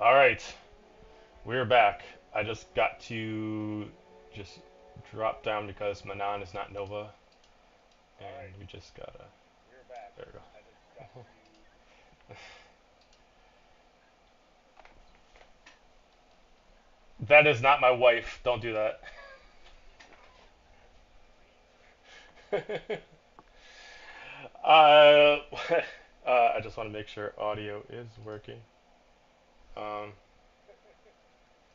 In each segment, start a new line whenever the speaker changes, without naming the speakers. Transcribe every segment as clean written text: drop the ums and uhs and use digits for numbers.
All right, we're back. I just got to just drop down because Manon is not Nova, and we just gotta. There we go. That is not my wife. Don't do that. uh, I just want to make sure audio is working. Um,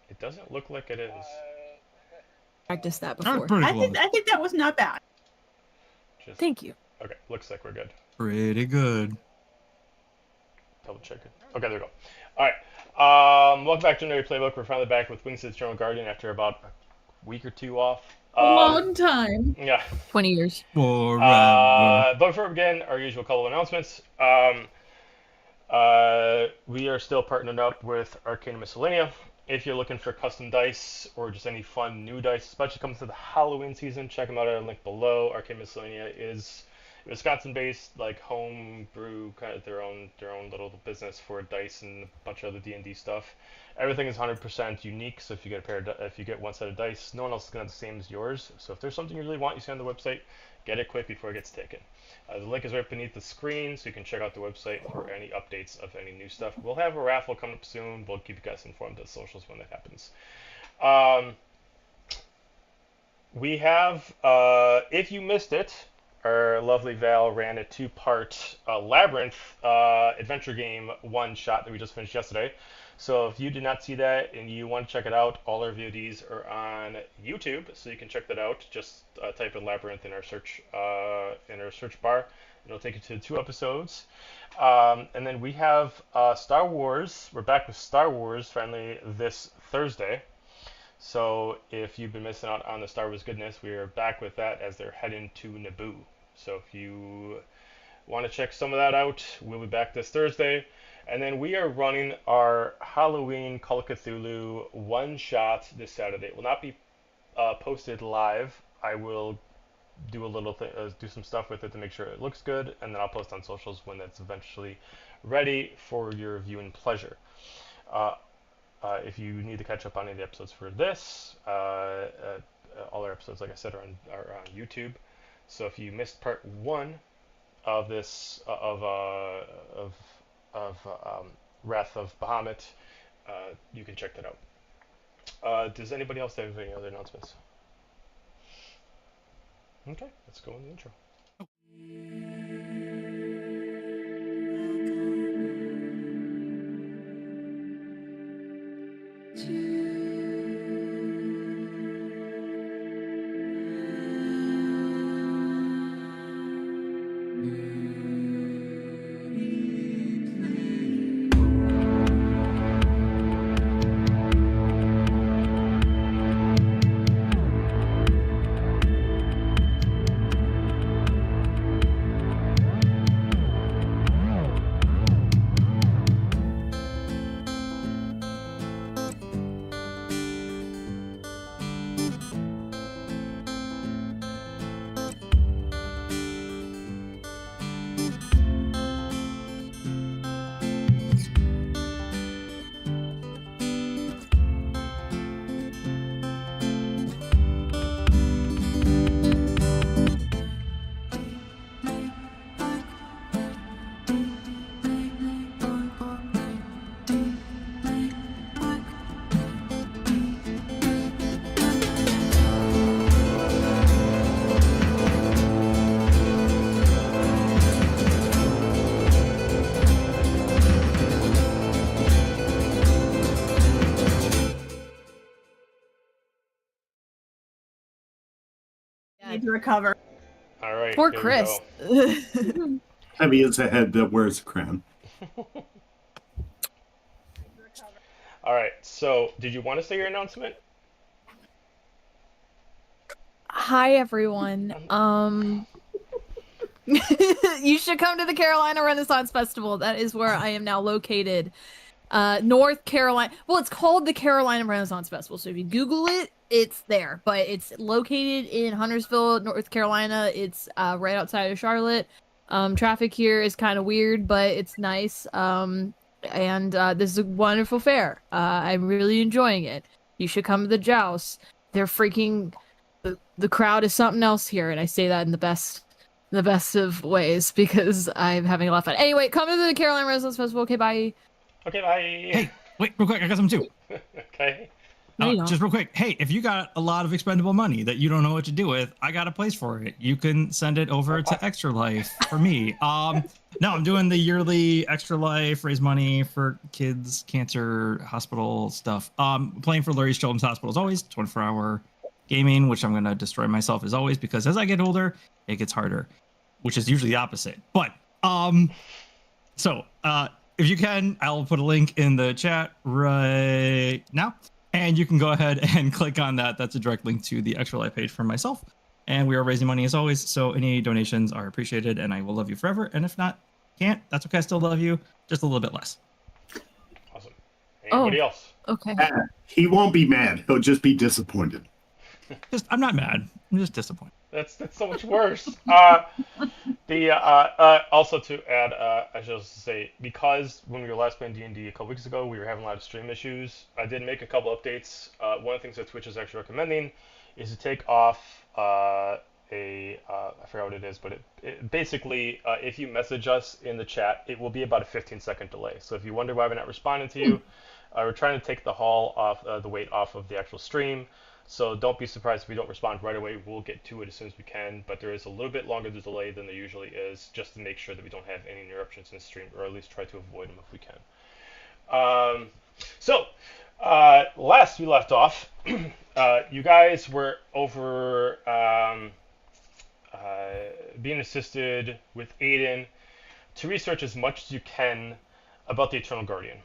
it doesn't look like it is.
Practiced that before.
I think that was not bad.
Thank you.
Okay, looks like we're good.
Pretty good.
Double check it. Okay, there we go. All right. Welcome back to Nerdy Playbook. We're finally back with Wings of the Eternal Guardian after about a week or two off.
A long time.
Yeah.
20 years.
Forever.
But before we begin, our usual couple of announcements. We are still partnered up with Arcane Miscellanea. If you're looking for custom dice or just any fun new dice, especially coming to the Halloween season, check them out at a link below. Arcane Miscellanea is Wisconsin-based, like homebrew, kind of their own little business for dice and a bunch of other D&D stuff. Everything is 100% unique, so if you get one set of dice, no one else is gonna have the same as yours. So if there's something you really want, you see on the website, get it quick before it gets taken. The link is right beneath the screen, so you can check out the website for any updates of any new stuff. We'll have a raffle coming up soon. We'll keep you guys informed on socials when that happens. We have, if you missed it, our lovely Val ran a two-part Labyrinth adventure game one-shot that we just finished yesterday. So if you did not see that and you want to check it out, all our VODs are on YouTube, so you can check that out. Just type in Labyrinth in our search bar, and it'll take you to 2 episodes. And then we have Star Wars. We're back with Star Wars finally this Thursday. So if you've been missing out on the Star Wars goodness, we are back with that as they're heading to Naboo. So if you want to check some of that out, we'll be back this Thursday. And then we are running our Halloween Call of Cthulhu one-shot this Saturday. It will not be posted live. I will do a little do some stuff with it to make sure it looks good, and then I'll post on socials when it's eventually ready for your viewing pleasure. If you need to catch up on any of the episodes for this, all our episodes, like I said, are on YouTube. So if you missed part 1 of this Wrath of Bahamut, you can check that out. Does anybody else have any other announcements? Okay, let's go in the intro.
Need to recover.
All right.
Poor Chris.
Heavy as a head that wears a crown.
All right. So, did you want to say your announcement?
Hi, everyone. You should come to the Carolina Renaissance Festival. That is where I am now located. North Carolina. Well, it's called the Carolina Renaissance Festival. So if you Google it, it's there. But it's located in Huntersville, North Carolina. It's right outside of Charlotte. Traffic here is kind of weird, but it's nice. and this is a wonderful fair. I'm really enjoying it. You should come to the joust. They're freaking. The crowd is something else here, and I say that in the best of ways because I'm having a lot of fun. Anyway, come to the Carolina Renaissance Festival. Okay, bye.
Okay, bye.
Hey, wait, real quick. I got some too.
Okay.
No, you don't.
Just real quick. Hey, if you got a lot of expendable money that you don't know what to do with, I got a place for it. You can send it over to Extra Life for me. No, I'm doing the yearly Extra Life, raise money for kids, cancer, hospital stuff. Playing for Lurie's Children's Hospital as always, 24-hour gaming, which I'm going to destroy myself as always, because as I get older, it gets harder, which is usually the opposite. But, so, if you can, I'll put a link in the chat right now. And you can go ahead and click on that. That's a direct link to the Extra Life page for myself. And we are raising money as always. So any donations are appreciated and I will love you forever. And if not, can't, that's okay. I still love you. Just a little bit less.
Awesome. Anybody else?
Okay.
He won't be mad. He'll just be disappointed.
I'm not mad. I'm just disappointed.
That's so much worse. Also to add, I should also say, because when we were last playing D&D a couple weeks ago, we were having a lot of stream issues. I did make a couple updates. One of the things that Twitch is actually recommending is to take off I forgot what it is, but it basically, if you message us in the chat, it will be about a 15-second delay. So if you wonder why we're not responding to you, we're trying to take the weight off of the actual stream. So don't be surprised if we don't respond right away. We'll get to it as soon as we can, but there is a little bit longer delay than there usually is, just to make sure that we don't have any interruptions in the stream, or at least try to avoid them if we can. Last we left off, you guys were over being assisted with Aiden to research as much as you can about the Eternal Guardian.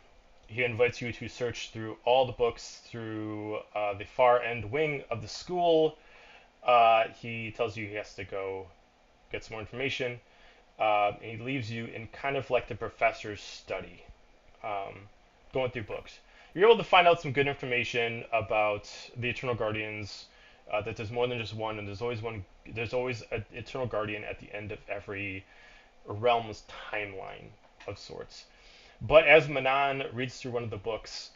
He invites you to search through all the books through the far end wing of the school. He tells you he has to go get some more information. And he leaves you in kind of like the professor's study, going through books. You're able to find out some good information about the Eternal Guardians, that there's more than just one, and there's always an Eternal Guardian at the end of every realm's timeline of sorts. But as Manon reads through one of the books,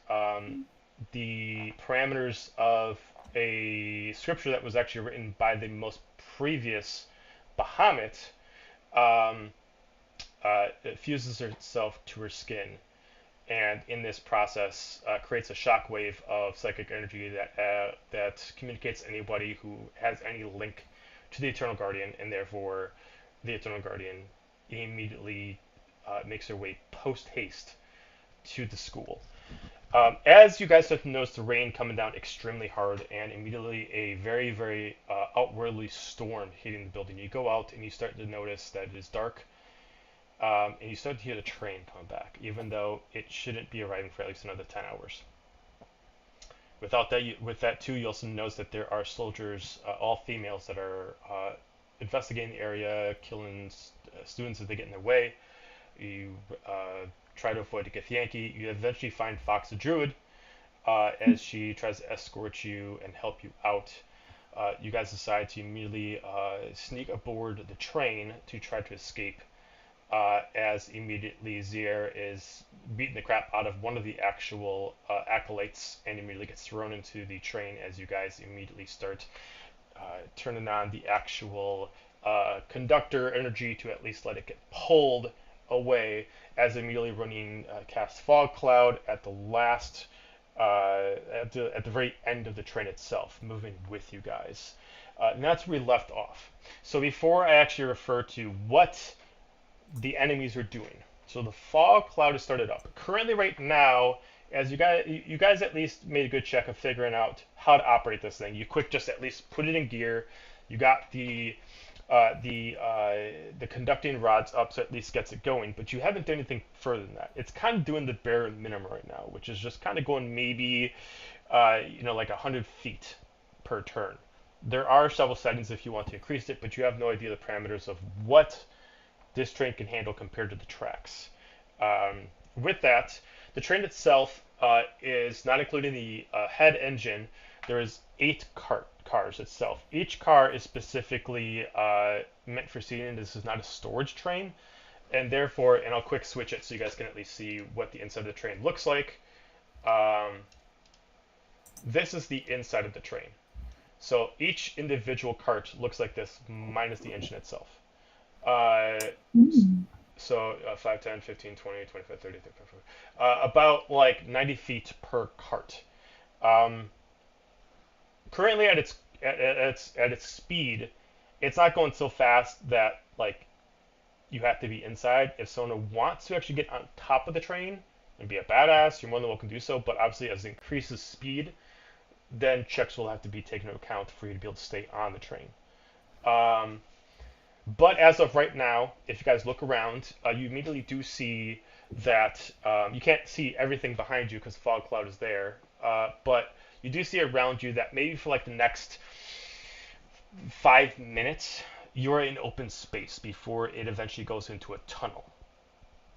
the parameters of a scripture that was actually written by the most previous Bahamut it fuses itself to her skin, and in this process creates a shockwave of psychic energy that communicates to anybody who has any link to the Eternal Guardian, and therefore the Eternal Guardian immediately makes her way post-haste to the school. As you guys start to notice the rain coming down extremely hard, and immediately a very, very outwardly storm hitting the building, you go out and you start to notice that it is dark, and you start to hear the train coming back, even though it shouldn't be arriving for at least another 10 hours. With that too, you also notice that there are soldiers, all females, that are investigating the area, killing students if they get in their way. You try to avoid Githyanki. You eventually find Fox the Druid as she tries to escort you and help you out. You guys decide to immediately sneak aboard the train to try to escape, as immediately Zier is beating the crap out of one of the actual acolytes and immediately gets thrown into the train as you guys immediately start turning on the actual conductor energy to at least let it get pulled away, as immediately Roneen casts Fog Cloud at the last, at the very end of the train itself, moving with you guys. And that's where we left off. So before I actually refer to what the enemies are doing, so the Fog Cloud has started up. Currently, right now, as you guys at least made a good check of figuring out how to operate this thing. You quick just at least put it in gear. You got the conducting rods up, so at least gets it going, but you haven't done anything further than that. It's kind of doing the bare minimum right now, which is just kind of going maybe like 100 feet per turn. There are several settings if you want to increase it, but you have no idea the parameters of what this train can handle compared to the tracks. With that, the train itself is not including the head engine. There is 8 cars itself. Each car is specifically meant for seating. This is not a storage train. and therefore, and I'll quick switch it so you guys can at least see what the inside of the train looks like. This is the inside of the train. So each individual cart looks like this, minus the engine itself. So 5, 10, 15, 20, 25, 30, 35, 40. About like 90 feet per cart. Currently at its speed, it's not going so fast that like you have to be inside. If someone wants to actually get on top of the train and be a badass, you're more than welcome to do so. But obviously, as it increases speed, then checks will have to be taken into account for you to be able to stay on the train. But as of right now, if you guys look around, you immediately do see that you can't see everything behind you because the fog cloud is there. But you do see around you that maybe for like the next 5 minutes, you're in open space before it eventually goes into a tunnel.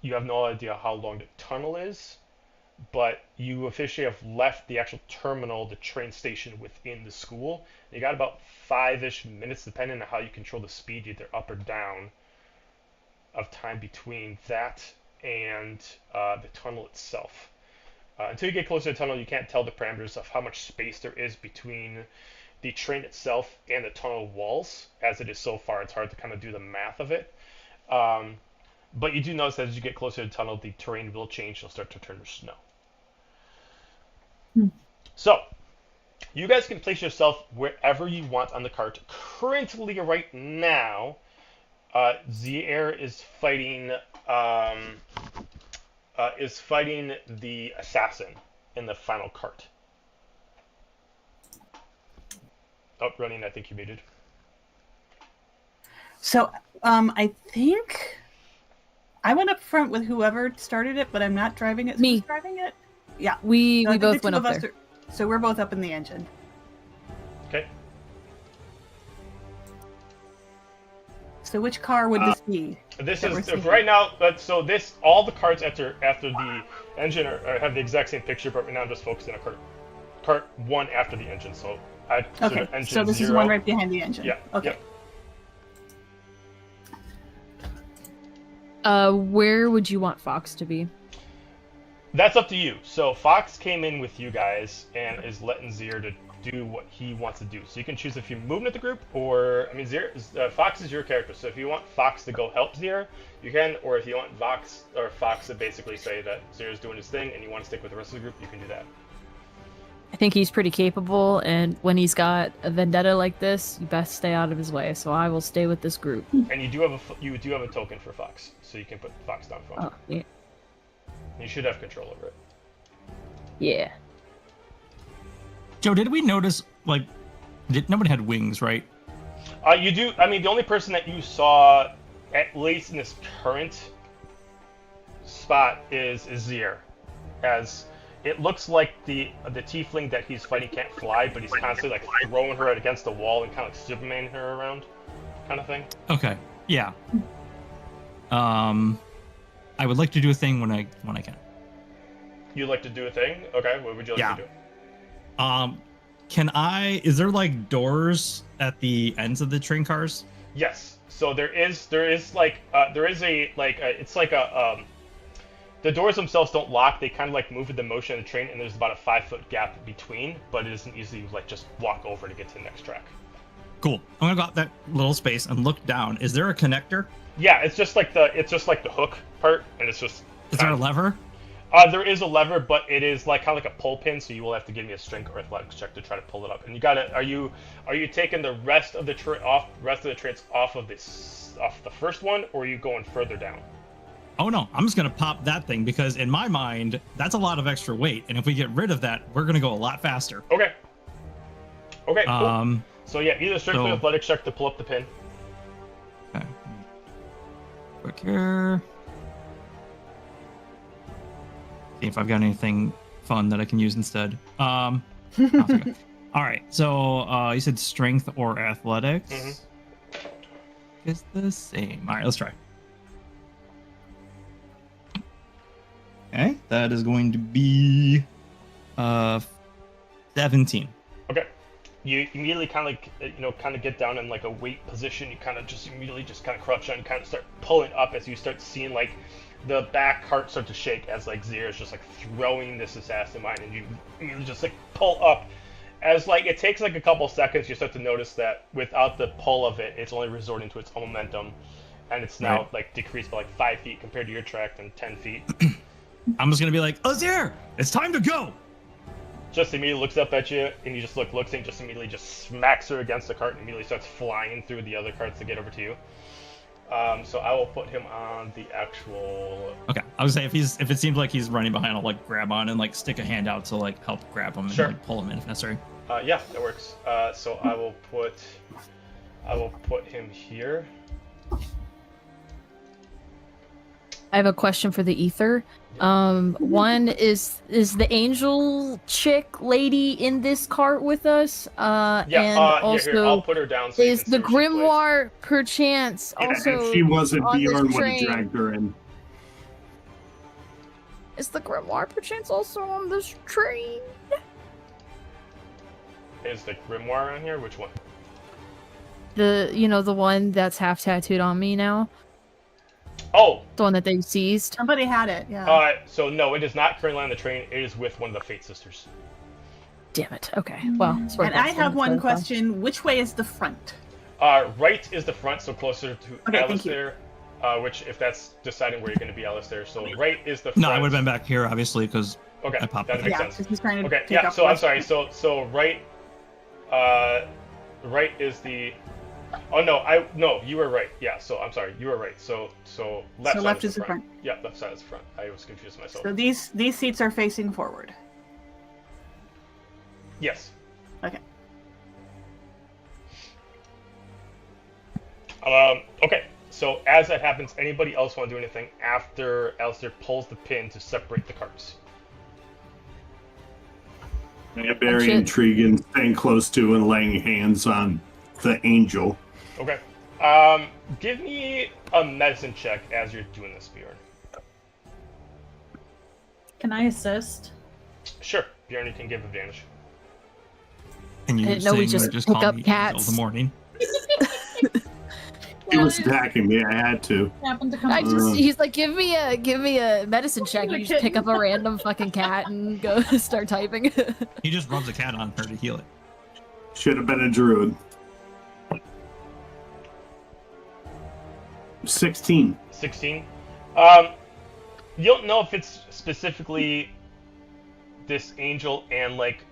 You have no idea how long the tunnel is, but you officially have left the actual terminal, the train station within the school. You got about 5-ish minutes, depending on how you control the speed, either up or down, of time between that and the tunnel itself. Until you get closer to the tunnel, you can't tell the parameters of how much space there is between the train itself and the tunnel walls. As it is so far, it's hard to kind of do the math of it. But you do notice that as you get closer to the tunnel, the terrain will change. It'll start to turn to snow. So, you guys can place yourself wherever you want on the cart. Currently, right now, Zier is fighting the assassin in the final cart. Oh, Roneen, I think you muted.
So, I think I went up front with whoever started it, but I'm not driving it.
Me.
Who's driving it? Yeah.
We
So I think
both
the two
went
of
up
us
there.
So we're both up in the engine.
Okay.
So which car would this be?
This
that we're
is
seeing?
right now. So this all the carts after the engine have the exact same picture, but right now I'm just focusing on cart 1 after the engine. So I consider
Okay.
engine
So this
0.
is one right behind the engine.
Yeah.
Okay.
Yep.
Where would you want Fox to be?
That's up to you. So Fox came in with you guys and is letting Zier to do what he wants to do. So you can choose if you're moving with the group, or I mean, Fox is your character. So if you want Fox to go help Zier, you can, or if you want Fox to basically say that Zier is doing his thing and you want to stick with the rest of the group, you can do that.
I think he's pretty capable, and when he's got a vendetta like this, you best stay out of his way. So I will stay with this group.
And you do have a token for Fox, so you can put Fox down front.
Oh, yeah.
You should have control over it.
Yeah.
Joe, did we notice, like, nobody had wings, right?
You do. I mean, the only person that you saw, at least in this current spot, is Zier, as it looks like the tiefling that he's fighting can't fly, but he's constantly like throwing her against the wall and kind of like Superman her around, kind of thing.
Okay. Yeah. I would like to do a thing when I can.
You'd like to do a thing? Okay. What would you like to do?
Is there like doors at the ends of the train cars?
Yes. So it's like the doors themselves don't lock. They kind of like move with the motion of the train, and there's about a 5-foot gap between, but it isn't easy to like just walk over to get to the next track.
Cool. I'm gonna go out that little space and look down. Is there a connector?
Yeah, it's just like the hook part, and it's just.
Is there a lever?
There is a lever, but it is like kind of like a pull pin, so you will have to give me a strength or athletics check to try to pull it up. And you gotta. Are you taking the rest of the trains off of the first one, or are you going further down?
Oh no, I'm just gonna pop that thing because in my mind that's a lot of extra weight, and if we get rid of that, we're gonna go a lot faster.
Okay. Okay. Cool. So yeah, either strength or athletics check to pull up the pin.
Okay. Quick here. See if I've got anything fun that I can use instead. All right. So you said strength or athletics.
Mm-hmm.
It's the same. All right, let's try. Okay, that is going to be 17.
Okay. you immediately kind of get down in like a weight position. You kind of just immediately just kind of crouch down and kind of start pulling up as you start seeing like the back cart start to shake as like Zira is just like throwing this assassin mine, and you immediately just like pull up. As like it takes like a couple seconds, you start to notice that without the pull of it, it's only resorting to its own momentum, and it's now like decreased by like 5 feet compared to your track and 10 feet.
I'm just gonna be like, Azir, it's time to go.
Just immediately looks up at you, and you just looks and just immediately just smacks her against the cart and immediately starts flying through the other carts to get over to you. So I will put him on the actual.
Okay, I would say if it seems like he's running behind, I'll like grab on and like stick a hand out to like help grab him and like pull him in if necessary.
Yeah, that works. So I will put him here.
I have a question for the ether. One is the angel chick lady in this cart with us? And also,
here, I'll put her down. So
is the grimoire perchance also
if she wasn't,
on
Bjorn
this
would have
train?
dragged her in.
Is the grimoire perchance also on this train?
Is the grimoire on here? Which one?
The one that's half tattooed on me now.
Oh,
the one that they seized.
Somebody had it. Yeah.
So no, it is not currently on the train. It is with one of the Fate Sisters.
Damn it. Okay. Well,
and I have one question. Which way is the front?
Right is the front, so closer to Alistair. Which, if that's deciding where you're going to be, Alistair. So right is the front.
No, I would have been back here, obviously, because
I
popped
that makes sense.
He's trying to
okay,
take
so I'm sorry. So right, right is the. Oh no, you were right. Yeah, so I'm sorry, you were right. So left
is the front.
Yeah, left side is the front. I was confused myself.
So these seats are facing forward.
Yes.
Okay.
Okay. So as that happens, anybody else want to do anything after Alistair pulls the pin to separate the carts?
Yeah, very intriguing, staying close to and laying hands on the angel.
Okay. Give me a medicine check as you're doing this, Bjorn.
Can I assist?
Sure, Bjorn, you can give advantage.
And you
didn't know we just pick
call
up
me
cats.
Angel of the morning.
He was attacking me. I had to.
Happened to come.
He's like, give me a medicine check. You just pick up a random fucking cat and go start typing.
He just rubs a cat on her to heal it.
Should have been a druid. 16.
16. You don't know if it's specifically this angel and like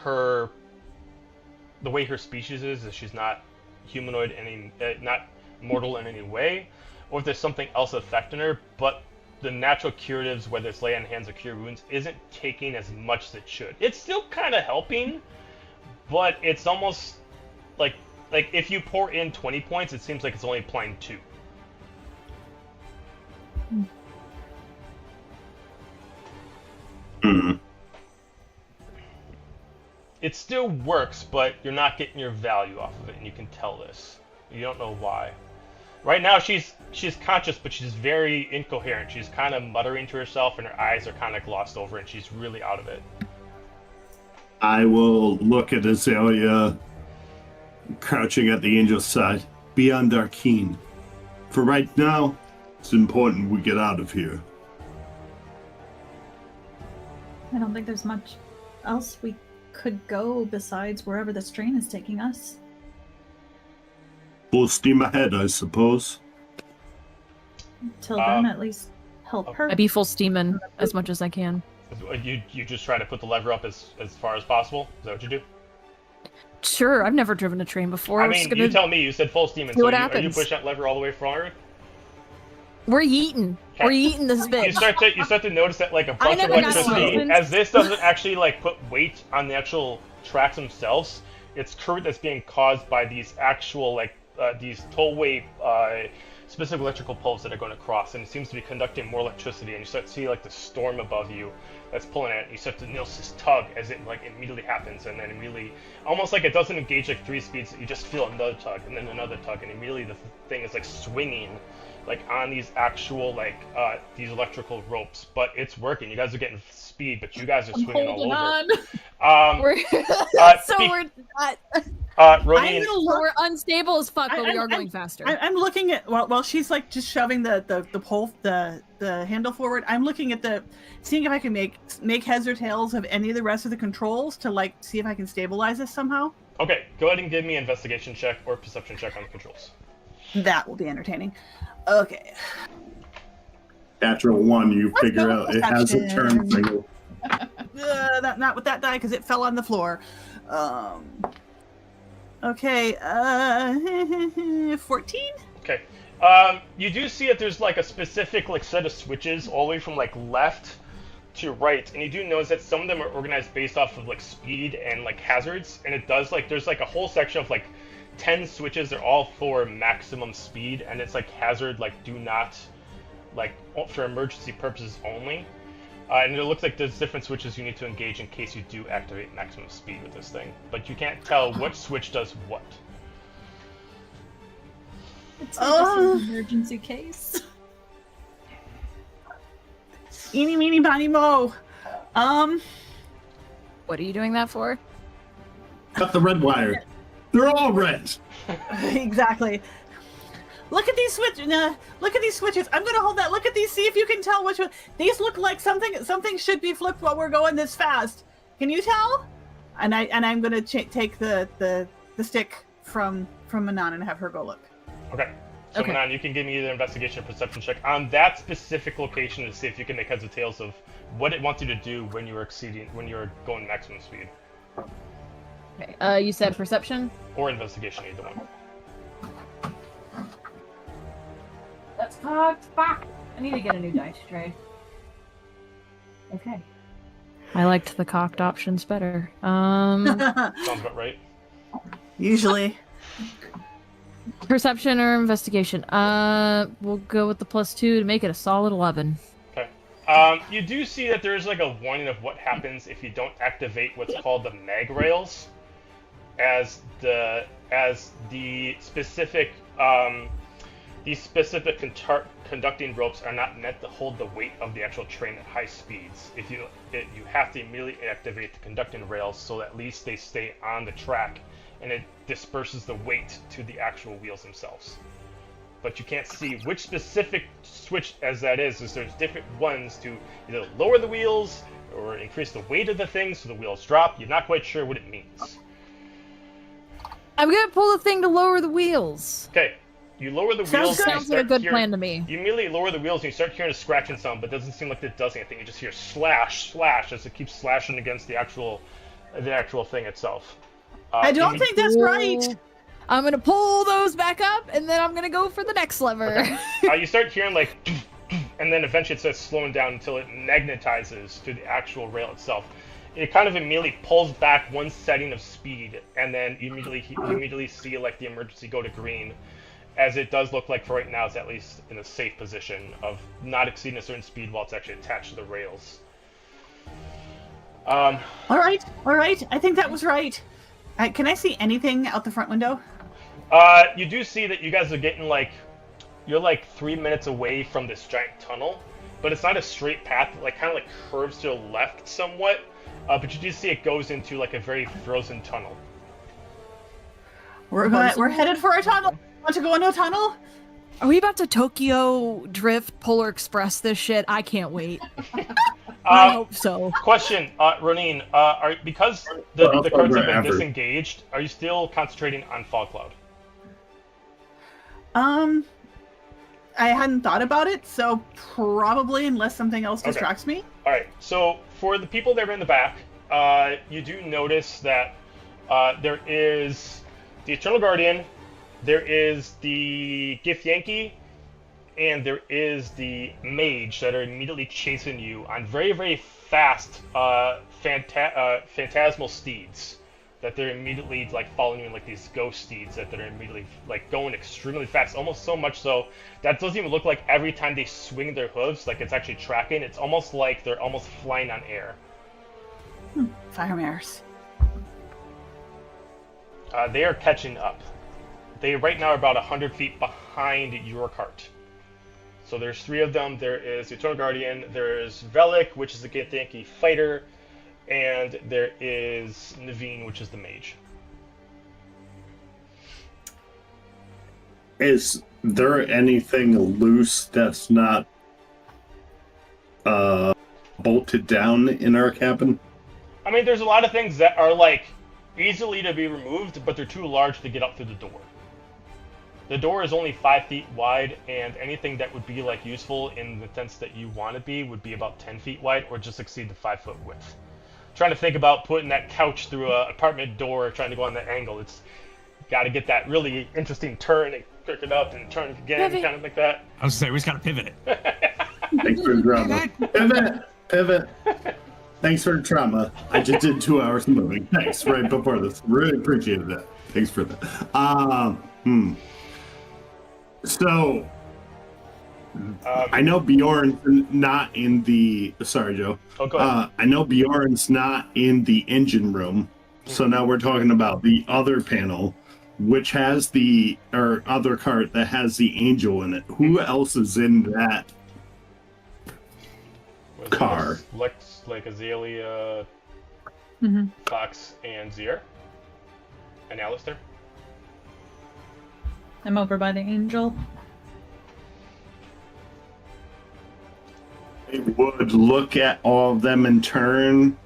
the way her species is she's not humanoid not mortal in any way, or if there's something else affecting her, but the natural curatives, whether it's lay on hands or cure wounds, isn't taking as much as it should. It's still kind of helping, but it's almost like if you pour in 20 points, it seems like it's only applying 2.
Mm-hmm.
It still works, but you're not getting your value off of it, and you can tell this. You don't know why. Right now, she's conscious, but she's very incoherent. She's kind of muttering to herself, and her eyes are kind of glossed over, and she's really out of it.
I will look at Azalia, crouching at the angel's side, beyond our keen. For right now, it's important we get out of here.
I don't think there's much else we could go besides wherever this train is taking us.
Full steam ahead, I suppose.
Till then, at least help her.
I'd be full steaming as much as I can.
You just try to put the lever up as far as possible? Is that what you do?
Sure, I've never driven a train before.
I mean, you tell me. You said full steaming.
So
are you pushing that lever all the way forward?
We're yeeting. We're yeeting this bitch.
You start to notice that like a bunch of electricity, as this doesn't actually like put weight on the actual tracks themselves. It's current that's being caused by these actual these tollway specific electrical pulses that are going across, and it seems to be conducting more electricity. And you start to see like the storm above you that's pulling at it. And you start to notice this tug as it like immediately happens, and then immediately, almost like it doesn't engage like 3 speeds. You just feel another tug, and then another tug, and immediately the thing is like swinging like on these actual like these electrical ropes, but it's working. You guys are getting speed, but you guys are
I'm
swinging all
holding
over.
on.
We're so we're not.
Roneen,
We're unstable as fuck, but we are
I'm-
going faster.
I'm looking at while she's like just shoving the pole the handle forward. I'm looking at seeing if I can make heads or tails of any of the rest of the controls to like see if I can stabilize this somehow.
okay, go ahead and give me an investigation check or perception check on the controls.
That will be entertaining. Okay.
Natural 1, you
Let's
figure
go
out
with
it has a turn
perception.
signal.
Not with that die because it fell on the floor. Okay. 14.
Okay. You do see that there's like a specific like set of switches all the way from like left to right, and you do notice that some of them are organized based off of like speed and like hazards, and it does like there's like a whole section of like 10 switches. They're all for maximum speed, and it's like hazard like do not like for emergency purposes only. And it looks like there's different switches you need to engage in case you do activate maximum speed with this thing, but you can't tell what switch does what.
It's like an emergency case.
Eeny, meeny, miny, mo.
What are you doing that for?
Cut the red wire. They're all red.
Exactly. Look at these switches. Look at these switches. I'm gonna hold that. Look at these. See if you can tell which one. These look like something should be flipped while we're going this fast. Can you tell? And I'm gonna take the stick from Manon and have her go look.
Okay. So
Okay.
Manon, you can give me either investigation or perception check on that specific location to see if you can make heads or tails of what it wants you to do when you're going maximum speed.
Okay. You said perception.
Or investigation, either one.
That's cocked. Fuck. I need to get a new dice tray. Okay. I liked the cocked options better.
Sounds about right.
Usually.
Perception or investigation? We'll go with the +2 to make it a solid 11.
Okay. You do see that there is like a warning of what happens if you don't activate what's called the mag rails, as the specific conducting ropes are not meant to hold the weight of the actual train at high speeds. You have to immediately activate the conducting rails so that at least they stay on the track, and it disperses the weight to the actual wheels themselves. But you can't see which specific switch as that is, as there's different ones to either lower the wheels or increase the weight of the thing so the wheels drop. You're not quite sure what it means.
I'm gonna pull the thing to lower the wheels.
Okay, you lower the wheels. and you
Sounds like a
start
good
hearing-
plan to me.
You immediately lower the wheels and you start hearing a scratching sound, but it doesn't seem like it does anything. You just hear slash, slash as it keeps slashing against the actual thing itself.
I don't think that's right.
I'm gonna pull those back up, and then I'm gonna go for the next lever.
You start hearing like, and then eventually it starts slowing down until it magnetizes to the actual rail itself. It kind of immediately pulls back one setting of speed, and then you immediately see like the emergency go to green, as it does look like for right now it's at least in a safe position of not exceeding a certain speed while it's actually attached to the rails.
All right. I think that was right. Can I see anything out the front window?
You do see that you guys are getting like, you're like 3 minutes away from this giant tunnel, but it's not a straight path. It like kind of like curves to the left somewhat, but you do see it goes into like a very frozen tunnel.
We're headed for a tunnel. Want to go into a tunnel?
Are we about to Tokyo Drift Polar Express this shit? I can't wait. I hope so.
Question, Roneen, because the cards have been disengaged, are you still concentrating on Fog Cloud?
I hadn't thought about it, so probably unless something else distracts me.
All right. So for the people that are in the back, you do notice that there is the Eternal Guardian, there is the Gith Yankee, and there is the Mage that are immediately chasing you on very, very fast phantasmal steeds. That they're immediately like following you in like these ghost steeds that are immediately like going extremely fast, almost so much so that doesn't even look like every time they swing their hooves like it's actually tracking. It's almost like they're almost flying on air.
Fire mares.
They are catching up. They right now are about 100 feet behind your cart. So there's 3 of them. There is the Eternal Guardian, there is Velik, which is the Githyanki fighter, and there is Naveen, which is the mage.
Is there anything loose that's not bolted down in our cabin?
I mean, there's a lot of things that are like easily to be removed, but they're too large to get up through the door. The door is only 5 feet wide, and anything that would be like useful in the sense that you want to be would be about 10 feet wide, or just exceed the 5-foot width. Trying to think about putting that couch through an apartment door, trying to go on that angle. It's got to get that really interesting turn and kick it up and turn it again, kind of like that.
I was saying we just gotta pivot it.
Thanks for the drama. Pivot. Thanks for the trauma. I just did 2 hours of moving. Thanks, right before this. Really appreciated that. Thanks for that. So, I know Bjorn's not in the... Sorry, Joe.
Oh, go ahead.
I know Bjorn's not in the engine room. So now we're talking about the other panel, which has the... Or other cart that has the angel in it. Who else is in that car?
Like Azalia, Fox, and Zier, and Alistair.
I'm over by the angel.
I would look at all of them in turn.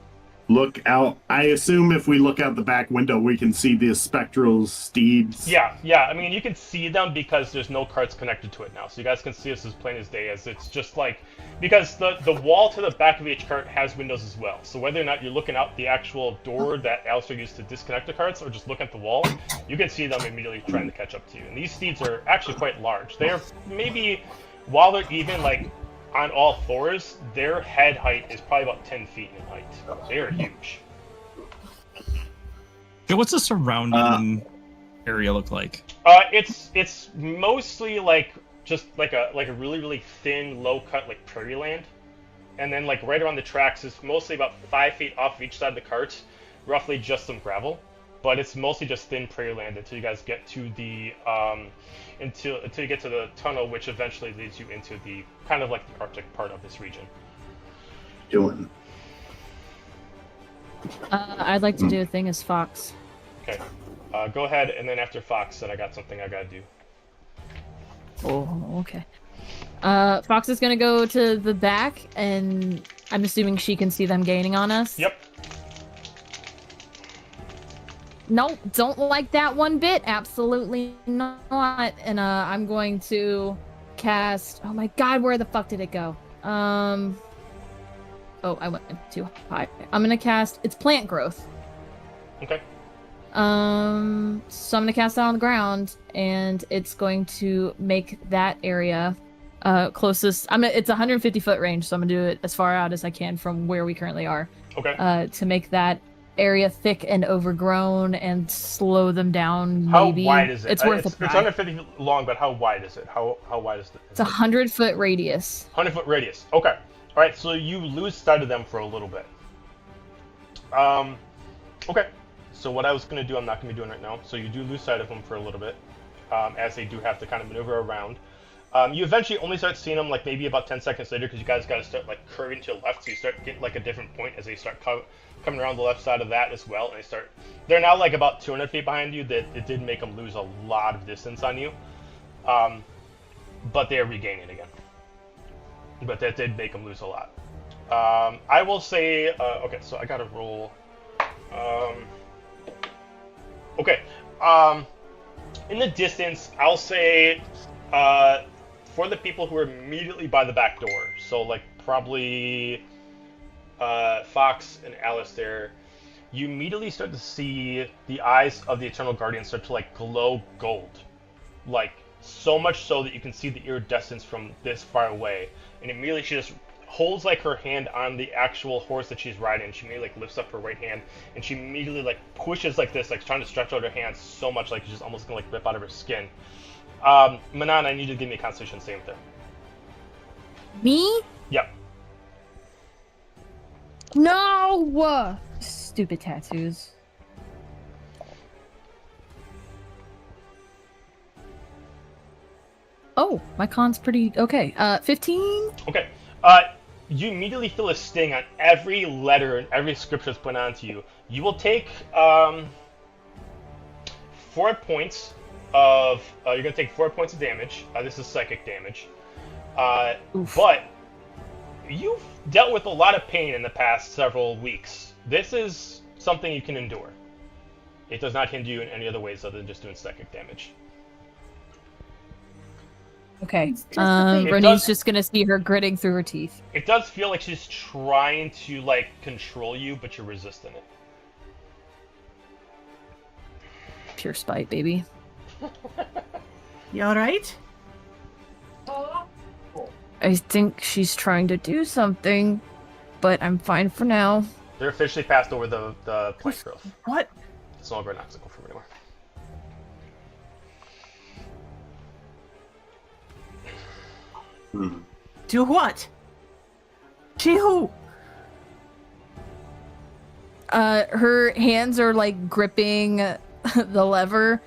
Look out. I assume if we look out the back window, we can see the spectral steeds.
Yeah. I mean, you can see them because there's no carts connected to it now, so you guys can see us as plain as day. As it's just like because the wall to the back of each cart has windows as well. So whether or not you're looking out the actual door that Alistair used to disconnect the carts, or just look at the wall, you can see them immediately trying to catch up to you. And these steeds are actually quite large. They're maybe, while they're even like on all fours, their head height is probably about 10 feet in height. They are huge.
So what's the surrounding area look like?
It's mostly like just like a really thin, low cut like prairie land, and then like right around the tracks is mostly about 5 feet off of each side of the cart, roughly just some gravel. But it's mostly just thin prairie land until you guys get to the until you get to the tunnel, which eventually leads you into the kind of like the Arctic part of this region.
Doing.
I'd like to do a thing as Fox.
Okay, go ahead, and then after Fox, then I got something I gotta do.
Oh, okay. Fox is gonna go to the back, and I'm assuming she can see them gaining on us.
Yep.
Nope, don't like that one bit. Absolutely not. And I'm going to cast. Oh my god, where the fuck did it go? Oh, I went too high. I'm gonna cast. It's plant growth.
Okay.
So I'm gonna cast it on the ground, and it's going to make that area closest. It's 150 foot range, so I'm gonna do it as far out as I can from where we currently are.
Okay.
To make that area thick and overgrown and slow them down. Maybe.
How wide is it?
It's worth a try.
It's 150 feet long, but how wide is it? How wide is it?
It's 100-foot radius.
100-foot radius. Okay. All right. So you lose sight of them for a little bit. Okay. So what I was going to do, I'm not going to be doing right now. So you do lose sight of them for a little bit, as they do have to kind of maneuver around. You eventually only start seeing them like maybe about 10 seconds later, because you guys got to start like curving to the left, so you start getting like a different point as they start coming around the left side of that as well, and they're now like about 200 feet behind you. That it did make them lose a lot of distance on you, but they are regaining again. But that did make them lose a lot. I will say, okay, so I gotta roll. Okay, in the distance, I'll say, for the people who are immediately by the back door, so like probably Fox and Alistair, you immediately start to see the eyes of the Eternal Guardian start to like glow gold, like so much so that you can see the iridescence from this far away. And immediately she just holds like her hand on the actual horse that she's riding. She immediately like lifts up her right hand, and she immediately like pushes like this, like trying to stretch out her hand so much like she's just almost gonna like rip out of her skin. Manon, I need you to give me a Constitution saving throw.
Me?
Yep.
No! Stupid tattoos. Oh, my con's pretty okay. 15.
Okay. You immediately feel a sting on every letter and every scripture that's put onto you. You will take 4 points of. You're gonna take 4 points of damage. This is psychic damage. But you've dealt with a lot of pain in the past several weeks. This is something you can endure. It does not hinder you in any other ways other than just doing psychic damage.
Okay.
a thing.
Roneen's just gonna see her gritting through her teeth.
It does feel like she's trying to control you, but you're resisting it.
Pure spite, baby.
You alright?
I think she's trying to do something, but I'm fine for now.
They're officially passed over the plant growth.
What?
It's no longer an obstacle for me anymore.
Do what? She who?
Her hands are gripping the lever.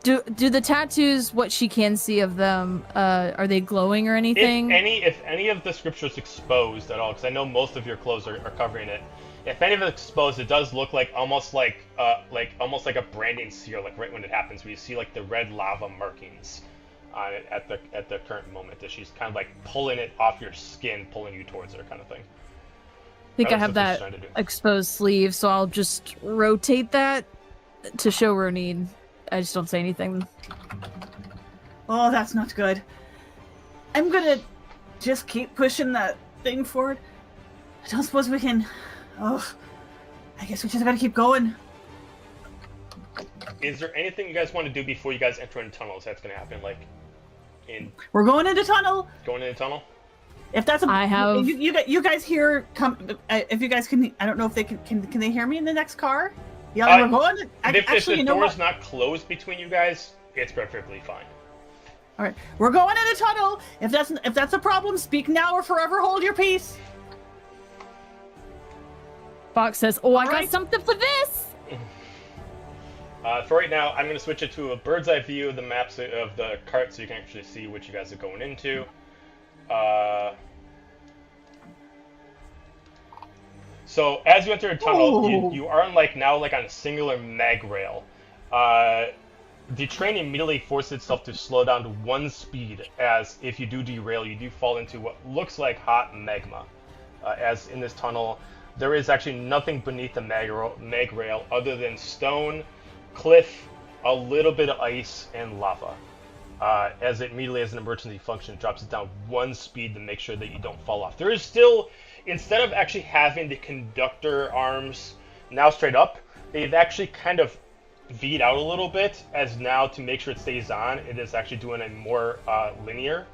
Do the tattoos, what she can see of them, are they glowing or anything?
If any of the scripture's exposed at all, because I know most of your clothes are covering it. If any of it's exposed, it does look almost like a branding sear, right when it happens, where you see the red lava markings on it at the current moment, that she's kind of pulling it off your skin, pulling you towards her, kind of thing.
I think I have that exposed sleeve, so I'll just rotate that to show Roneen. I just don't say anything.
Oh, that's not good. I'm gonna just keep pushing that thing forward. I don't suppose we can... Oh, I guess we just gotta keep going.
Is there anything you guys want to do before you guys enter into tunnels? That's gonna happen,
We're going into tunnel.
Going into tunnel?
If that's
I have...
You guys hear... if you guys can... I don't know if they can they hear me in the next car? Yeah, we're going...
If the door's not closed between you guys, it's perfectly fine.
All right, we're going in a tunnel. If that's a problem, speak now or forever hold your peace.
Fox says, "Oh, I got something for this."
For right now, I'm going to switch it to a bird's eye view of the maps of the cart, so you can actually see what you guys are going into. So as you enter a tunnel, you are on on a singular mag rail. The train immediately forces itself to slow down to 1 speed, as if you do derail, you do fall into what looks like hot magma. As in this tunnel, there is actually nothing beneath the mag rail other than stone, cliff, a little bit of ice, and lava. As it immediately, as an emergency function, drops it down 1 speed to make sure that you don't fall off. There is still, instead of actually having the conductor arms now straight up, they've actually kind of V'd out a little bit, as now to make sure it stays on, it is actually doing a more linear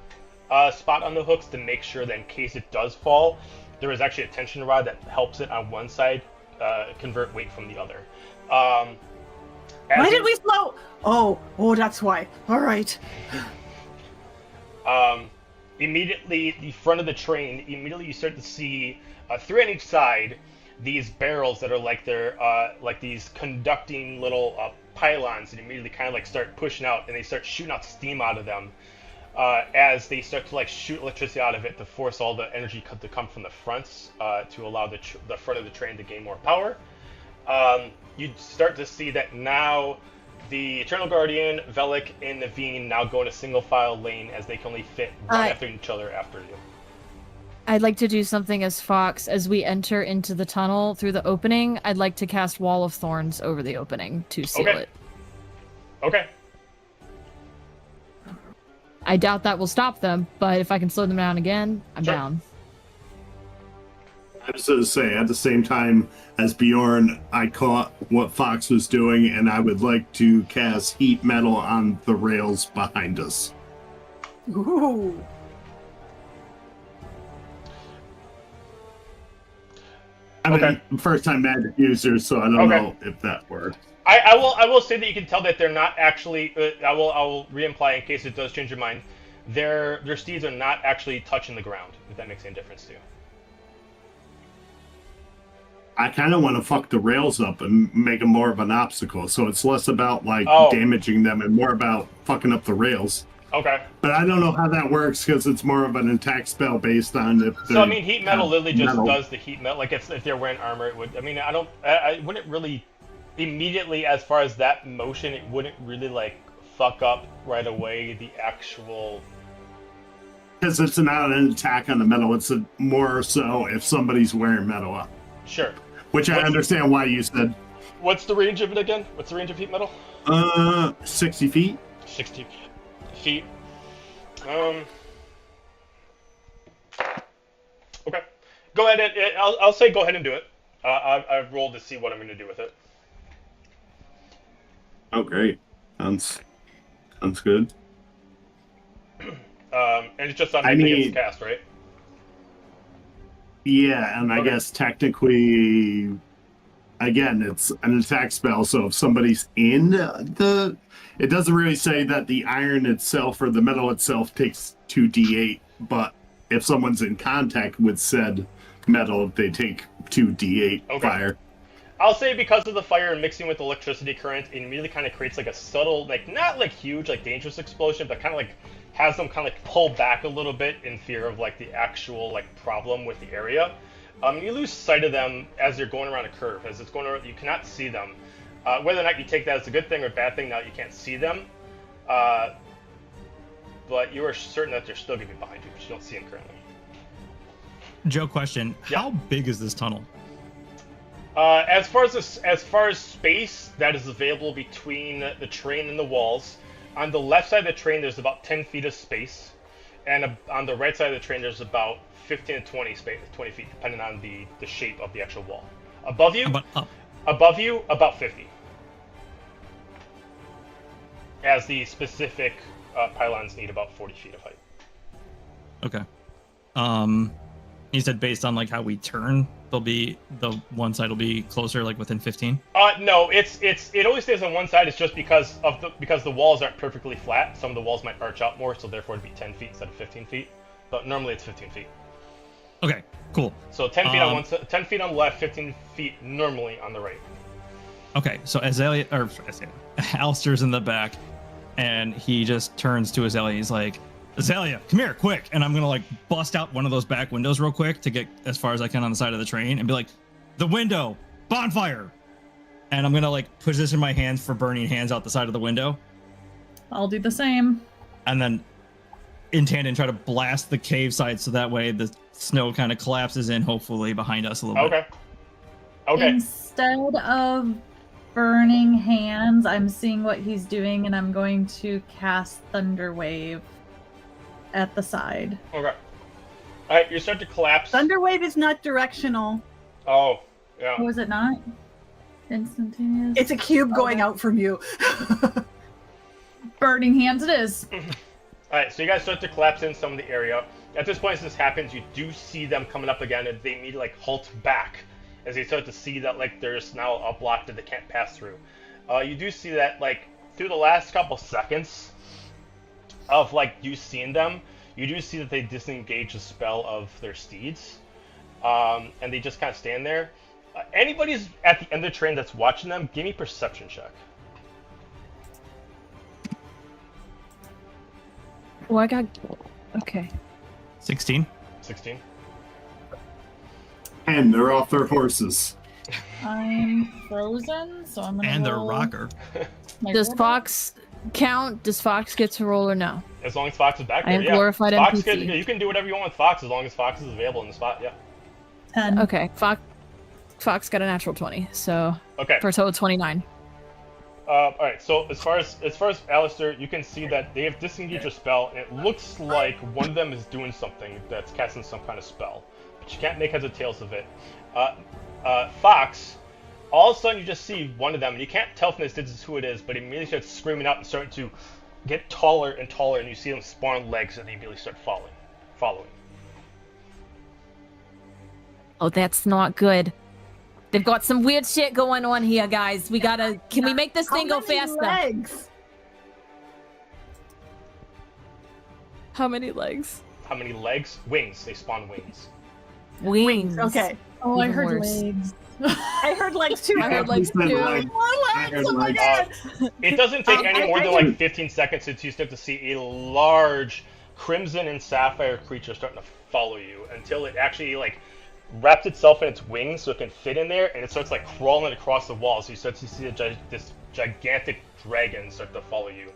spot on the hooks to make sure that in case it does fall, there is actually a tension rod that helps it on one side convert weight from the other.
Why did we slow? Oh, that's why. All right.
Immediately, the front of the train, immediately you start to see 3 on each side, these barrels that are like these conducting little pylons, and immediately kind of start pushing out, and they start shooting out steam out of them as they start to shoot electricity out of it to force all the energy to come from the fronts to allow the front of the train to gain more power. You start to see that now the Eternal Guardian, Velik, and Naveen now go in a single file lane as they can only fit right after each other after you.
I'd like to do something as Fox. As we enter into the tunnel through the opening, I'd like to cast Wall of Thorns over the opening to seal it.
Okay.
I doubt that will stop them, but if I can slow them down again, I'm down.
I was going to say, at the same time as Bjorn, I caught what Fox was doing, and I would like to cast Heat Metal on the rails behind us.
Ooh.
Okay.
I mean, first-time magic user, so I don't know if that works.
I will say that you can tell that they're not actually. I will re-imply in case it does change your mind. Their steeds are not actually touching the ground. If that makes any difference to you.
I kind of want to fuck the rails up and make them more of an obstacle. So it's less about like damaging them and more about fucking up the rails.
Okay.
But I don't know how that works because it's more of an attack spell based on if.
So I mean, heat metal literally just does the heat metal. Like if they're wearing armor, it would. I mean, I wouldn't really immediately as far as that motion. It wouldn't really like fuck up right away the actual.
Because it's not an attack on the metal. It's more so if somebody's wearing metal up.
Sure.
Which I understand why you said.
What's the range of it again? What's the range of heat metal?
60 feet.
60 feet. Okay. Go ahead and I'll say go ahead and do it. I've rolled to see what I'm going to do with it.
Oh, great. Sounds good.
And it's just on anything it's cast, right?
Yeah, and I guess technically, again, it's an attack spell, so if somebody's in it doesn't really say that the iron itself or the metal itself takes 2d8, but if someone's in contact with said metal, they take 2d8 fire.
I'll say because of the fire and mixing with electricity current, it really kind of creates like a subtle, like not like huge, like dangerous explosion, but kind of like has them kind of like pull back a little bit in fear of like the actual like problem with the area. You lose sight of them as you're going around a curve. As it's going around, you cannot see them. Whether or not you take that as a good thing or a bad thing, now you can't see them. But you are certain that they're still going to be behind you, but you don't see them currently.
Joe, question: How big is this tunnel?
As far as space that is available between the train and the walls, on the left side of the train there's about 10 feet of space, and on the right side of the train there's about 15 to 20 feet, depending on the shape of the actual wall. Above you, about 50. As the specific pylons need about 40 feet of height.
Okay. You said based on like how we turn, the one side will be closer, like within 15.
No, it always stays on one side. It's just because the walls aren't perfectly flat. Some of the walls might arch out more, so therefore it'd be 10 feet instead of 15 feet. But normally it's 15 feet.
Okay, cool.
So 10 feet on one side, 10 feet on the left, 15 feet normally on the right.
Okay, so Alistair's in the back, and he just turns to Azalia. He's like, Azalia, come here, quick. And I'm going to like bust out one of those back windows real quick to get as far as I can on the side of the train and be like, the window, bonfire. And I'm going to like position my hands for burning hands out the side of the window.
I'll do the same.
And then in tandem try to blast the cave side so that way the snow kind of collapses in, hopefully, behind us a little bit.
Okay.
Instead of burning hands, I'm seeing what he's doing and I'm going to cast Thunder Wave at the side.
Okay. Alright, you start to collapse.
Thunderwave is not directional.
Oh, yeah.
Oh, is it not? Instantaneous?
It's a cube going out from you.
Burning hands it is.
Alright, so you guys start to collapse in some of the area. At this point, as this happens, you do see them coming up again, and they immediately like halt back as they start to see that like there's now a block that they can't pass through. You do see that like through the last couple seconds of like you seeing them, you do see that they disengage the spell of their steeds, and they just kind of stand there. Anybody's at the end of the train that's watching them, give me a perception check.
Oh, I got... Okay.
16.
16.
And they're off their horses.
I'm frozen, so I'm gonna
And their
roll
rocker.
my
Does
roll.
Fox count? Does Fox get to roll or no?
As long as Fox is back
I
there,
am
yeah.
glorified
Fox
NPC.
you can do whatever you want with Fox as long as Fox is available in the spot, yeah.
10.
Okay, Fox got a natural 20, so
Okay.
for a total of 29.
Alright, so as far as Alistair, you can see that they have disengaged a spell, and it looks like one of them is doing something that's casting some kind of spell. But you can't make heads or tails of it. Fox, all of a sudden you just see one of them, and you can't tell from this distance who it is, but he immediately starts screaming out and starting to get taller and taller, and you see them spawn legs, and they immediately start following.
Oh, that's not good. They've got some weird shit going on here, guys. We gotta... Can we make this thing go faster?
Legs?
How many legs?
How many legs? Wings. They spawn wings.
Wings.
Okay.
Oh, I
Even
heard
worse.
legs.
I heard legs too.
I heard legs
Said
too.
legs.
More
I
legs.
heard
Oh my
legs.
god.
It doesn't take any more than
I-
like 15 seconds until you start to see a large crimson and sapphire creature starting to follow you until it actually like wraps itself in its wings so it can fit in there, and it starts like crawling across the wall. So you start to see this gigantic dragon start to follow you.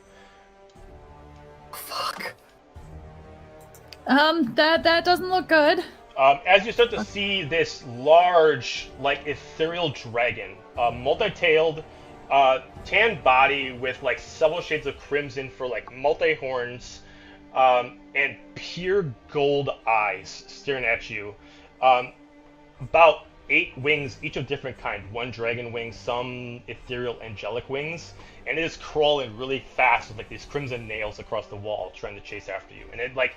Fuck.
That doesn't look good.
As you start to see this large, like ethereal dragon, multi-tailed, tan body with like several shades of crimson for like multi-horns, and pure gold eyes staring at you. About 8 wings, each of different kind. 1 dragon wing, some ethereal angelic wings, and it is crawling really fast with like these crimson nails across the wall, trying to chase after you. And it like,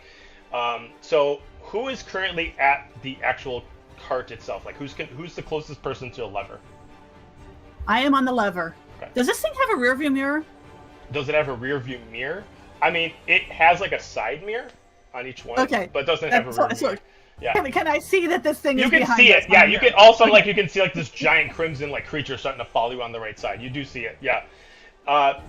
so who is currently at the actual cart itself? Like who's the closest person to a lever?
I am on the lever.
Okay.
Does this thing have a rear view mirror?
Does it have a rear view mirror? I mean, it has like a side mirror on each one,
Okay.
but it doesn't have a rear view mirror. Yeah.
Can I see that this thing
You
is
can
behind
see
us
it, yeah.
on
You
here?
can also like you can see like this giant crimson like creature starting to follow you on the right side. You do see it, yeah.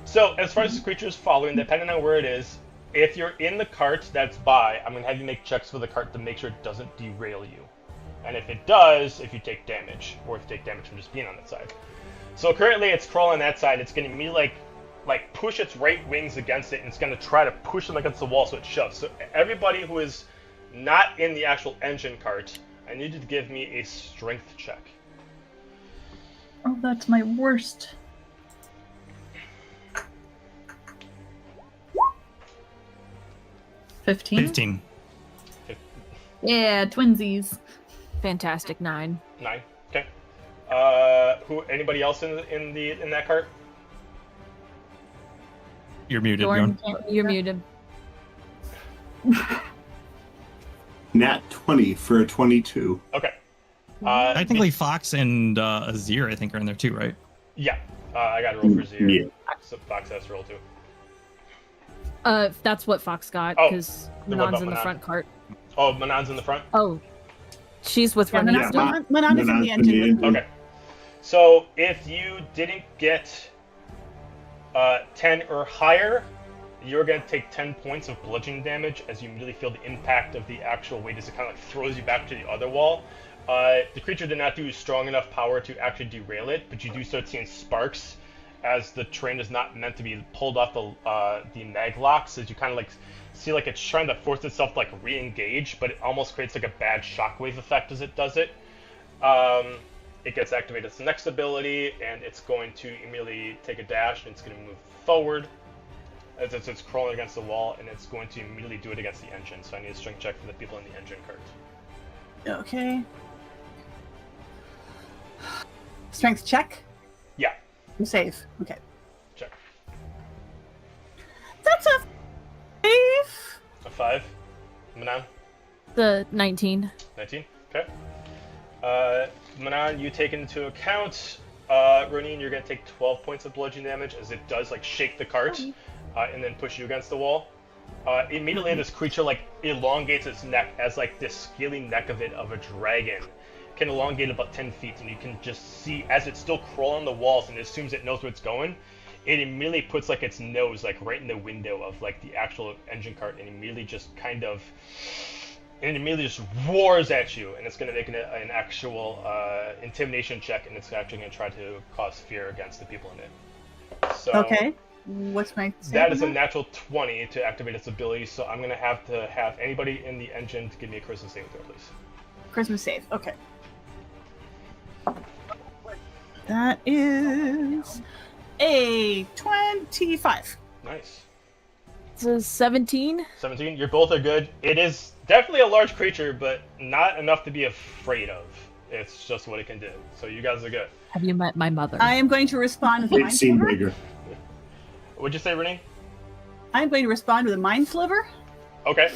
So as far as this creature is following, depending on where it is, if you're in the cart that's by, I'm gonna have you make checks for the cart to make sure it doesn't derail you. And if it does, if you take damage, or if you take damage from just being on that side. So currently it's crawling that side. It's gonna be like push its right wings against it, and it's gonna try to push them against the wall so it shoves. So everybody who is not in the actual engine cart, I need you to give me a strength check.
Oh, that's my worst. $15?
15.
Yeah, twinsies.
Fantastic 9.
9. Okay. Anybody else in that cart?
You're muted,
Bjorn
Bjorn.
can't
You're
hear.
muted.
Nat 20 for a 22.
Okay.
Technically, Fox and Azir, I think, are in there too, right?
Yeah. I got to roll for zero.
Yeah.
So Fox has to roll too.
That's what Fox got,
Oh,
because
then what
Manon's
about
in the
Manon?
front cart.
Oh, Manon's in the front?
Oh, she's with
Yeah,
Roneen
Manon,
still.
Manon is in the engine with me.
Okay. So if you didn't get 10 or higher, you're going to take 10 points of bludgeoning damage as you immediately feel the impact of the actual weight as it kind of like throws you back to the other wall. The creature did not do strong enough power to actually derail it, but you do start seeing sparks as the train is not meant to be pulled off the mag locks, as you kind of like see like it's trying to force itself to like re-engage, but it almost creates like a bad shockwave effect as it does it. It gets activated its next ability, and it's going to immediately take a dash, and it's going to move forward as it's crawling against the wall, and it's going to immediately do it against the engine. So I need a strength check for the people in the engine cart.
Okay. Strength check.
Yeah,
I'm safe. Okay.
check.
That's a 5.
A 5. Manon?
The 19.
19. Okay. Manon, you take into account, Roneen, you're going to take 12 points of bludgeoning damage as it does like shake the cart and then push you against the wall. Immediately this creature like elongates its neck as like this scaly neck of a dragon can elongate about 10 feet, and you can just see as it's still crawling the walls, and as soon as it knows where it's going, it immediately puts like its nose like right in the window of like the actual engine cart, and immediately just just roars at you, and it's going to make an actual intimidation check, and it's actually going to try to cause fear against the people in it. So
Okay. What's my
that is a
saving
natural 20 to activate its ability, so I'm going to have anybody in the engine to give me a charisma saving throw, please.
throw? Christmas save. Okay. That is a 25.
Nice.
It's a 17.
17, you both are good. It is definitely a large creature, but not enough to be afraid of. It's just what it can do. So you guys are good.
Have you met my mother?
I am going to respond with a
They've
mind
seen
sliver.
bigger.
What'd you say, Renee?
I'm going to respond with a mind sliver.
Okay.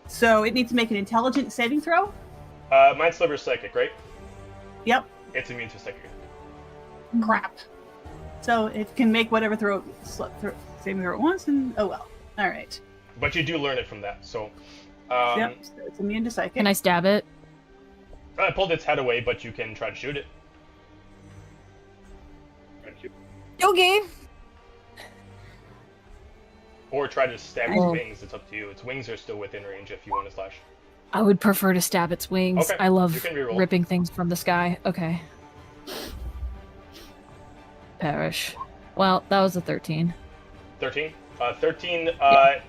So it needs to make an intelligence saving throw.
Mind Sliver's psychic, right?
Yep.
It's immune to psychic.
Crap. So it can make whatever saving throw it wants, and oh well. All right.
But you do learn it from that, so...
Yep. So it's immune to psychic.
Can I stab it?
I pulled its head away, but you can try to shoot it.
Okay.
Or try to stab its wings. It's up to you. Its wings are still within range if you want to slash.
I would prefer to stab its wings.
Okay,
I love
you can reroll.
ripping things from the sky. Okay. Perish. Well, that was a 13.
13? 13,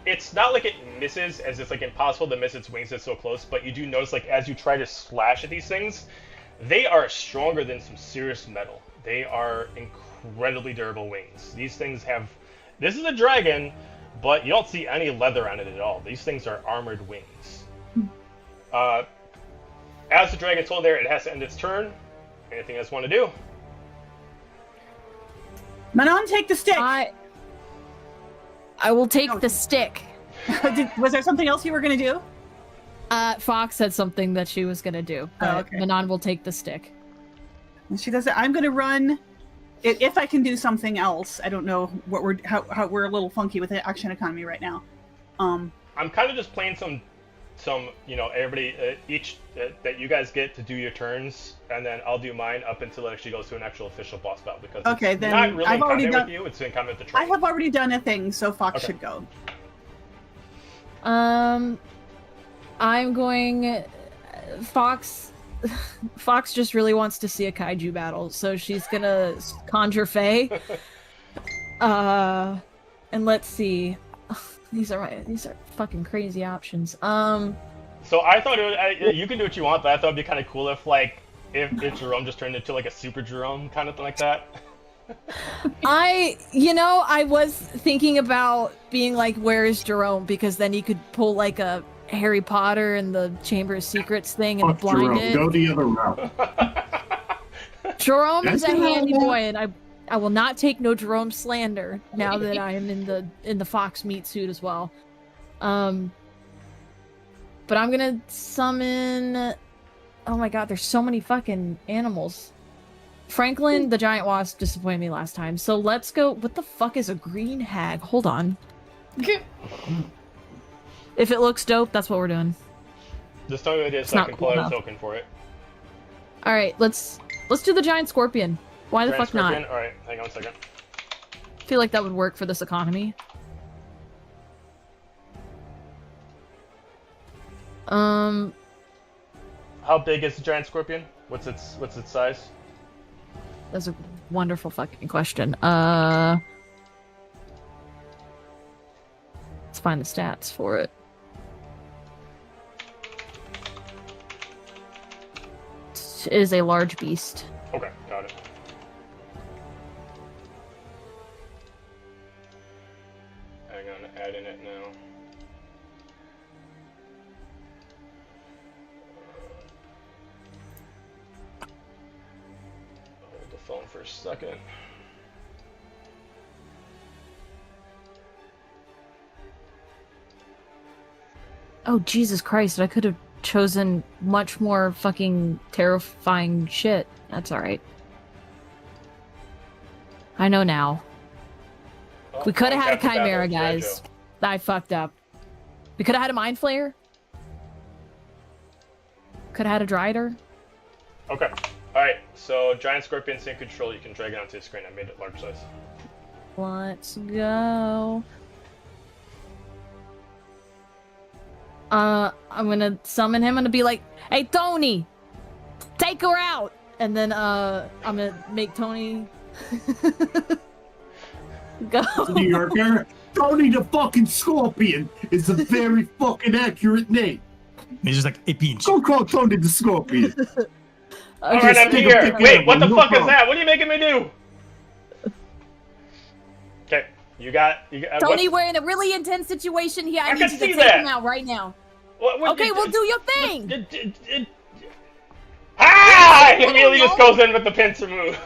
it's not like it misses, as it's like impossible to miss its wings, it's so close, but you do notice, like, as you try to slash at these things, they are stronger than some serious metal. They are incredibly durable wings. These things have... This is a dragon, but you don't see any leather on it at all. These things are armored wings. As the dragon told there, it has to end its turn. Anything else you want to do?
Manon, take the stick.
I will take the stick.
Was there something else you were going to do?
Fox said something that she was going to do. But
okay.
Manon will take the stick.
And she does it. I'm going to run. If I can do something else, I don't know what how we're a little funky with the action economy right now.
I'm kind of just playing some everybody each that you guys get to do your turns, and then I'll do mine up until it actually goes to an actual official boss battle, because
okay,
it's
then
not really
I've already
combat
done.
with you. It's in combat with the train.
I have already done a thing, so Fox should go.
I'm going. Fox just really wants to see a kaiju battle, so she's gonna conjure Faye. And let's see. These are fucking crazy options.
So I thought you can do what you want, but I thought it'd be kind of cool if Jerome just turned into like a super Jerome kind of thing like that.
I was thinking about being like, where is Jerome? Because then he could pull like a Harry Potter and the Chamber of Secrets thing and blind it.
Go the other route.
Jerome is a handy boy, and I will not take no Jerome slander now that I am in the Fox meat suit as well. But I'm gonna summon. Oh my god, there's so many fucking animals. Franklin, the giant wasp, disappointed me last time. So let's go. What the fuck is a green hag? Hold on. If it looks dope, that's what we're doing.
Just tell me what it is so I can pull out a token for it.
All right, let's do the giant scorpion. Why the fuck not?
All right, hang on a second.
I feel like that would work for this economy.
How big is the giant scorpion? What's its size?
That's a wonderful fucking question. Let's find the stats for it. It is a large beast.
Okay, got it. Hang on, adding it now. Hold the phone for a second.
Oh, Jesus Christ, I could have chosen much more fucking terrifying shit. That's alright. I know now.
Oh,
We could have had a chimera, guys. I fucked up. We could have had a mind flayer. Could have had a drider.
Okay. Alright, so giant scorpion's in control. You can drag it onto the screen. I made it large size.
Let's go. I'm gonna summon him. I'm gonna be like, hey, Tony! Take her out! And then, I'm gonna make Tony... go.
New Yorker, Tony the fucking Scorpion is a very fucking accurate name.
And he's just like, hey, Peach.
Go call Tony the Scorpion.
Alright, I'm here! Wait, what the fuck is that? What are you making me do? Okay, you got
Tony, we're in a really intense situation here. I need you to take him out right now. Okay, we'll do your thing!
Ah! He immediately just goes in with the pincer move.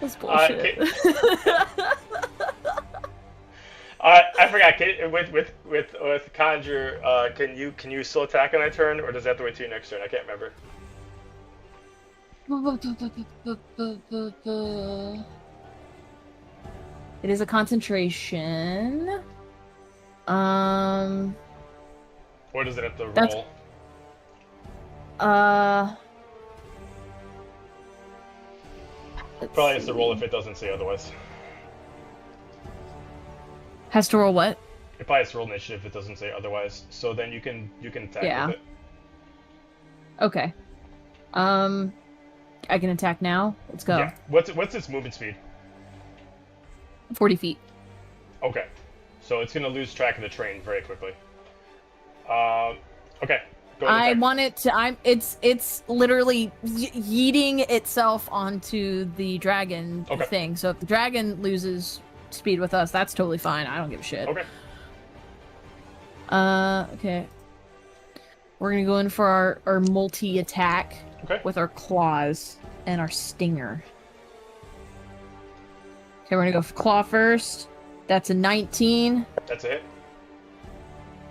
That's bullshit.
I forgot. With conjure, can you still attack on that turn, or does that have to wait till your next turn? I can't remember.
It is a concentration.
Or does it have to roll? Probably has to roll if it doesn't say otherwise.
Has to roll what?
It probably has to roll initiative if it doesn't say otherwise. So then you can attack
Yeah.
with it.
Okay. I can attack now. Let's go.
Yeah. What's its movement speed?
40 feet.
Okay. So it's gonna lose track of the train very quickly. Okay. Go ahead and
I
attack.
want it to. It's literally yeeting itself onto the dragon
Okay.
thing. So if the dragon loses speed with us, that's totally fine. I don't give a shit.
Okay.
Okay. We're gonna go in for our multi-attack
Okay.
with our claws and our stinger. Okay, we're gonna go for claw first. That's a 19.
That's a hit.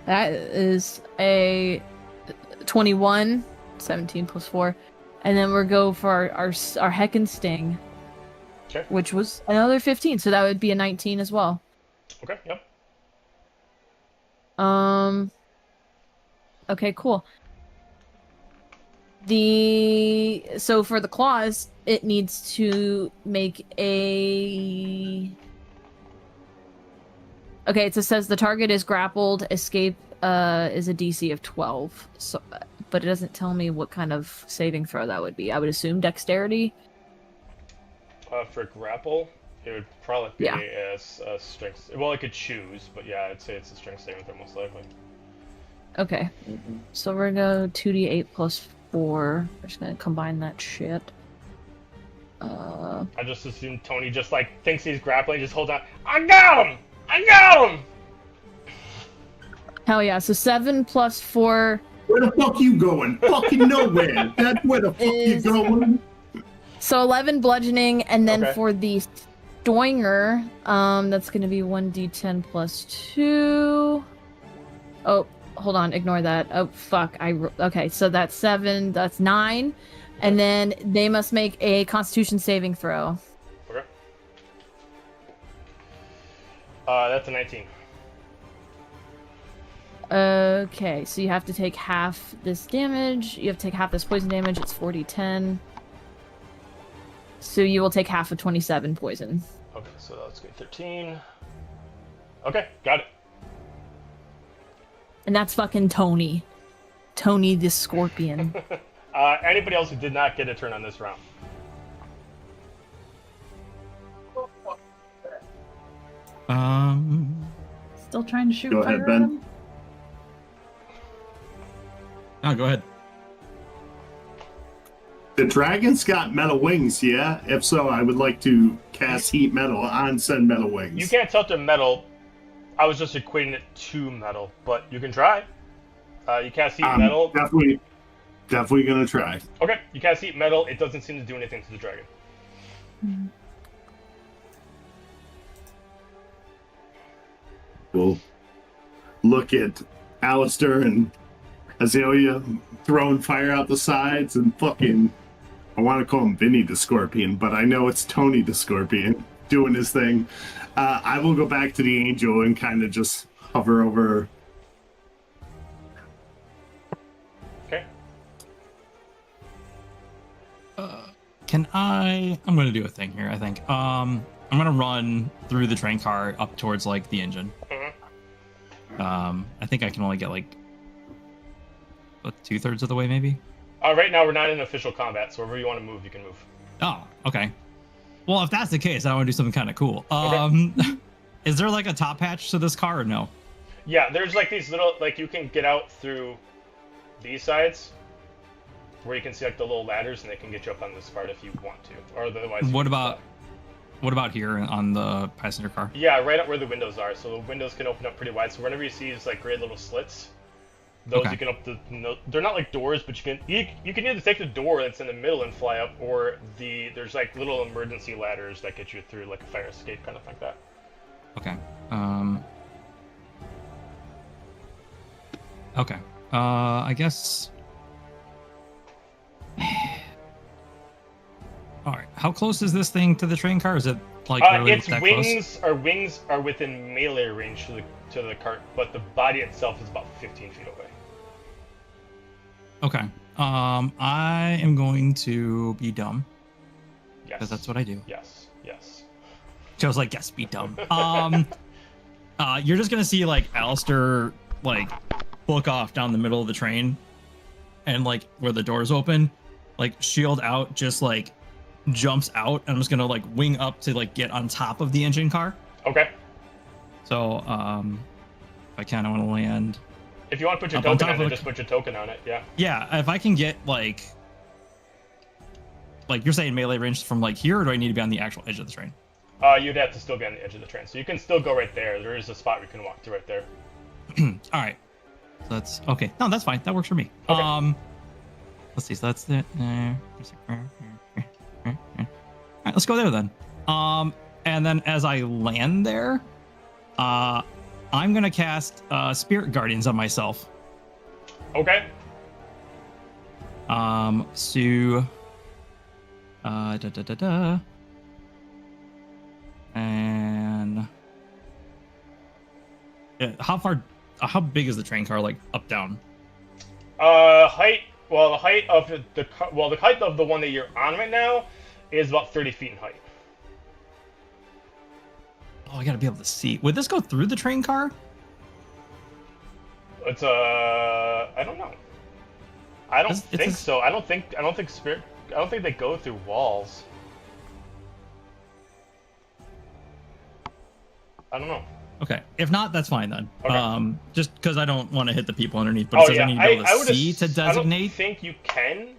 That is a 21. 17 plus 4. And then we'll go for our heckin' sting.
Okay.
Which was another 15, so that would be a 19 as well.
Okay. Yep.
Okay, cool. So for the claws, it needs to make a... Okay, it says the target is grappled. Escape is a DC of 12. So, but it doesn't tell me what kind of saving throw that would be. I would assume dexterity.
For grapple, it would probably be
Yeah.
a strength. Well, it could choose, but yeah, I'd say it's a strength saving throw most likely.
Okay. So we're gonna go 2d8 plus 4. We're just gonna combine that shit.
I just assume Tony just like thinks he's grappling, just holds on. I got him! I got him!
Hell yeah. So 7 plus 4
Where the fuck you going? Fucking nowhere. That's where the fuck
Is-
you going.
So 11 bludgeoning, and then
Okay.
for the Stoinger, that's going to be 1d10 plus 2. Oh, hold on, ignore that. Oh, fuck. Okay, so that's 7, that's 9. And then they must make a Constitution saving throw.
Okay. That's a 19.
Okay, so you have to take half this damage. You have to take half this poison damage. It's 4d10. So you will take half of 27 poison.
Okay, so let's go 13. Okay, got it.
And that's fucking Tony. Tony the Scorpion.
Anybody else who did not get a turn on this round?
Still trying to shoot
Go
fire
ahead,
at
Ben.
him?
Oh, go ahead.
The dragon's got metal wings, yeah? If so, I would like to cast heat metal on said metal wings.
You can't tell to metal. I was just equating it to metal, but you can try. You cast heat metal.
Definitely gonna try.
Okay, you cast heat metal. It doesn't seem to do anything to the dragon.
We'll look at Alistair and Azalia throwing fire out the sides and fucking... I want to call him Vinny the Scorpion, but I know it's Tony the Scorpion doing his thing. I will go back to the angel and kind of just hover over.
Okay.
I'm going to do a thing here, I think. I'm going to run through the train car up towards, like, the engine. I think I can only get, like, 2/3 of the way, maybe?
Right now, we're not in official combat, so wherever you want to move, you can move.
Oh, okay. Well, if that's the case, I want to do something kind of cool. Is there, like, a top hatch to this car or no?
Yeah, there's like these little, like you can get out through these sides, where you can see like the little ladders, and they can get you up on this part if you want to, or otherwise.
What about here on the passenger car?
Yeah, right up where the windows are. So the windows can open up pretty wide. So whenever you see these like great little slits, those
Okay.
you can they're not like doors, but you can either take the door that's in the middle and fly up, or there's like little emergency ladders that get you through like a fire escape kind of like that.
Okay. Okay. I guess. All right. How close is this thing to the train car? Is it like really
Its
that
wings are within melee range to the cart, but the body itself is about 15 feet away.
close? Okay. I am going to be dumb.
Yes.
because that's what I do.
Yes. Yes.
Joe's like, yes, be dumb. You're just gonna see like Alistair like book off down the middle of the train, and like where the doors open, like shield out, just like jumps out, and I'm just gonna like wing up to like get on top of the engine car.
Okay.
So if I kind of want to land.
If you want to put your
Up on
token
top
on it,
of the-
just put your token on it. Yeah.
Yeah, if I can get like you're saying melee range from like here, or do I need to be on the actual edge of the train?
You'd have to still be on the edge of the train, so you can still go right there. There is a spot where you can walk to right there.
All right. So that's okay. No, that's fine. That works for me.
Okay.
Let's see. So that's it. All right, let's go there then. And then as I land there, I'm gonna cast Spirit Guardians on myself.
Okay.
So, and yeah, how big is the train car? Like up, down?
Height. Well, the height of the height of the one that you're on right now is about 30 feet in height.
Oh, I gotta be able to see. Would this go through the train car?
It's I don't know. I don't think so. I don't think they go through walls. I don't know.
Okay. If not, that's fine then.
Okay.
Just because I don't want to hit the people underneath, but it says I need to be able to see to
I don't
designate.
think you can.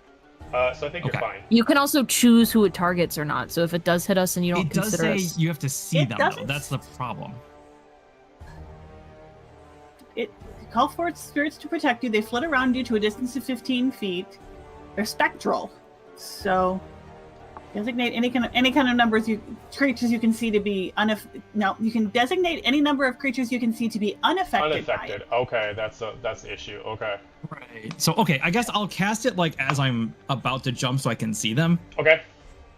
So I think you're fine.
You can also choose who it targets or not. So if it does hit us and you don't
It does
consider
say
us,
you have to see
It
them, though.
doesn't-
That's the problem.
It call for its spirits to protect you. They flit around you to a distance of 15 feet. They're spectral, so designate any kind of numbers creatures you can see to be you can designate any number of creatures you can see to be unaffected. By
Unaffected.
it.
Okay, that's the issue. Okay.
Right. So, okay, I guess I'll cast it like as I'm about to jump so I can see them.
Okay.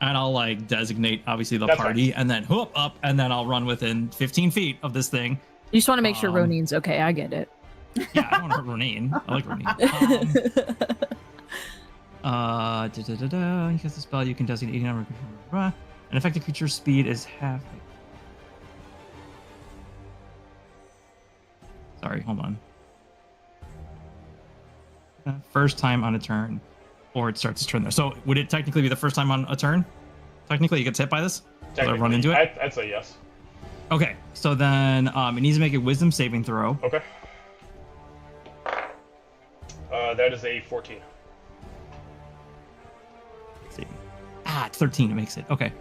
And I'll like designate obviously the
That's
party and then whoop up and then I'll run within 15 feet of this thing.
you just want to make sure Roneen's okay. I get it.
Yeah, I don't want to hurt Roneen. I like Roneen. You cast the spell, you can designate any number of an affected creature's speed is half. Sorry, hold on. First time on a turn, or it starts its turn there. So would it technically be the first time on a turn? Technically, it gets hit by this? Does I run into it?
I'd say yes.
Okay, so then it needs to make a wisdom saving throw.
Okay. That is a 14.
It's 13. It makes it. Okay.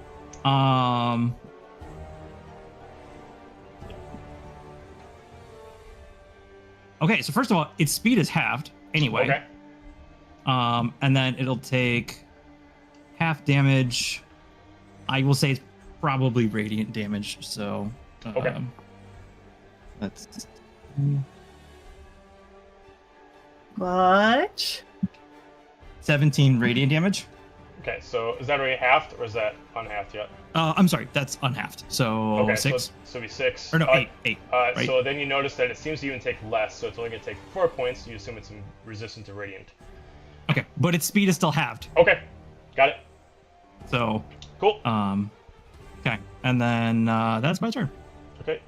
Okay, so first of all, its speed is halved anyway.
Okay.
And then it'll take half damage. I will say it's probably radiant damage. So.
Okay.
That's.
What?
17 radiant damage.
Okay, so is that already halved or is that unhalved yet?
I'm sorry, that's unhalved. So
Okay,
6.
so it'll be 6.
Or no, 8. Right?
So then you notice that it seems to even take less, so it's only going to take 4 points. You assume it's resistant to radiant.
Okay, but its speed is still halved.
Okay, got it.
So.
Cool.
Okay, and then that's my turn.
Okay,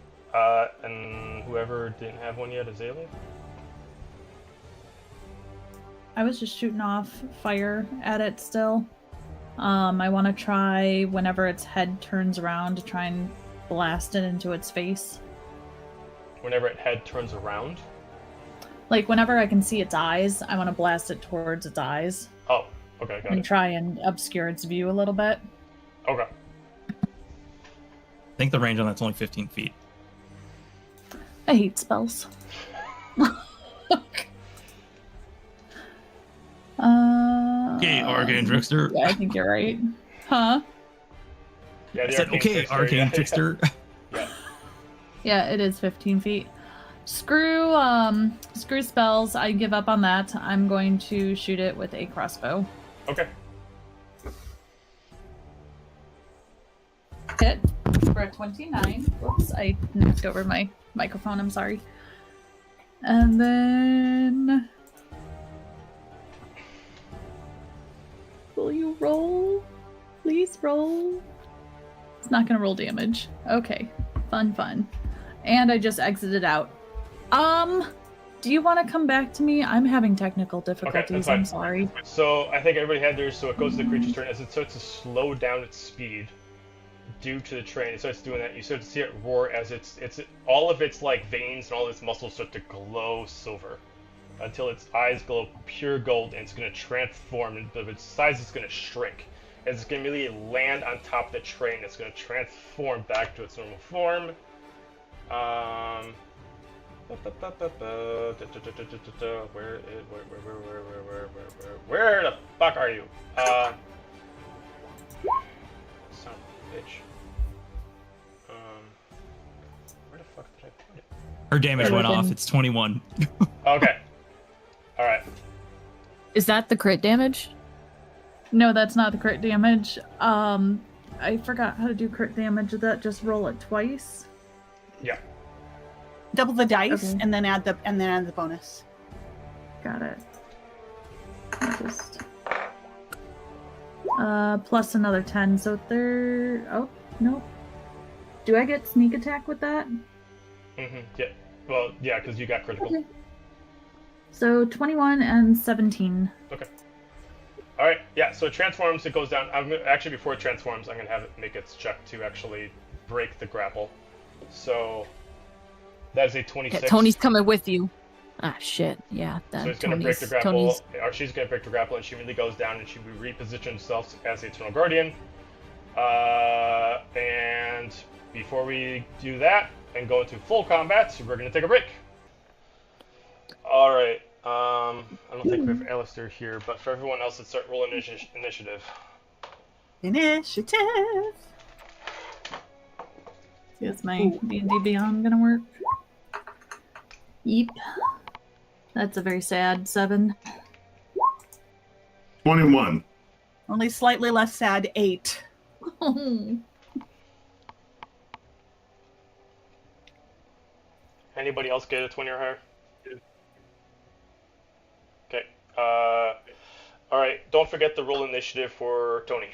and whoever didn't have one yet, Azalia?
I was just shooting off fire at it still. I want to try whenever its head turns around to try and blast it into its face.
Whenever its head turns around?
Like whenever I can see its eyes, I want to blast it towards its eyes.
Oh, okay, got
And
it.
try and obscure its view a little bit.
Okay.
I think the range on that's only 15 feet.
I hate spells.
Okay, Arcane Trickster.
Yeah, I think you're right. Huh?
Yeah,
I
the
said, okay,
Trickster,
Arcane
yeah.
Trickster.
Yeah.
Yeah, it is 15 feet. Screw spells. I give up on that. I'm going to shoot it with a crossbow.
Okay.
Hit for a 29. Whoops, I knocked over my microphone. I'm sorry. And then... Will you roll? Please? roll. It's not gonna roll damage. Okay. Fun. And I just exited out. Do you want to come back to me? I'm having technical difficulties.
that's fine.
I'm sorry.
So I think everybody had theirs. So it goes to the creature's turn as it starts to slow down its speed due to the train. It starts doing that. You start to see it roar as it's all of its like veins and all its muscles start to glow silver until its eyes glow pure gold, and it's going to transform. But its size is going to shrink as it's going to immediately land on top of the train. It's going to transform back to its normal form. Where the fuck are you? Son of a bitch. Where the fuck did I put it?
Her damage went off. It's 21.
Okay. Alright.
Is that the crit damage?
No, that's not the crit damage. I forgot how to do crit damage. Did that just roll it twice?
Yeah.
Double the dice
Okay.
and then add the bonus.
Got it. I just plus another 10, so oh no. Do I get sneak attack with that?
Yeah. Well, yeah, because you got critical.
Okay. So 21 and 17.
Okay. Alright, yeah, so it transforms, it goes down. Actually, before it transforms, I'm going to have it make its check to actually break the grapple. So, that is a 26.
Yeah, Tony's coming with you. Ah, shit. Yeah. That,
So it's going to break the grapple, or she's going to break the grapple, and she really goes down, and she repositions herself as the Eternal Guardian. And before we do that and go into full combat, we're going to take a break. Alright, I don't think we have Alistair here, but for everyone else, let's start rolling initiative.
Initiative.
Is my D&D Beyond gonna work? Yeep. That's a very sad 7.
21.
Only slightly less sad, 8.
Anybody else get a 20 or higher? Okay. Alright, don't forget the roll initiative for Tony.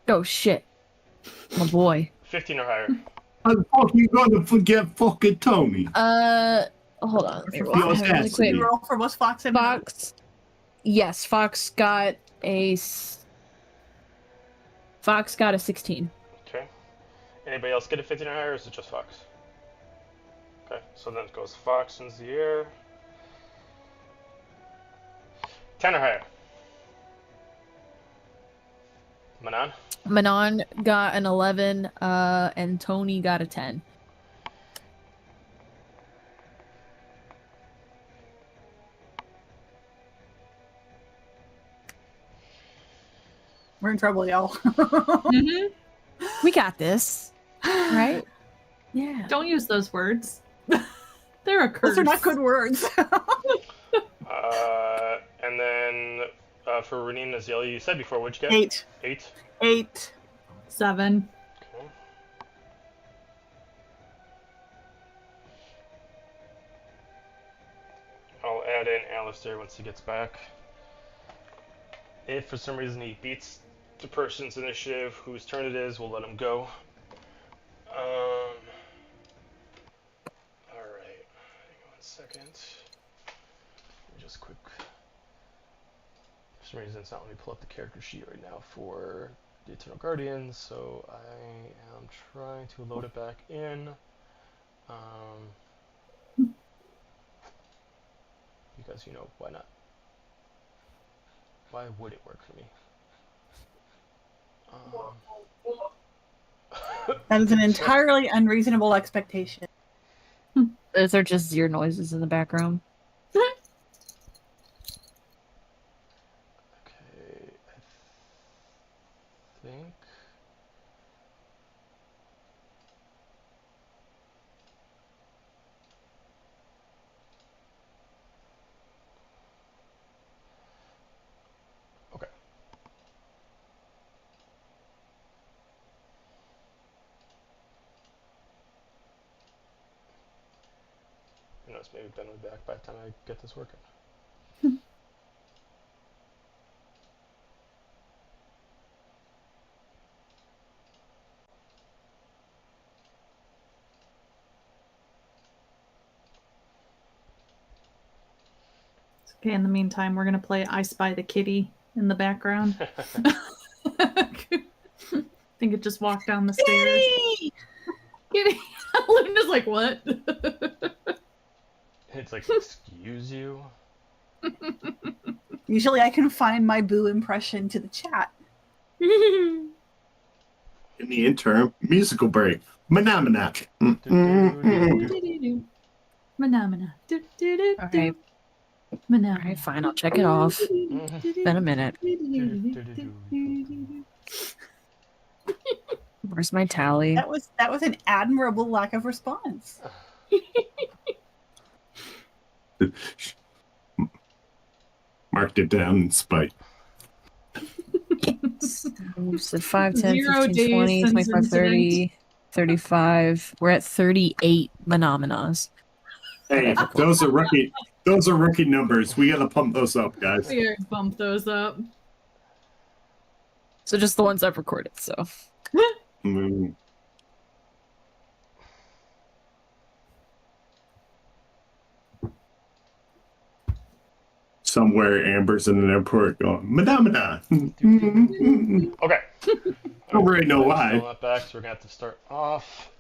Oh, shit. My boy.
15 or higher.
I'm fucking gonna forget fucking Tony.
Hold on. Let me roll
Yours
that really
has to
quick.
be.
You roll for both Fox and Manon.
Yes, Fox got a 16.
Okay. Anybody else get a 15 or higher, or is it just Fox? Okay, so then it goes Fox into the air. 10 or higher. Manon?
Manon got an 11, and Tony got a 10.
We're in trouble, y'all.
Mm-hmm.
We got this. Right? Yeah.
Don't use those words. They're a curse.
Those are not good words.
And then for Roneen and Azalia, you said before, what'd you get?
8.
8?
8.
7.
Okay. I'll add in Alistair once he gets back. If for some reason he beats the person's initiative whose turn it is, we'll let him go. Alright. Hang on 1 second. Let me just quick. For some reason it's not letting me pull up the character sheet right now for the Eternal Guardian, so I am trying to load it back in. Because, you know, why not? Why would it work for me?
That is an entirely unreasonable expectation.
Those are just zero noises in the background.
Okay, I think. Okay. Who knows, maybe Ben will be back by the time I get this working.
Okay, in the meantime, we're gonna play I Spy the Kitty in the background. I think it just walked down the stairs. Kitty! Luna's like, what?
It's like, excuse you?
Usually I can find my boo impression to the chat.
In the interim, musical break. Phenomena.
Phenomena.
All right. All right, fine. I'll check it off. Been a minute. Where's my tally?
That was an admirable lack of response.
Marked it down in spite.
You said 5, 10,
0
15,
days
20,
since
25,
incident.
30, 35. We're at 38 phenomenas.
Hey, those are rookie. Those are rookie numbers. We gotta pump those up, guys.
We gotta bump those up.
So just the ones I've recorded, so.
Mm. Somewhere, Amber's in an airport going, Madamina.
Okay.
I don't really know why.
Fill that back, so we're gonna have to start off.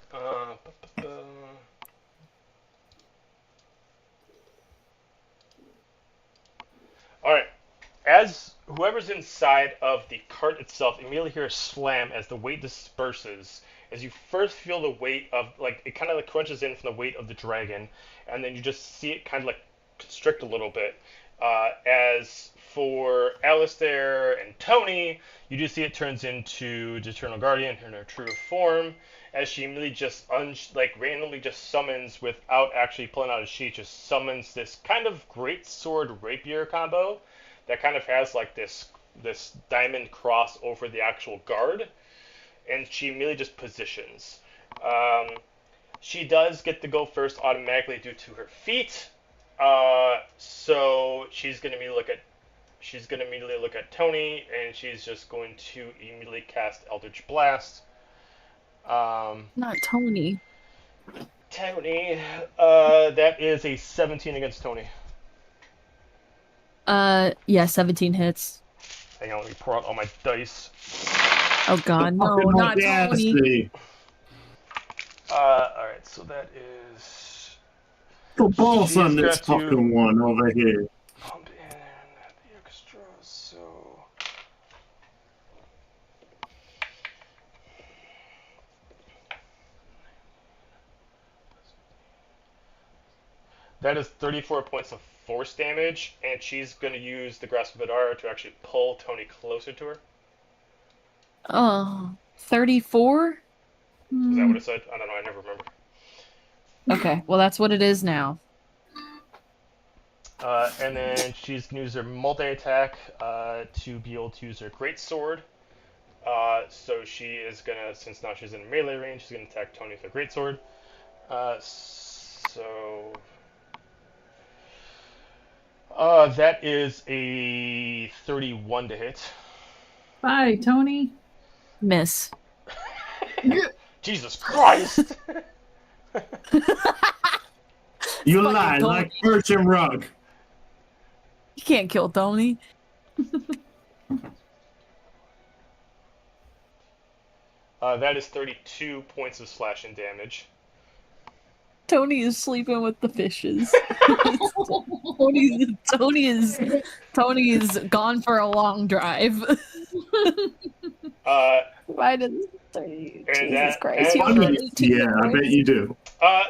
Alright. As whoever's inside of the cart itself immediately hear a slam as the weight disperses. As you first feel the weight of, like, it kind of like crunches in from the weight of the dragon, and then you just see it kind of like constrict a little bit. As for Alistair and Tony, you do see it turns into the Eternal Guardian in her true form, as she immediately just randomly just summons, without actually pulling out a sheet, just summons this kind of great sword rapier combo that kind of has like this diamond cross over the actual guard, and she immediately just positions. She does get to go first automatically due to her feat. So she's gonna immediately look at Tony, and she's just going to immediately cast Eldritch Blast.
Not Tony.
Tony, that is a 17 against Tony.
Yeah, 17 hits.
Hang on, let me pour out all my dice.
Oh god, no, not Tony.
Audacity.
Alright, so that is...
The balls
She's
on this
got to-
fucking one over here.
Pump in the extra, so... That is 34 points of force damage, and she's going to use the Grasp of Vidar to actually pull Tony closer to her.
Oh, 34?
Is that what it said? I don't know, I never remember.
Okay, well that's what it is now.
And then she's going to use her multi-attack to be able to use her Great Sword. So she is going to, since now she's in melee range, she's going to attack Tony with her Great Sword. That is a 31 to hit.
Bye, Tony.
Miss.
Jesus Christ!
You
fucking
lie
Tony.
like Virgin Rug.
You can't kill Tony.
That is 32 points of slashing damage.
Tony is sleeping with the fishes. Tony is gone for a long drive. Why did Jesus Christ? He only had 18
Yeah, I bet you do.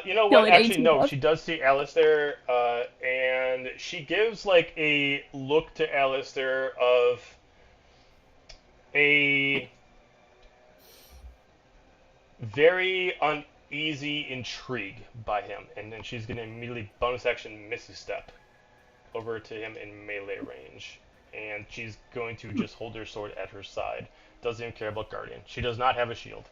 You know
No,
what?
it
Actually,
ain't
no.
enough.
She does see Alistair, and she gives like a look to Alistair of a very uneasy intrigue by him, and then she's going to immediately bonus action Misty Step over to him in melee range, and she's going to just hold her sword at her side. Doesn't even care about Guardian. She does not have a shield.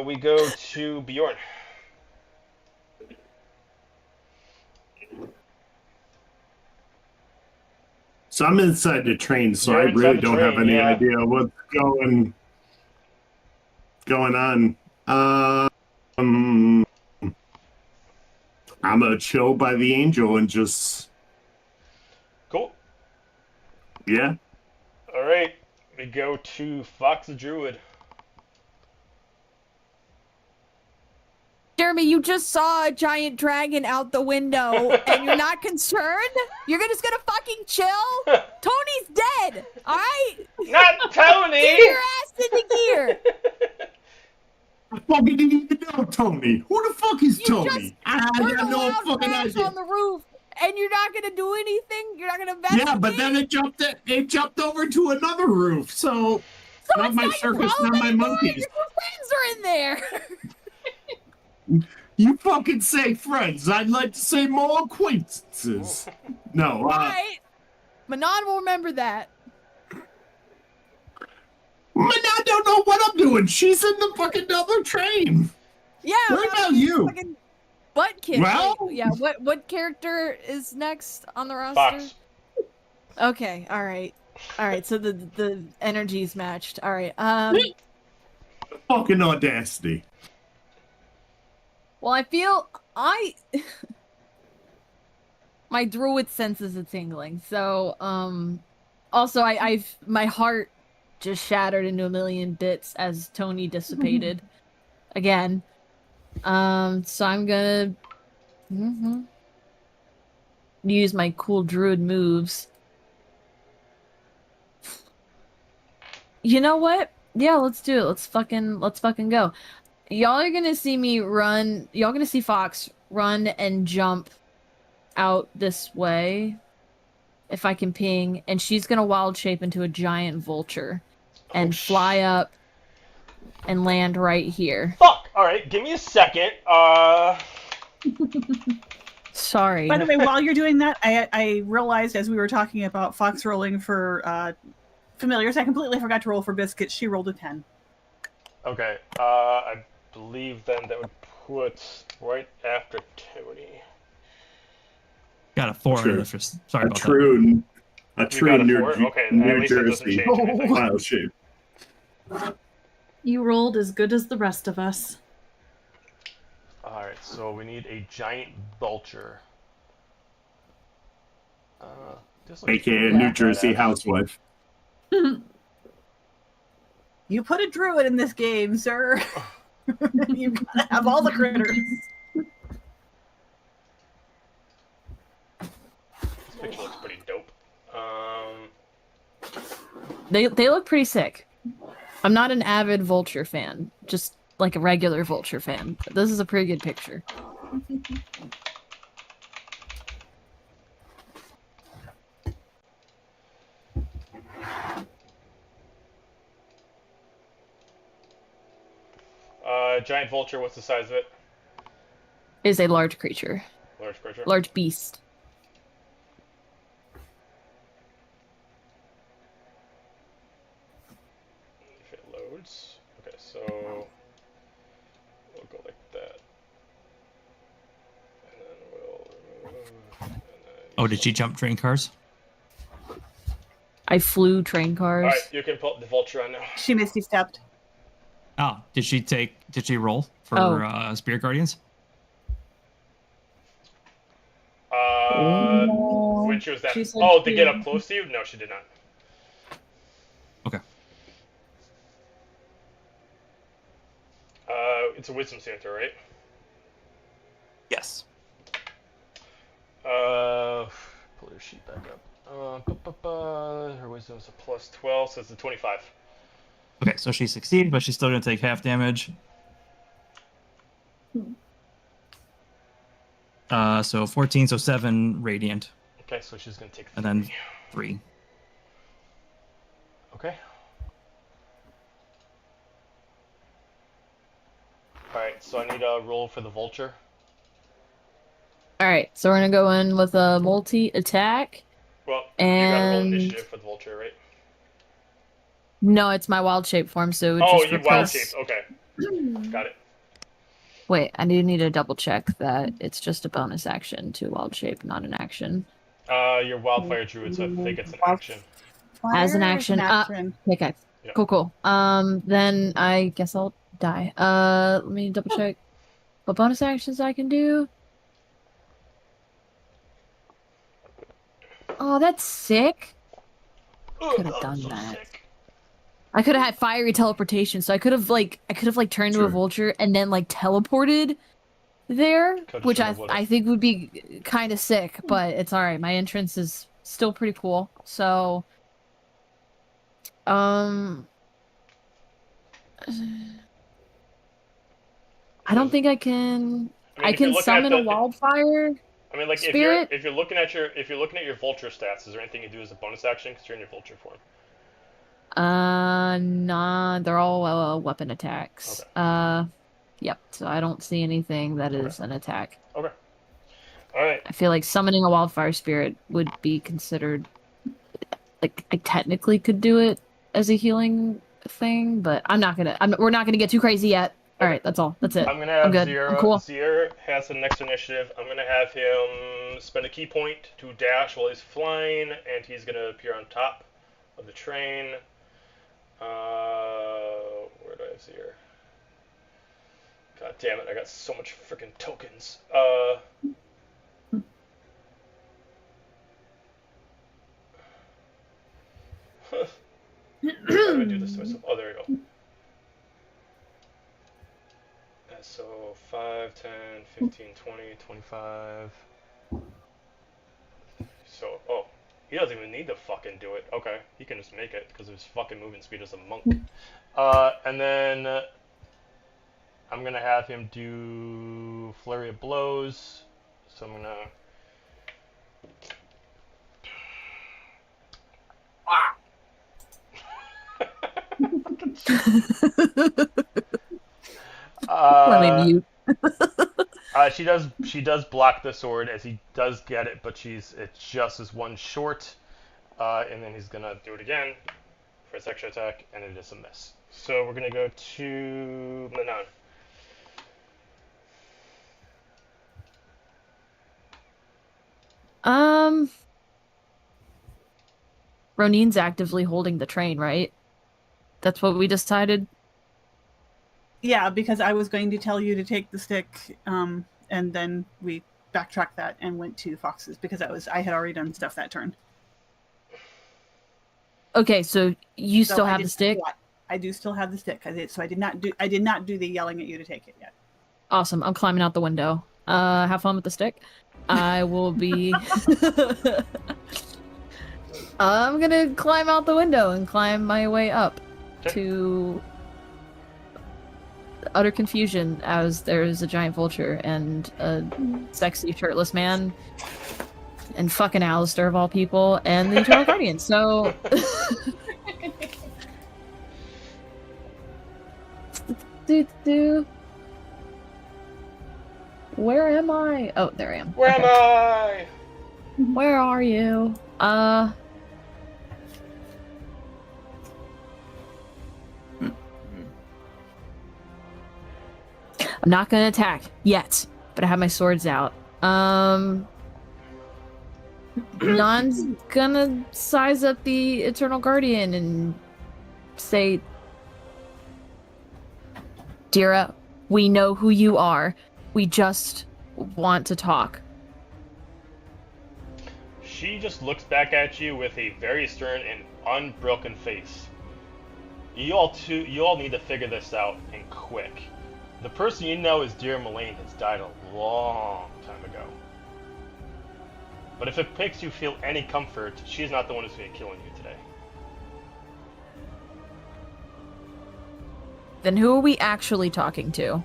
We go to Bjorn.
So I'm inside the train, so
You're
I
inside
really
the
don't have
train,
any
yeah.
idea what's going on. I'm gonna chill by the angel and just,
Cool.
yeah.
All right. We go to Fox the Druid.
Jeremy, you just saw a giant dragon out the window, and you're not concerned? You're just gonna fucking chill? Tony's dead, alright?
Not Tony!
Get your ass into gear!
I fucking didn't even know Tony. Who the fuck is
You
Tony?
just
I
heard
got
a
no
loud
fucking
crash
idea.
on the roof, and you're not gonna do anything? You're not gonna investigate?
Yeah, but then it jumped over to another roof. So
So
not
it's
my
not your
circus,
problem
not my
anymore.
monkeys.
Your friends are in there.
You fucking say friends. I'd like to say more acquaintances. No,
Alright. Manon will remember that.
I don't know what I'm doing. She's in the fucking other train.
Yeah.
What about you?
Fucking butt kick.
Well-
Wait, yeah. What character is next on the roster?
Fox.
Okay. All right. So the energy's matched. All right.
Fucking audacity.
Well, I feel my druid senses are tingling. So also my heart just shattered into a million bits as Tony dissipated again. So I'm gonna use my cool druid moves. You know what? Yeah, let's do it. Let's fucking go. Y'all are gonna see me run. Y'all gonna see Fox run and jump out this way. If I can ping, and she's gonna wild shape into a giant vulture and fly up and land right here.
Fuck! Alright, give me a second.
Sorry.
By the way, while you're doing that, I realized as we were talking about Fox rolling for familiars, I completely forgot to roll for Biscuit. She rolled a 10.
Okay, I believe then that would put right after Tony.
Got a 4
True.
Sorry
A
about that.
true
got a
New,
4? Okay, at
New
least that doesn't
Jersey
change anything.
file shape.
You rolled as good as the rest of us.
Alright, so we need a giant vulture. This looks
AKA
pretty
New Jersey
badass.
housewife.
You put a druid in this game, sir. You gotta have all the critters.
This picture looks pretty dope.
They look pretty sick. I'm not an avid vulture fan, just like a regular vulture fan. But this is a pretty good picture.
Giant vulture, what's the size of it?
Is a large creature,
Large creature?
large beast.
If it loads. Okay, so we'll go like that. And then we'll remove. And then
Oh, did she jump train cars?
I flew train cars.
Alright, you can put the vulture on now.
She misty stepped.
Oh, did she roll for
Oh.
Spirit Guardians?
Which was that?
She said
Oh, to
she-
get up close to you? No, she did not.
Okay.
It's a wisdom center, right?
Yes.
Pull your sheet back up. Her wisdom is a plus 12, so it's a 25.
Okay, so she succeeded, but she's still gonna take half damage. So 14, so 7 radiant,
Okay, so she's gonna take 3.
and then 3.
Okay. Alright, so I need a roll for the vulture.
All right, so we're gonna go in with a multi attack.
Well, you gotta roll
And-
initiative for the vulture, right?
No, it's my wild shape form, so it
Oh,
just
you wild
replace-
shape. Okay. Got it.
Wait, I do need to double check that it's just a bonus action to wild shape, not an action.
Your wildfire druid, so I think it's an action.
As an action, Okay,
Yeah.
cool. Then I guess I'll die. Let me double check what bonus actions I can do. Oh, that's sick.
Ugh,
Could have
that was
done
so
that.
sick.
I could have had fiery teleportation, so I could have turned into a vulture and then like teleported there,
Could've
which
should've, would've.
I think would be kind of sick, but it's all right. My entrance is still pretty cool. So, I don't think I can. I
if you're
can
looking at
summon
the-
a wildfire.
I mean, like
Spirit?
if you're looking at your vulture stats, is there anything you do as a bonus action because you're in your vulture form?
Nah, they're all weapon attacks.
Okay.
Yep. So I don't see anything that is an attack.
Okay. All right.
I feel like summoning a wildfire spirit would be considered, like, I technically could do it as a healing thing, but we're not gonna get too crazy yet. All right, that's all. That's it.
I'm gonna have
good.
Zero.
I'm cool.
Zero has the next initiative. I'm gonna have him spend a key point to dash while he's flying, and he's gonna appear on top of the train. Where do I have Zero? God damn it! I got so much freaking tokens. How do I do this to myself? Oh, there we go. So 5, 10, 15, 20, 25. So, oh, he doesn't even need to fucking do it. Okay, he can just make it because of his fucking movement speed as a monk. And then I'm gonna have him do flurry of blows. So I'm gonna.
Let me mute.
She does block the sword as he does get it, but it just is one short, and then he's gonna do it again for his extra attack, and it is a miss. So we're gonna go to Manon.
Roneen's actively holding the train, right? That's what we decided.
Yeah, because I was going to tell you to take the stick, and then we backtracked that and went to Fox's because I had already done stuff that turn.
Okay, so you still have the stick?
I do still have the stick. So I did not do the yelling at you to take it yet.
Awesome. I'm climbing out the window. Have fun with the stick. I will be. I'm gonna climb out the window and climb my way up to utter confusion as there's a giant vulture and a sexy shirtless man and fucking Alistair of all people and the Eternal Guardian. So where am I? Oh, there I am.
Where am I?
Where are you? I'm not gonna attack yet, but I have my swords out. Non's gonna size up the Eternal Guardian and say, Dira, we know who you are. We just want to talk.
She just looks back at you with a very stern and unbroken face. You all need to figure this out, and quick. The person you know as Dear Mullane has died a long time ago. But if it makes you feel any comfort, she's not the one who's been killing you today.
Then who are we actually talking to?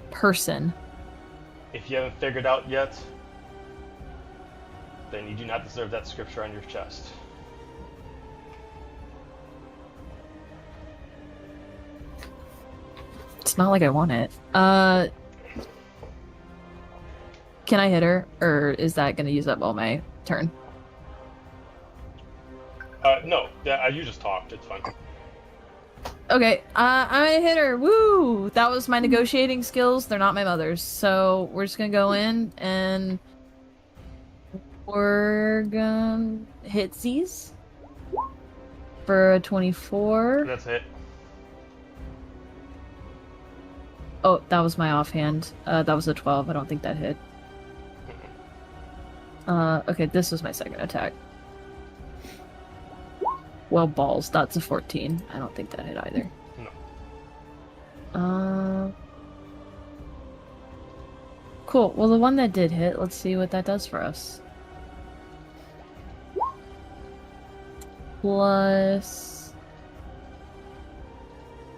Person.
If you haven't figured out yet, then you do not deserve that scripture on your chest.
It's not like I want it. Can I hit her, or is that gonna use up all my turn?
No, you just talked, it's fine.
Okay, I'm gonna hit her. Woo! That was my negotiating skills. They're not my mother's. So we're just gonna go in and we're gonna hit Z's for a 24.
That's it.
Oh, that was my offhand. That was a 12. I don't think that hit.
Okay, this was my second attack. Well, balls. That's a 14. I don't think that hit either.
No.
Cool. Well, the one that did hit, let's see what that does for us. Plus...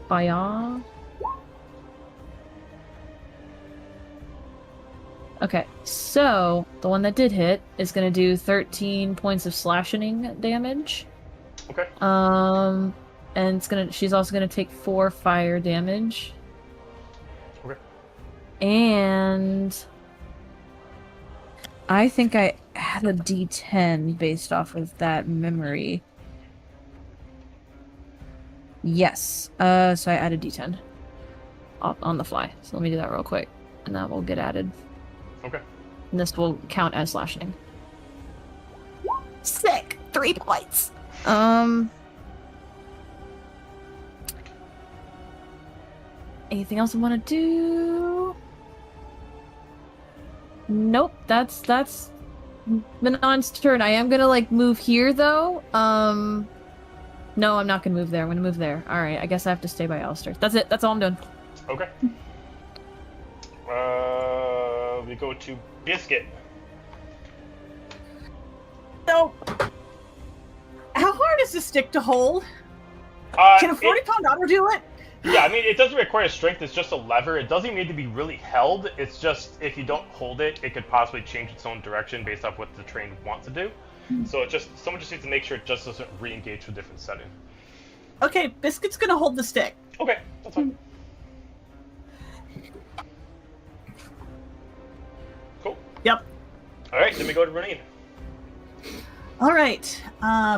Fire. Okay, so the one that did hit is going to do 13 points of slashing damage.
Okay.
And she's also gonna take 4 fire damage.
Okay.
And I think I had a D10 based off of that memory. Yes. So I added D10 on the fly. So let me do that real quick, and that will get added.
Okay.
And this will count as slashing.
Sick. 3 points.
Anything else I want to do? Nope, that's Manon's turn. I am gonna move here though. No, I'm not gonna move there. I'm gonna move there. All right, I guess I have to stay by Alistair. That's it. That's all I'm doing.
Okay. We go to Biscuit.
So, how hard is this stick to hold? Can a 40-pound otter do it?
Yeah, I mean, it doesn't require strength. It's just a lever. It doesn't even need to be really held. It's just, if you don't hold it, it could possibly change its own direction based off what the train wants to do. So someone just needs to make sure it just doesn't re-engage to a different setting.
Okay, Biscuit's gonna hold the stick.
Okay, that's fine. Cool.
Yep.
All right, then we go to Roneen.
All right.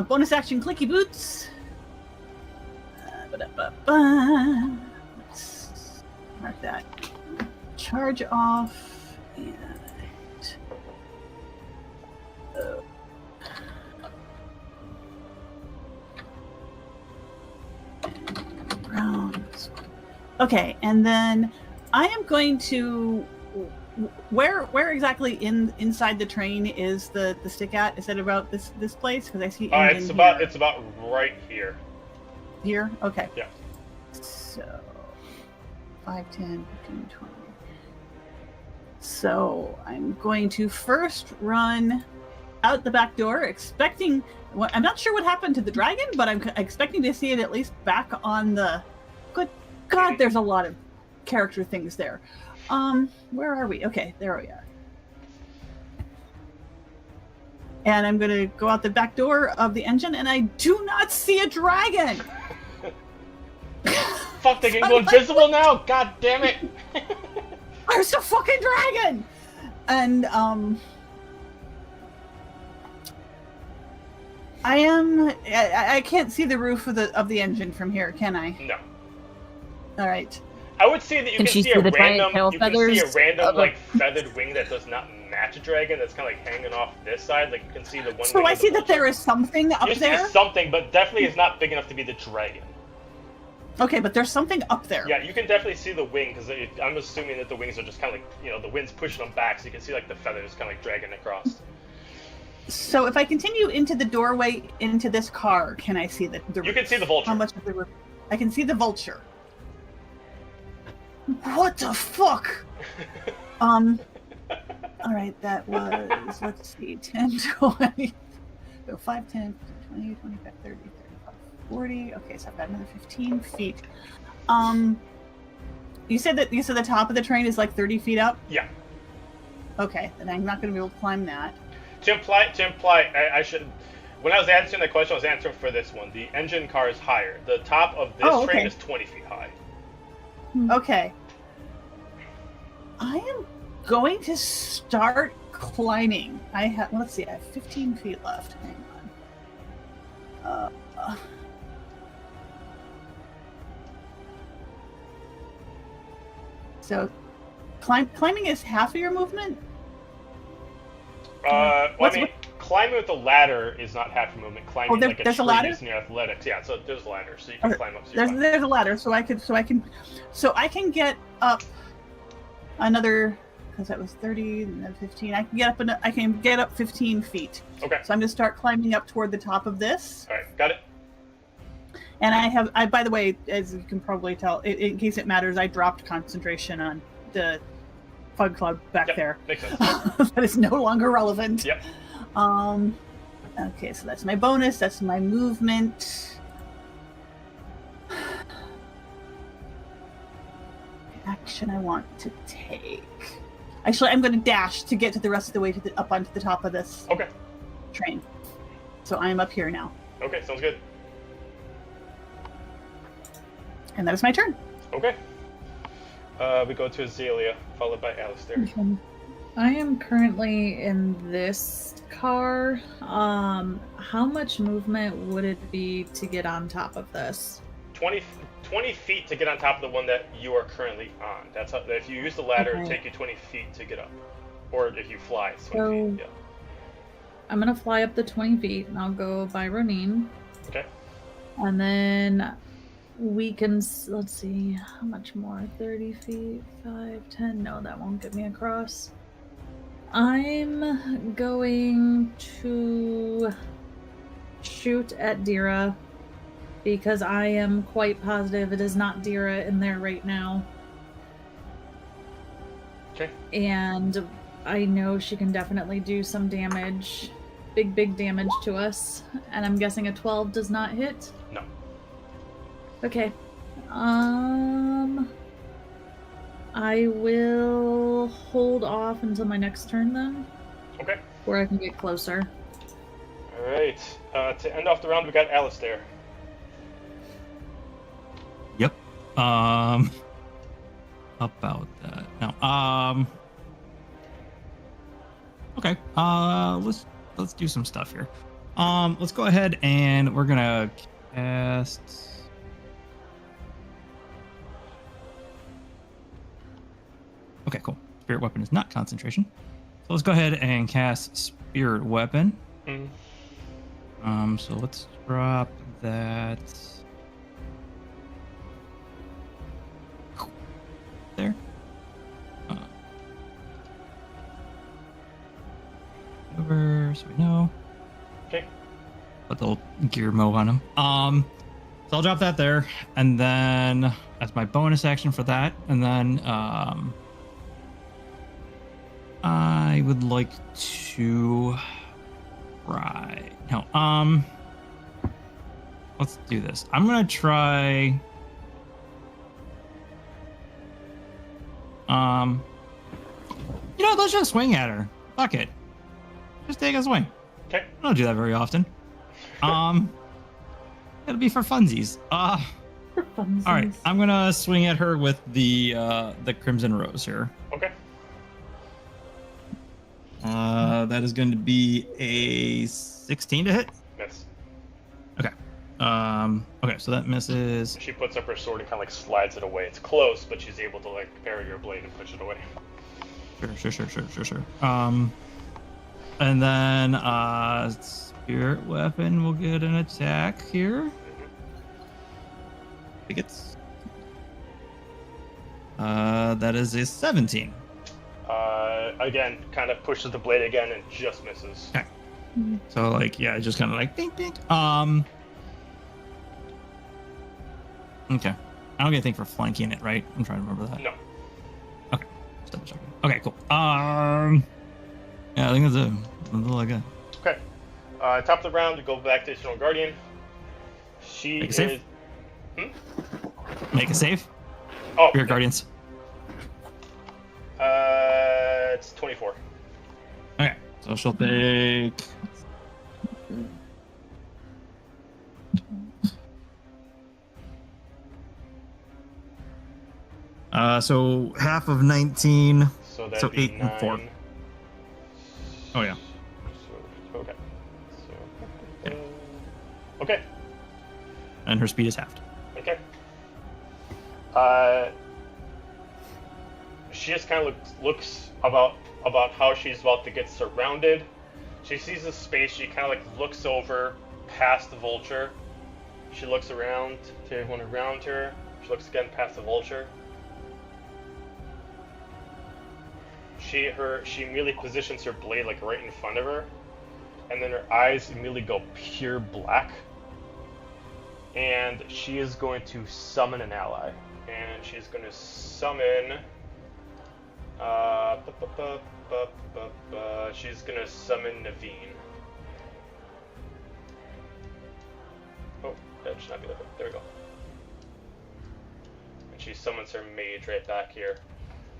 Bonus action, clicky boots. Let's mark that. Charge off and rounds. Okay, and then I am going to. Where exactly inside the train is the stick at? Is it about this place? Because I see.
It's about right here.
Here? Okay.
Yeah.
So 5, 10, 15, 20. So I'm going to first run out the back door, expecting. I'm not sure what happened to the dragon, but I'm expecting to see it at least back on the. Good God, there's a lot of character things there. Where are we? Okay, there we are. And I'm going to go out the back door of the engine, and I do not see a dragon.
Fuck, they can go invisible now. God damn it.
There's a fucking dragon. And I can't see the roof of the engine from here, can I?
No.
All right.
I would say that you can see a random
feathers?
feathered wing that does not match a dragon. That's kind of hanging off this side. Like you can see the one.
So I see that there is something up there.
You see something, but definitely is not big enough to be the dragon.
Okay, but there's something up there.
Yeah, you can definitely see the wing because I'm assuming that the wings are just kind of the wind's pushing them back, so you can see the feathers kind of dragging across.
So if I continue into the doorway into this car, can I see the
You can see the vulture.
How much of the roof? I can see the vulture. What the fuck? All right, that was, let's see, 10, 20, so 5, 10, 20, 25, 30, 35, 40. Okay, so I've got another 15 feet. You said the top of the train is like 30 feet up?
Yeah.
Okay, then I'm not going to be able to climb that.
To imply, I should. When I was answering the question, I was answering for this one. The engine car is higher. The top of this train is 20 feet high.
Okay. I am going to start climbing. Let's see, I have 15 feet left. Hang on. So, climbing is half of your movement?
Climbing with a ladder is not half your movement. Climbing like a tree using your athletics. Yeah, so there's a ladder, so you can climb up.
There's a ladder, so I can get up another. because that was 30 and then 15. I can get up 15 feet.
Okay.
So I'm going to start climbing up toward the top of this.
All right, got it.
And by the way, as you can probably tell, in case it matters, I dropped concentration on the fog cloud back there.
Makes sense.
That is no longer relevant.
Yep.
Okay, so that's my bonus. That's my movement. Action I want to take. Actually, I'm going to dash to get to the rest of the way up onto the top of this
Okay.
train. So I am up here now.
Okay, sounds good.
And that is my turn.
Okay. We go to Azalia, followed by Alistair.
I am currently in this car. How much movement would it be to get on top of this?
20 feet to get on top of the one that you are currently on. That's how, if you use the ladder, it'll
Okay.
take you 20 feet to get up. Or if you fly, it's 20
So-
feet. Yeah.
I'm gonna fly up the 20 feet and I'll go by Roneen.
Okay.
And then we can, let's see, how much more? 30 feet, 5, 10. No, that won't get me across. I'm going to shoot at Dira because I am quite positive it is not Dira in there right now.
Okay.
And I know she can definitely do some damage. Big damage to us. And I'm guessing a 12 does not hit?
No.
Okay. I will hold off until my next turn then,
Okay.
where I can get closer.
All right. To end off the round, we got Alistair.
Yep. About that. No. Okay. Let's do some stuff here. Let's go ahead and we're gonna cast. Okay, cool. Spirit weapon is not concentration. So let's go ahead and cast spirit weapon. So let's drop that there. Over, so we know.
Okay.
Put the little gear mo on him. So I'll drop that there, and then that's my bonus action for that, and then I would like to try. No, let's do this. I'm gonna try. Let's just swing at her. Fuck it. Just take a swing.
Okay.
I don't do that very often. It'll be for funsies.
For funsies.
All right. I'm gonna swing at her with the Crimson Rose here.
Okay.
That is going to be a 16 to hit.
Miss.
Okay. Okay. So that misses.
She puts up her sword and kind of like slides it away. It's close, but she's able to like parry your blade and push it away.
Sure. And then spirit weapon will get an attack here. I think it's that is a 17.
Again, kind of pushes the blade again and just misses.
Okay. So like yeah, just kind of like ding ding. Okay. I don't get anything for flanking it, right? I'm trying to remember that.
No.
Okay. Just double checking. Okay, cool. Yeah, I think that's a little like that.
Okay. Top of the round, we go back to Eternal Guardian. She
Make a
is.
save. Make a save.
Oh.
Spirit Guardians.
It's 24.
Okay. So she'll take. So half of 19.
So that'd
So
be
8 and 4.
9.
Oh yeah.
So, okay. Okay.
And her speed is halved.
Okay. She just kind of looks about how she's about to get surrounded. She sees the space. She kind of like looks over past the vulture. She looks around to everyone around her. She looks again past the vulture. she immediately positions her blade like right in front of her, and then her eyes immediately go pure black. And she is going to summon an ally, and she's going to summon. She's going to summon Naveen. Oh, that should not be there. There we go. And she summons her mage right back here.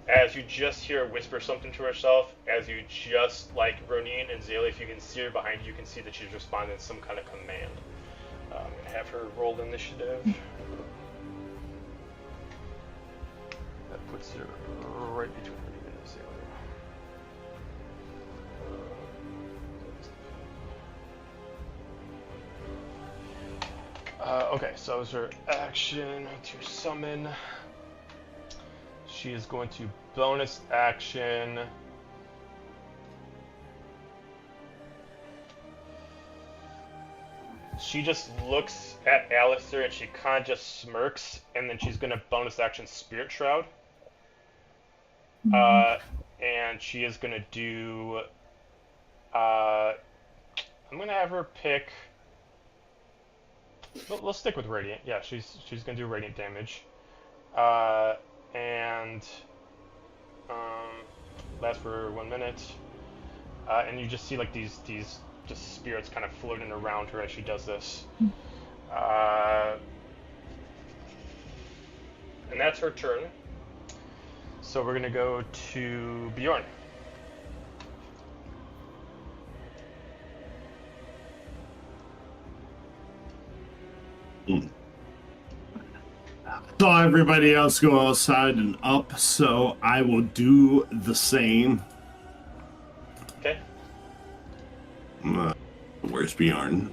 As you just hear her whisper something to herself, as you just, like Roneen and Azalia, if you can see her behind you, you can see that she's responding to some kind of command. I'm going to have her roll initiative. That puts her right between Roneen and Azalia. Okay, so is her action to summon. She is going to bonus action. She just looks at Alistair and she kind of just smirks, and then she's going to bonus action Spirit Shroud. And she is going to do. I'm going to have her pick. Let's stick with Radiant. Yeah, she's going to do Radiant damage. And lasts for 1 minute. And you just see like these just spirits kind of floating around her as she does this. And that's her turn. So we're gonna go to Bjorn.
Saw everybody else go outside and up, so I will do the same.
Okay.
Where's Bjorn?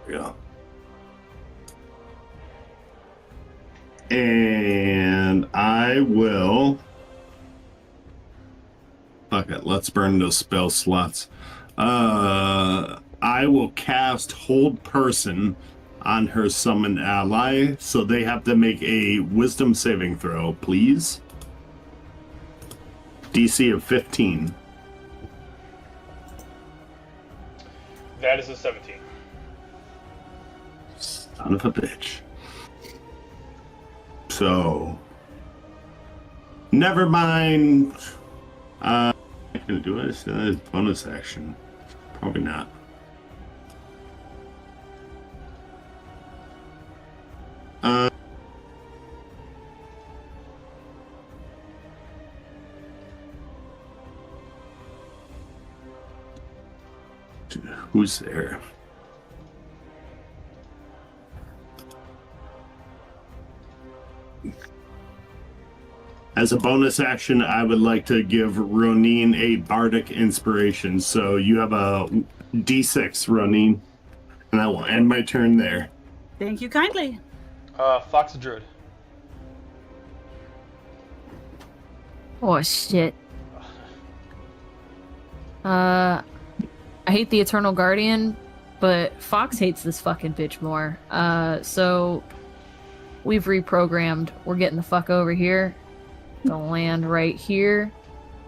Yeah. And I will. Fuck it, let's burn those spell slots. I will cast Hold Person on her summoned ally, so they have to make a wisdom saving throw, please. DC of 15.
That is a 17.
Son of a bitch. So, never mind. I can do it as a bonus action. Probably not. Who's there? As a bonus action, I would like to give Roneen a bardic inspiration. So you have a D6, Roneen. And I will end my turn there.
Thank you kindly.
Fox the Druid.
Oh shit. I hate the Eternal Guardian, but Fox hates this fucking bitch more. So we've reprogrammed. We're getting the fuck over here. Gonna land right here.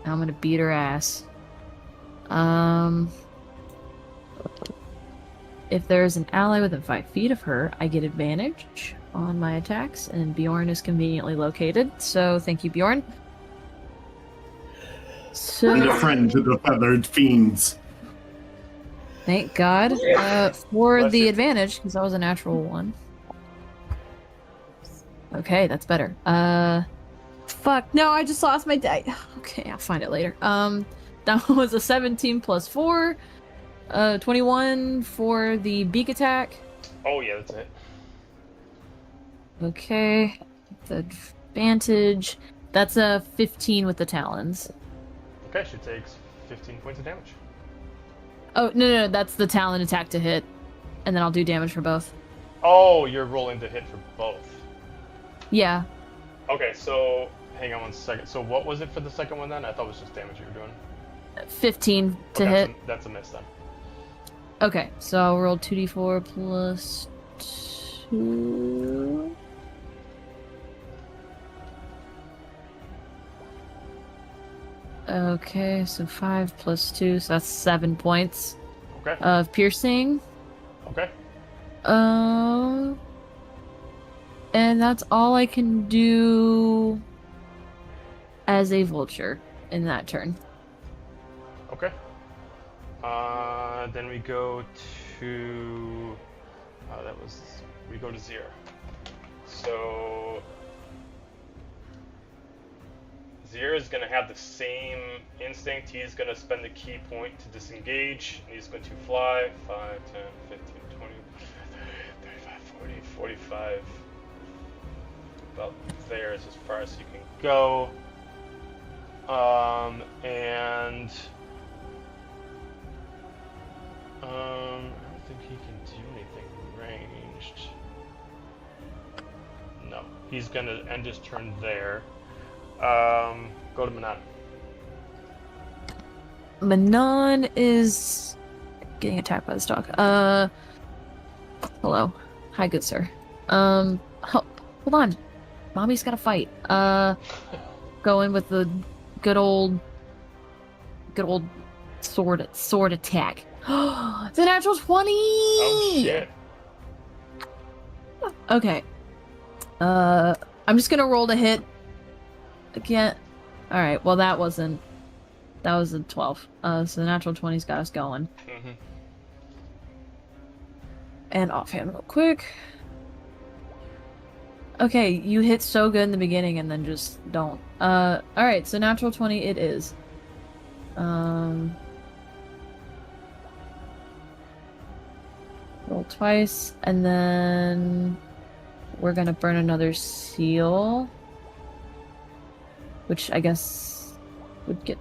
I'm gonna beat her ass. If there's an ally within 5 feet of her, I get advantage on my attacks, and Bjorn is conveniently located. So thank you, Bjorn. So
And a friend to the feathered fiends.
thank God for
Bless
the
you.
advantage, because that was a natural one. Okay, that's better. Fuck, no, I just lost my die. Okay, I'll find it later. That was a 17 plus 4. 21 for the beak attack.
Oh yeah, that's it.
Okay. The advantage. That's a 15 with the talons.
Okay, she takes 15 points of damage.
Oh, no, that's the talon attack to hit. And then I'll do damage for both.
Oh, you're rolling to hit for both.
Yeah.
Okay, so hang on 1 second. So what was it for the second one then? I thought it was just damage you were doing.
15 to
Oh,
hit.
That's a miss then.
Okay, so I'll roll 2d4 plus 2. Okay, so 5 plus 2, so that's 7 points
Okay.
of piercing.
Okay.
And that's all I can do as a vulture in that turn.
Okay. Then we go to we go to Zir. So Zir is going to have the same instinct. He's going to spend the key point to disengage. And he's going to fly 5, 10, 15, 20, 35, 40, 45. About there is as far as you can go. And I don't think he can do anything ranged. No, he's gonna end his turn there. Go to Manon.
Manon is getting attacked by this dog. Hello. Hi, good sir. Hold on. Mommy's gotta fight. Go in with the good old sword attack. The natural 20!
Oh shit.
Okay. I'm just gonna roll to hit again. Alright, well that was a 12. So the natural 20's got us going.
Mm-hmm.
And offhand real quick. Okay, you hit so good in the beginning and then just don't. Alright, so natural 20 it is. Roll twice, and then we're gonna burn another seal. Which I guess would get...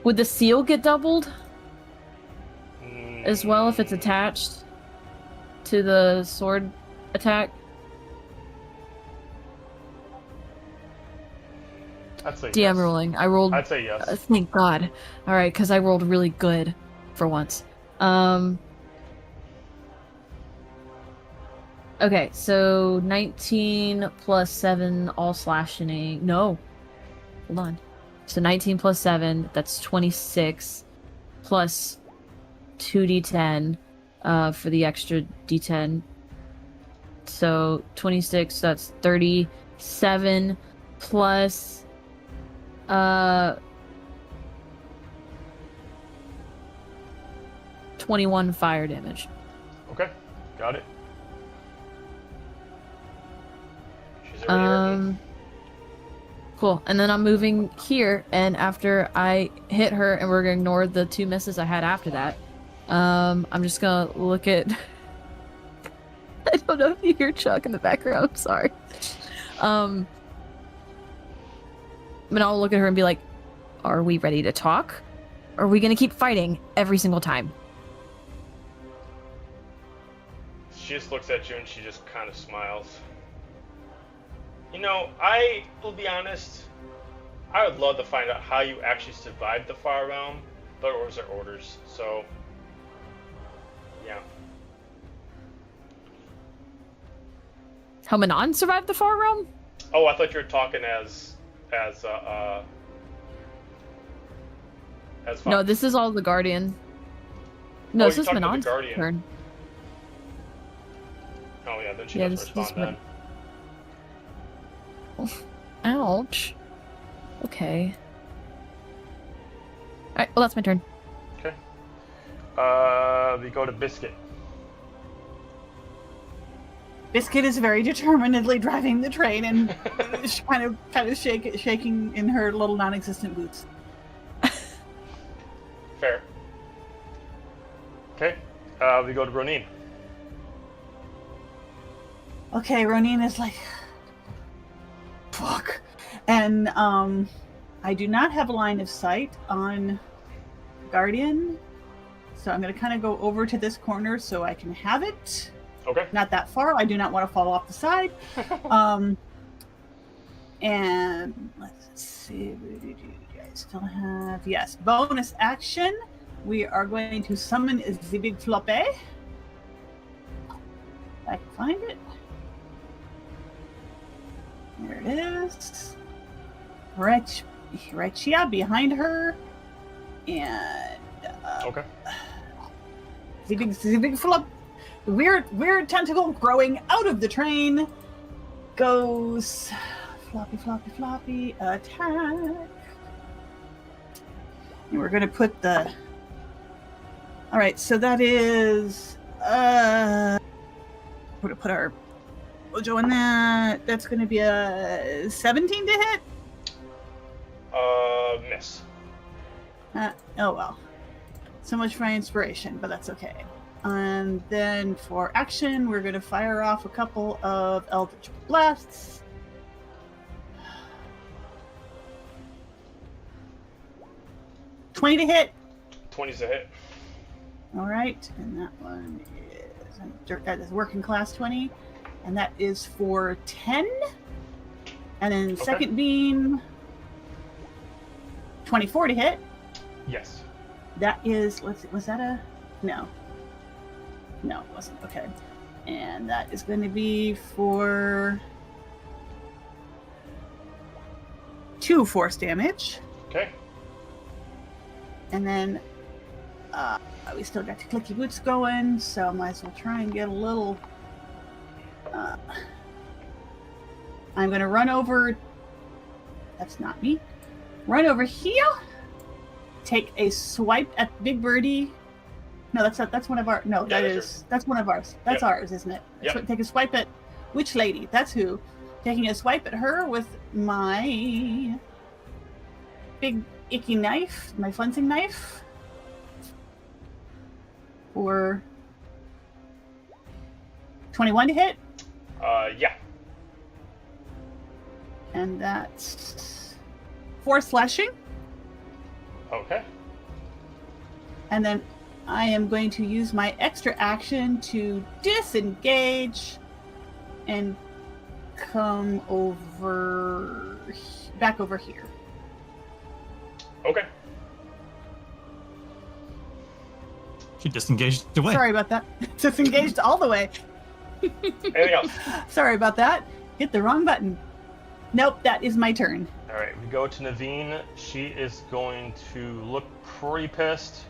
Would the seal get doubled? As well if it's attached to the sword attack?
I'd say
DM
yes.
rolling. I rolled...
I'd say yes.
Thank God. Alright, because I rolled really good for once. Okay, so 19 plus 7, all slashing. No. Hold on. So 19 plus 7, that's 26, plus 2d10 for the extra d10. So 26, that's 37, plus 21 fire damage.
Okay, got it. She's already hurt.
Cool. And then I'm moving here, and after I hit her, and we're gonna ignore the 2 misses I had after that, I'm just gonna look at... I don't know if you hear Chuck in the background, sorry. And I'll look at her and be like, are we ready to talk? Or are we gonna keep fighting every single time?
She just looks at you and she just kind of smiles. You know, I will be honest, I would love to find out how you actually survived the Far Realm, but orders are orders, so yeah.
How Manon survived the Far Realm?
Oh, I thought you were talking as Fox.
No, this is all the Guardian. No,
Oh,
this
you're
is
talking to the
Manon's
Guardian.
turn.
Oh yeah, then she
Yeah,
doesn't
this
respond
is
then.
Ouch. Okay. Alright, well that's my turn.
Okay. We go to Biscuit.
Biscuit is very determinedly driving the train and kind of shaking in her little non-existent boots.
Fair. Okay. We go to Roneen.
Okay, Roneen is like, fuck. And I do not have a line of sight on Guardian, so I'm going to kind of go over to this corner so I can have it.
Okay.
Not that far. I do not want to fall off the side. And let's see. I still have, yes, bonus action. We are going to summon the big floppe. I can find it. There it is. Right here behind her. And
Okay.
the big flop, the weird tentacle growing out of the train goes floppy attack. And we're gonna put the. All right, so that is we're gonna put our mojo in that. That's gonna be a 17 to hit.
Miss.
Oh well. So much for my inspiration, but that's okay. And then for action, we're going to fire off a couple of Eldritch Blasts. $20 to hit.
20's a hit.
All right, and that one is working class 20, and that is for 10. And then second beam, 24 to hit.
Yes.
That is, was that a, no, it wasn't, okay. And that is going to be for 2 force damage.
Okay.
And then we still got the clicky boots going, so I might as well try and get a little, I'm going to run over, that's not me, run over here. Take a swipe at Big Birdie. No, that's one of our. No,
Yeah,
that's one of ours. That's ours, isn't it?
Yep.
Take a swipe at which lady? That's who. Taking a swipe at her with my big icky knife, my flensing knife. For 21 to hit.
Yeah.
And that's 4 slashing.
Okay.
And then I am going to use my extra action to disengage and come back over here.
Okay.
She disengaged away.
Sorry about that. Disengaged all the way.
Anything else?
Sorry about that. Hit the wrong button. Nope, that is my turn.
All right, we go to Naveen. She is going to look pretty pissed.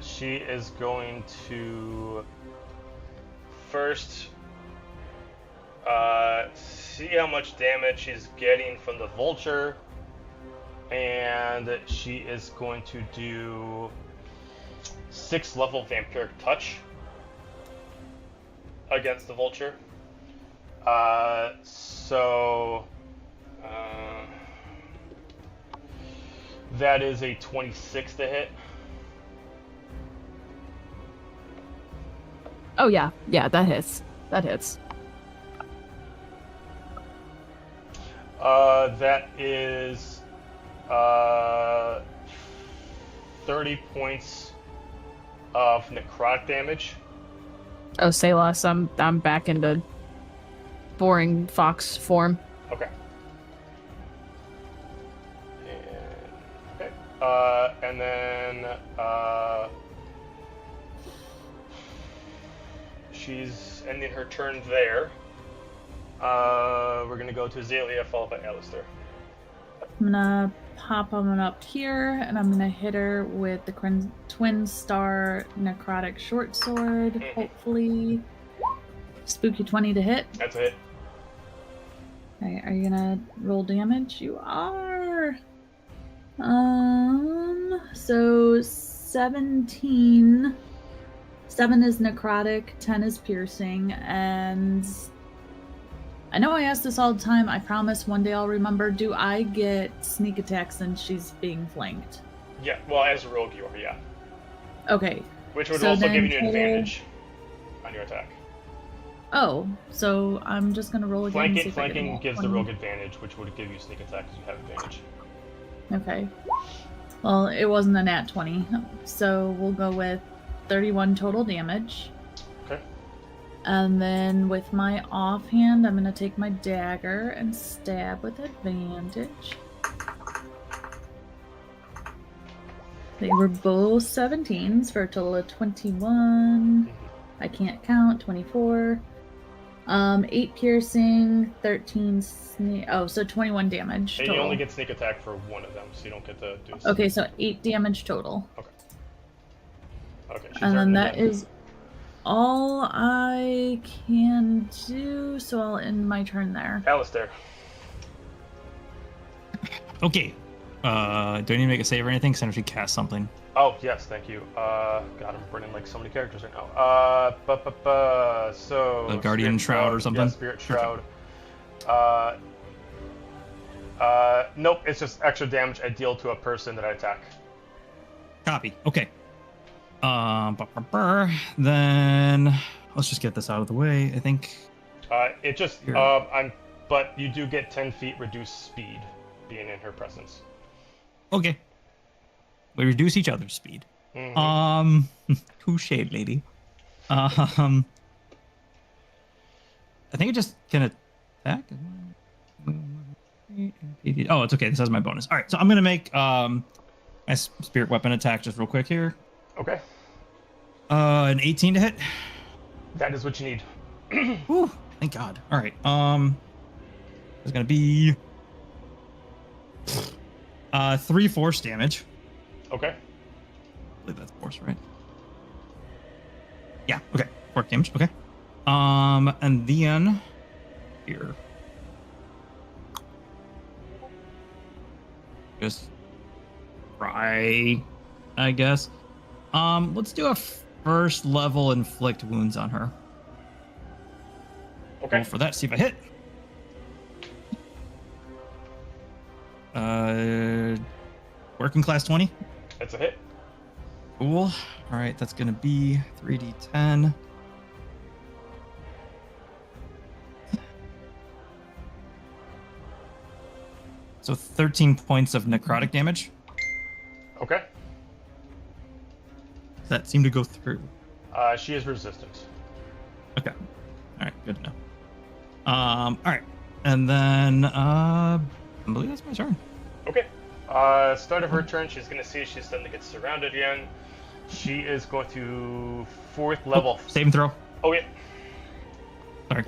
She is going to first see how much damage she's getting from the vulture, and she is going to do 6th level vampiric touch against the vulture. That is a 26 to hit.
Oh yeah, that hits. That hits.
That is 30 points of necrotic damage.
Oh, say less. I'm back into boring fox form.
Okay. And then she's ending her turn there. We're gonna go to Azalia, followed by Alistair.
I'm gonna pop on up here, and I'm gonna hit her with the twin star necrotic short sword. Hopefully, spooky 20 to hit.
That's a hit.
Okay, are you gonna roll damage? You are. So 17. 7 is necrotic, 10 is piercing, and I know I ask this all the time. I promise one day I'll remember. Do I get sneak attack since she's being flanked?
Yeah, well, as a rogue, you are, yeah.
Okay.
Which would
So
also
then
give you an
total-
advantage on your attack.
Oh, so I'm just gonna roll again. and see if I get a
Flanking
nat
gives the
20.
rogue advantage, which would give you sneak attack because you have advantage.
Okay. Well, it wasn't a nat 20, so we'll go with 31 total damage.
Okay.
And then with my offhand, I'm gonna take my dagger and stab with advantage. They were both 17s for a total of 21. I can't count. 24. 8 piercing, 13 sneak. Oh, so 21 damage.
And
Total.
you only get sneak attack for one of them, so you don't get to do.
Okay, so 8 damage total.
Okay. Okay. She's
And then
hurting
that
again.
is all I can do. So I'll end my turn there.
Alistair.
Okay. Do I need to make a save or anything? Because I actually cast something.
Oh, yes, thank you. God, I'm burning like so many characters right now. So...
The Guardian
Spirit
Shroud or something?
Yeah, Spirit Shroud. Nope, it's just extra damage I deal to a person that I attack.
Copy. Okay. Then let's just get this out of the way, I think.
It just,
Here.
but you do get 10 feet reduced speed being in her presence.
Okay. We reduce each other's speed.
Mhm.
Touche, lady. I think it just can attack. Oh, it's okay. This has my bonus. All right, so I'm gonna make my spirit weapon attack just real quick here.
Okay.
An 18 to hit.
That is what you need.
Whew, thank God. All right. It's gonna be 3 force damage.
Okay.
I believe that's force, right? Yeah. Okay. 4 damage. Okay. And then here, just try, I guess. Let's do a first level inflict wounds on her.
Okay.
Roll for that. See if I hit. Working class 20.
That's a hit.
Cool. All right, that's gonna be 3d10. So 13 points of necrotic damage.
Okay.
That seemed to go through.
She is resistant.
Okay. All right, good to know. All right, and then I believe that's my turn.
Okay. Start of her turn, she's gonna see she's starting to get surrounded again. She is going to 4th level.
Save and throw.
Oh, yeah.
Sorry.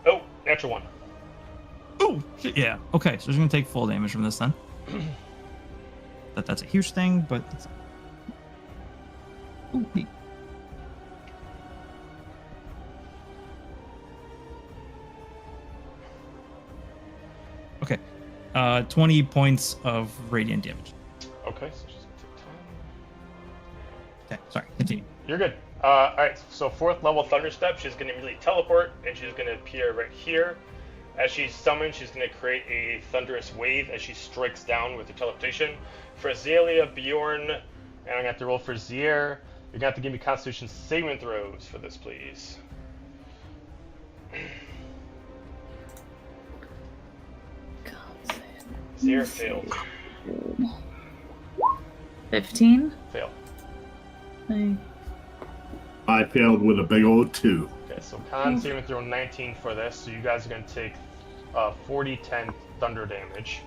Oh, natural 1.
Oh, yeah. Okay, so she's gonna take full damage from this then. That's a huge thing, but. Ooh, neat. Okay. 20 points of radiant damage.
Okay, so she's gonna take 10.
Okay, sorry. Continue.
You're good. Alright, so 4th level Thunder Step, she's gonna immediately teleport, and she's gonna appear right here. As she's summoned, she's gonna create a thunderous wave as she strikes down with her teleportation. For Azalia, Bjorn, and I'm gonna have to roll for Zier. You're gonna have to give me Constitution saving throws for this, please. Zier failed.
15.
Fail.
I failed with a big old 2.
Okay, so con saving throw 19 for this, so you guys are gonna take 40-10 thunder damage.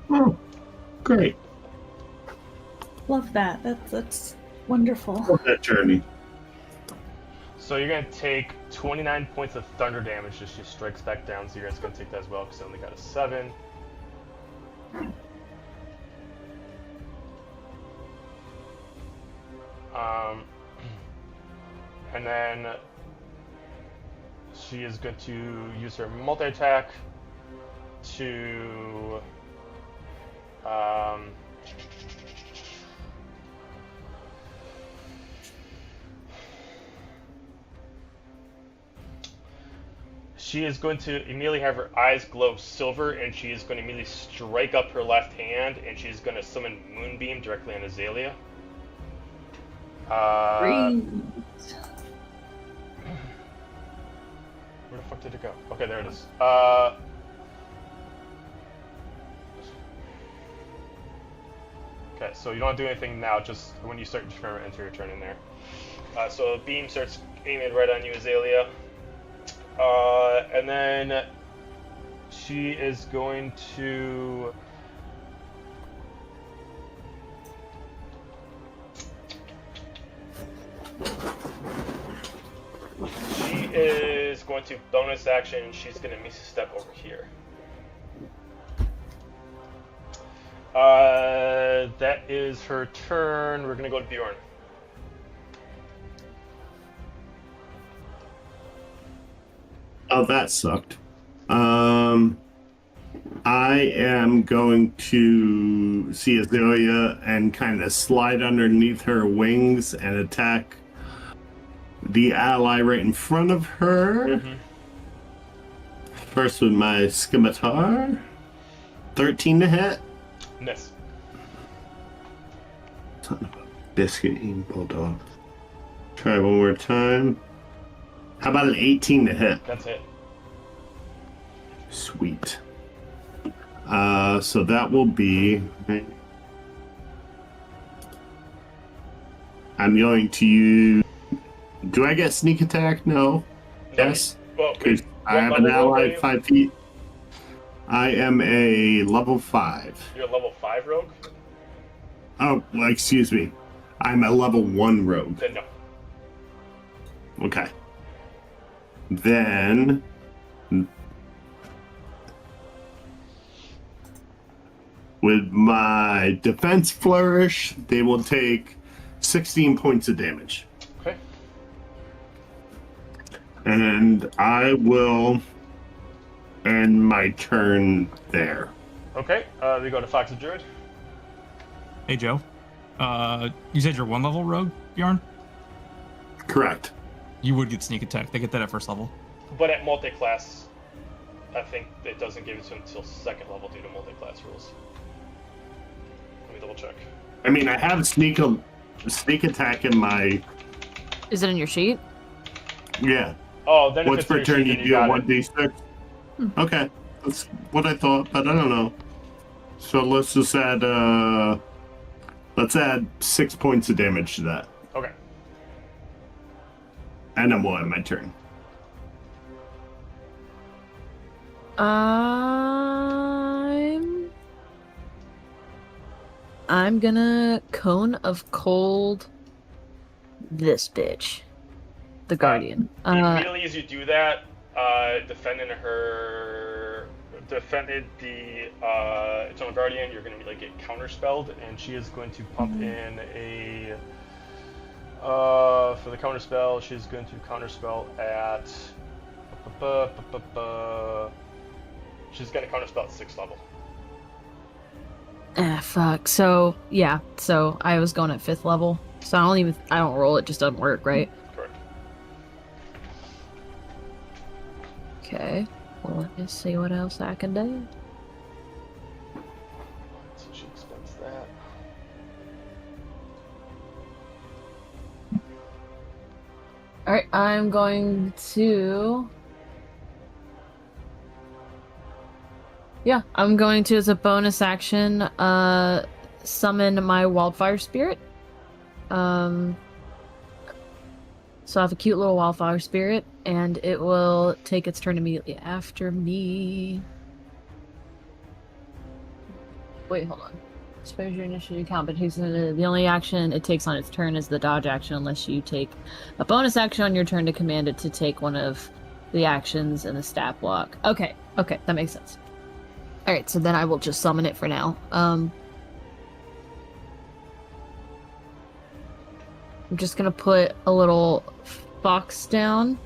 Oh, great.
Love that. That's wonderful.
Love that journey.
So you're gonna take 29 points of thunder damage as she strikes back down. So you guys are gonna take that as well because I only got a 7. And then she is going to use her multi-attack to she is going to immediately have her eyes glow silver, and she is going to immediately strike up her left hand, and she's going to summon Moonbeam directly on Azalia.
Great.
Where the fuck did it go? Okay, there it is. Okay, so you don't do anything now, just when you start your turn, enter your turn in there. So a beam starts aiming right on you, Azalia. And then she is going to going to bonus action. She's going to Misa step over here. That is her turn. We're going to go to Bjorn.
Oh, that sucked. I am going to see Azalia and kind of slide underneath her wings and attack the ally right in front of her. First with my scimitar. 13 to hit.
Miss.
Son of a biscuit eating bulldog. Try one more time. How about an 18 to hit?
That's it.
Sweet. So that will be... I'm going to use... Do I get sneak attack? No. Yes?
Well,
Because I have
what
an
level
ally
are you?
at 5 feet. I am a level 5.
You're a level 5 rogue?
Oh, well, excuse me. I'm a level 1 rogue.
Then no.
Okay. Then... With my defense flourish, they will take 16 points of damage.
Okay.
And I will end my turn there.
Okay, we go to Fox the Druid.
Hey, Joe. You said you're 1 level rogue, Bjorn?
Correct.
You would get sneak attack. They get that at first level.
But at multi-class, I think it doesn't give it to him until 2nd level due to multi-class rules. Let me double check.
I mean, I have sneak attack in my...
Is it in your sheet?
Yeah.
Oh, then
Once
if
per
it's your
turn,
sheet,
you
then
deal
got it.
1d6. Okay. That's what I thought, but I don't know. So let's just add, let's add 6 points of damage to that.
Okay.
And then we'll end my turn.
I'm gonna Cone of Cold this bitch. The Guardian.
Immediately as you do that, defended the Eternal Guardian, you're going to get counterspelled, and she is going to pump in a for the counterspell. She's going to counterspell at she's going to counterspell at 6th level.
Fuck. So yeah. So I was going at 5th level. So I don't roll. It just doesn't work, right?
Correct.
Okay. Well, let me see what else I can do.
So she expends that.
Alright, I'm going to... Yeah, I'm going to, as a bonus action, summon my Wildfire Spirit. So I have a cute little Wildfire Spirit, and it will take its turn immediately after me. Wait, hold on. Suppose your initiative count, but the only action it takes on its turn is the dodge action, unless you take a bonus action on your turn to command it to take one of the actions in the stat block. Okay, that makes sense. Alright, so then I will just summon it for now. I'm just gonna put a little fox down.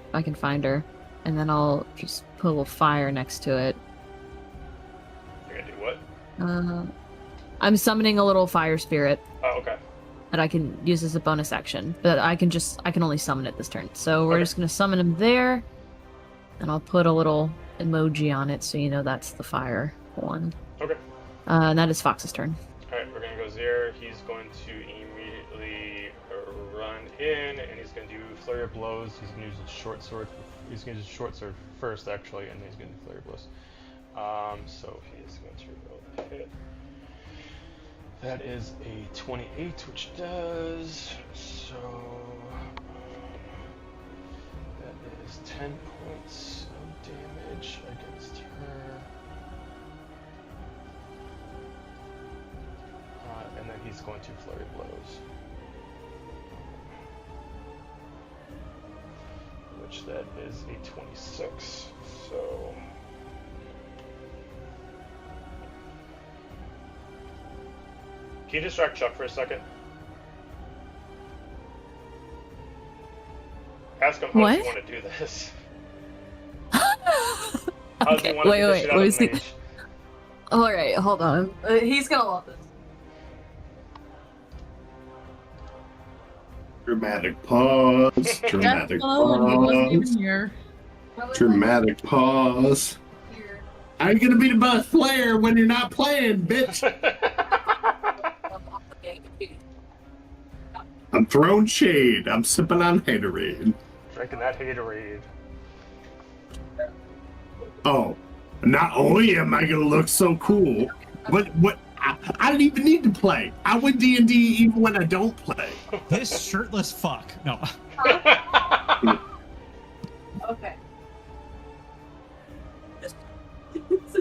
If I can find her. And then I'll just put a little fire next to it.
You're going to do what?
I'm summoning a little fire spirit
Oh, okay.
that I can use as a bonus action. But I can only summon it this turn. So we're
Okay.
just gonna summon him there. And I'll put a little emoji on it so you know that's the fire one.
Okay.
And that is Fox's turn.
Alright, we're going to go Zir. He's going to immediately run in, and he's going to do Flurry of Blows. He's going to use his short sword. He's going to use his short sword first, actually, and then he's going to do Flurry of Blows. So he is going to roll the hit. That is a 28, which does so. That is 10 points of damage against her. And then he's going to Flurry Blows. Which which that is a 26. So can you distract Chuck for a second? Ask him how
What?
you want to do this.
Okay,
want to
wait,
beat the shit out of the
see.
mage?
Alright, hold on. He's gonna love this.
Dramatic pause. Dramatic
Oh, he wasn't even
pause.
here.
Dramatic pause. How you gonna be the best player when you're not playing, bitch? I'm throwing shade. I'm sipping on haterade.
Drinking that haterade.
Oh, not only am I gonna look so cool, but what? I don't even need to play. I win D&D even when I don't play.
This shirtless fuck. No.
Okay.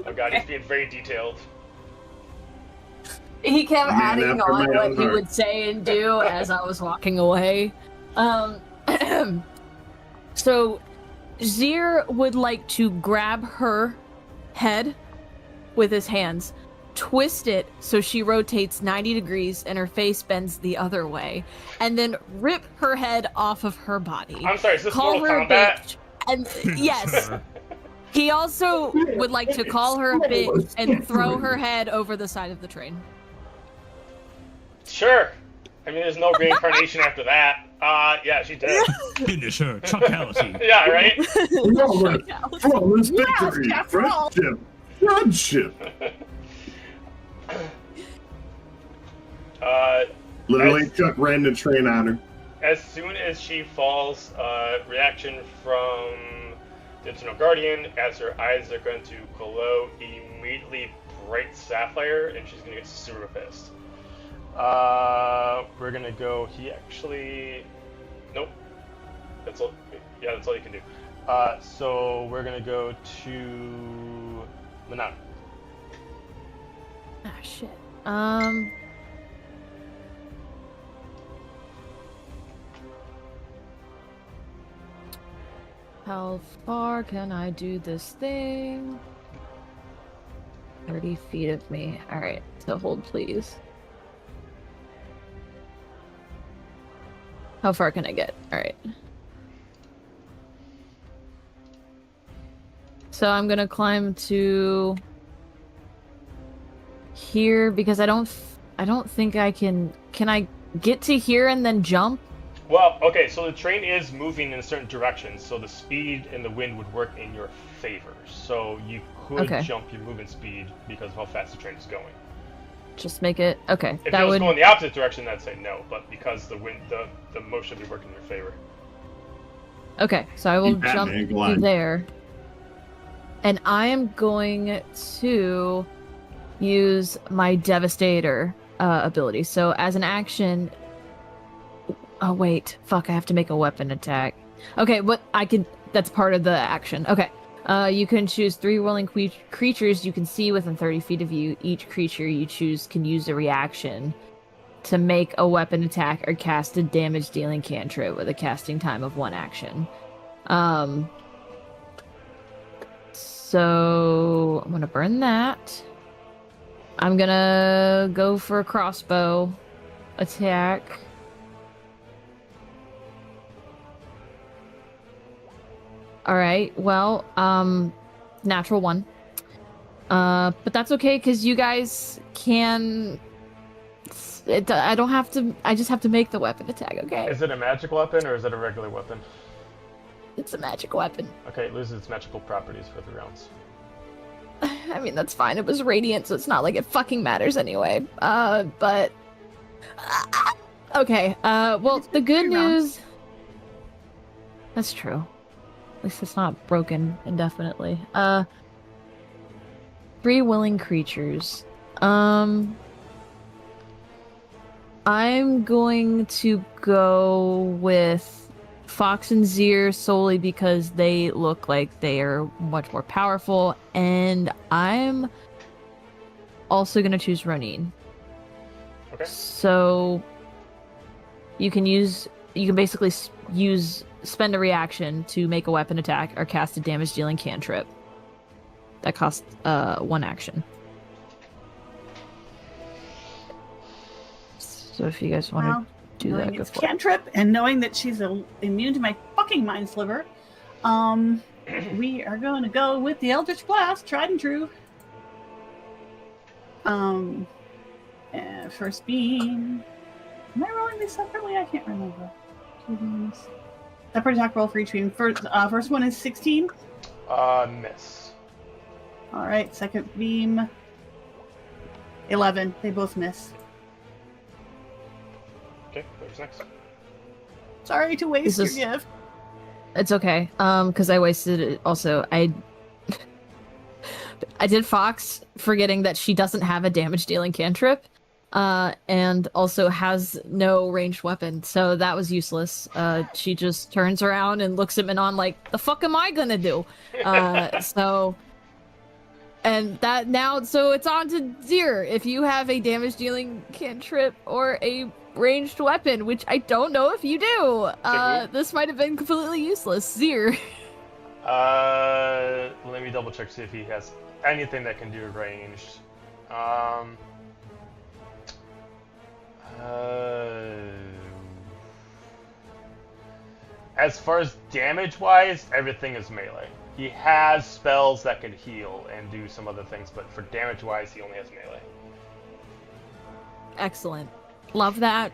Oh god, he's being very detailed.
He kept
Man
adding
after
on
my
what
own
he
heart.
would say and do as I was walking away. So Zir would like to grab her head with his hands, twist it so she rotates 90 degrees and her face bends the other way, and then rip her head off of her body.
I'm sorry, is this
Call
Mortal
her a
Kombat?
bitch. And yes, he also would like to call her a bitch and throw her head over the side of the train.
Sure. I mean, there's no reincarnation after that. Yeah, she did.
Finish her. Chuckality.
Yeah, right?
Flawless victory.
after all.
Friendship. Friendship. Literally, Chuck ran the train on her.
As soon as she falls, reaction from the Eternal Guardian, as her eyes are going to glow immediately bright sapphire, and she's going to get super pissed. We're going to go, he actually, nope. That's all, yeah, that's all you can do. So we're going to go to Manon.
Ah, shit. How far can I do this thing? 30 feet of me. Alright, so hold please. How far can I get? Alright. So I'm gonna climb to here because I don't think I can I get to here and then jump?
Well, okay, so the train is moving in a certain direction, so the speed and the wind would work in your favor. So you could jump your movement speed because of how fast the train is going.
Just make it okay.
If
that
it was
would
going the opposite direction, I'd say no, but because the wind, the motion would work in your favor.
okay. So I will
Keep that,
jump
man, go
to
on.
there, and I am going to use my Devastator ability. So as an action. Oh wait, fuck! I have to make a weapon attack. Okay, but I can. That's part of the action. Okay. You can choose 3 willing creatures you can see within 30 feet of you. Each creature you choose can use a reaction to make a weapon attack or cast a damage-dealing cantrip with a casting time of 1 action. So I'm gonna burn that. I'm gonna go for a crossbow attack. Alright, well, natural 1. But that's okay, because you guys can... I don't have to... I just have to make the weapon attack, okay?
Is it a magic weapon or is it a regular weapon?
It's a magic weapon.
Okay, it loses its magical properties for 3 rounds.
I mean, that's fine. It was radiant, so it's not like it fucking matters anyway. But... okay, well, the good news... That's true. At least it's not broken indefinitely. 3 willing creatures. I'm going to go with Fox and Zir solely because they look like they are much more powerful, and I'm also going to choose Roneen.
Okay.
So you can use you can basically spend a reaction to make a weapon attack or cast a damage-dealing cantrip. That costs 1 action. So if you guys want to do that,
knowing
go
it's
for it.
cantrip and knowing that she's immune to my fucking mind sliver, we are going to go with the Eldritch Blast, tried and true. First beam. Am I rolling these separately? I can't remember. 2 beams. Separate attack roll for each beam. First one is 16.
Miss.
All right, second beam. 11. They both miss.
Okay, who's next?
Sorry to waste
This
your
is-
gift.
It's okay. Because I wasted it. Also, I did Fox, forgetting that she doesn't have a damage-dealing cantrip, and also has no ranged weapon, so that was useless. She just turns around and looks at Manon like, "The fuck am I gonna do?" So it's on to Zir. If you have a damage-dealing cantrip or a ranged weapon, which I don't know if you do, this might have been completely useless. Zir.
Let me double check to see if he has anything that can do ranged. As far as damage-wise, everything is melee. He has spells that can heal and do some other things, but for damage-wise, he only has melee.
Excellent. Love that.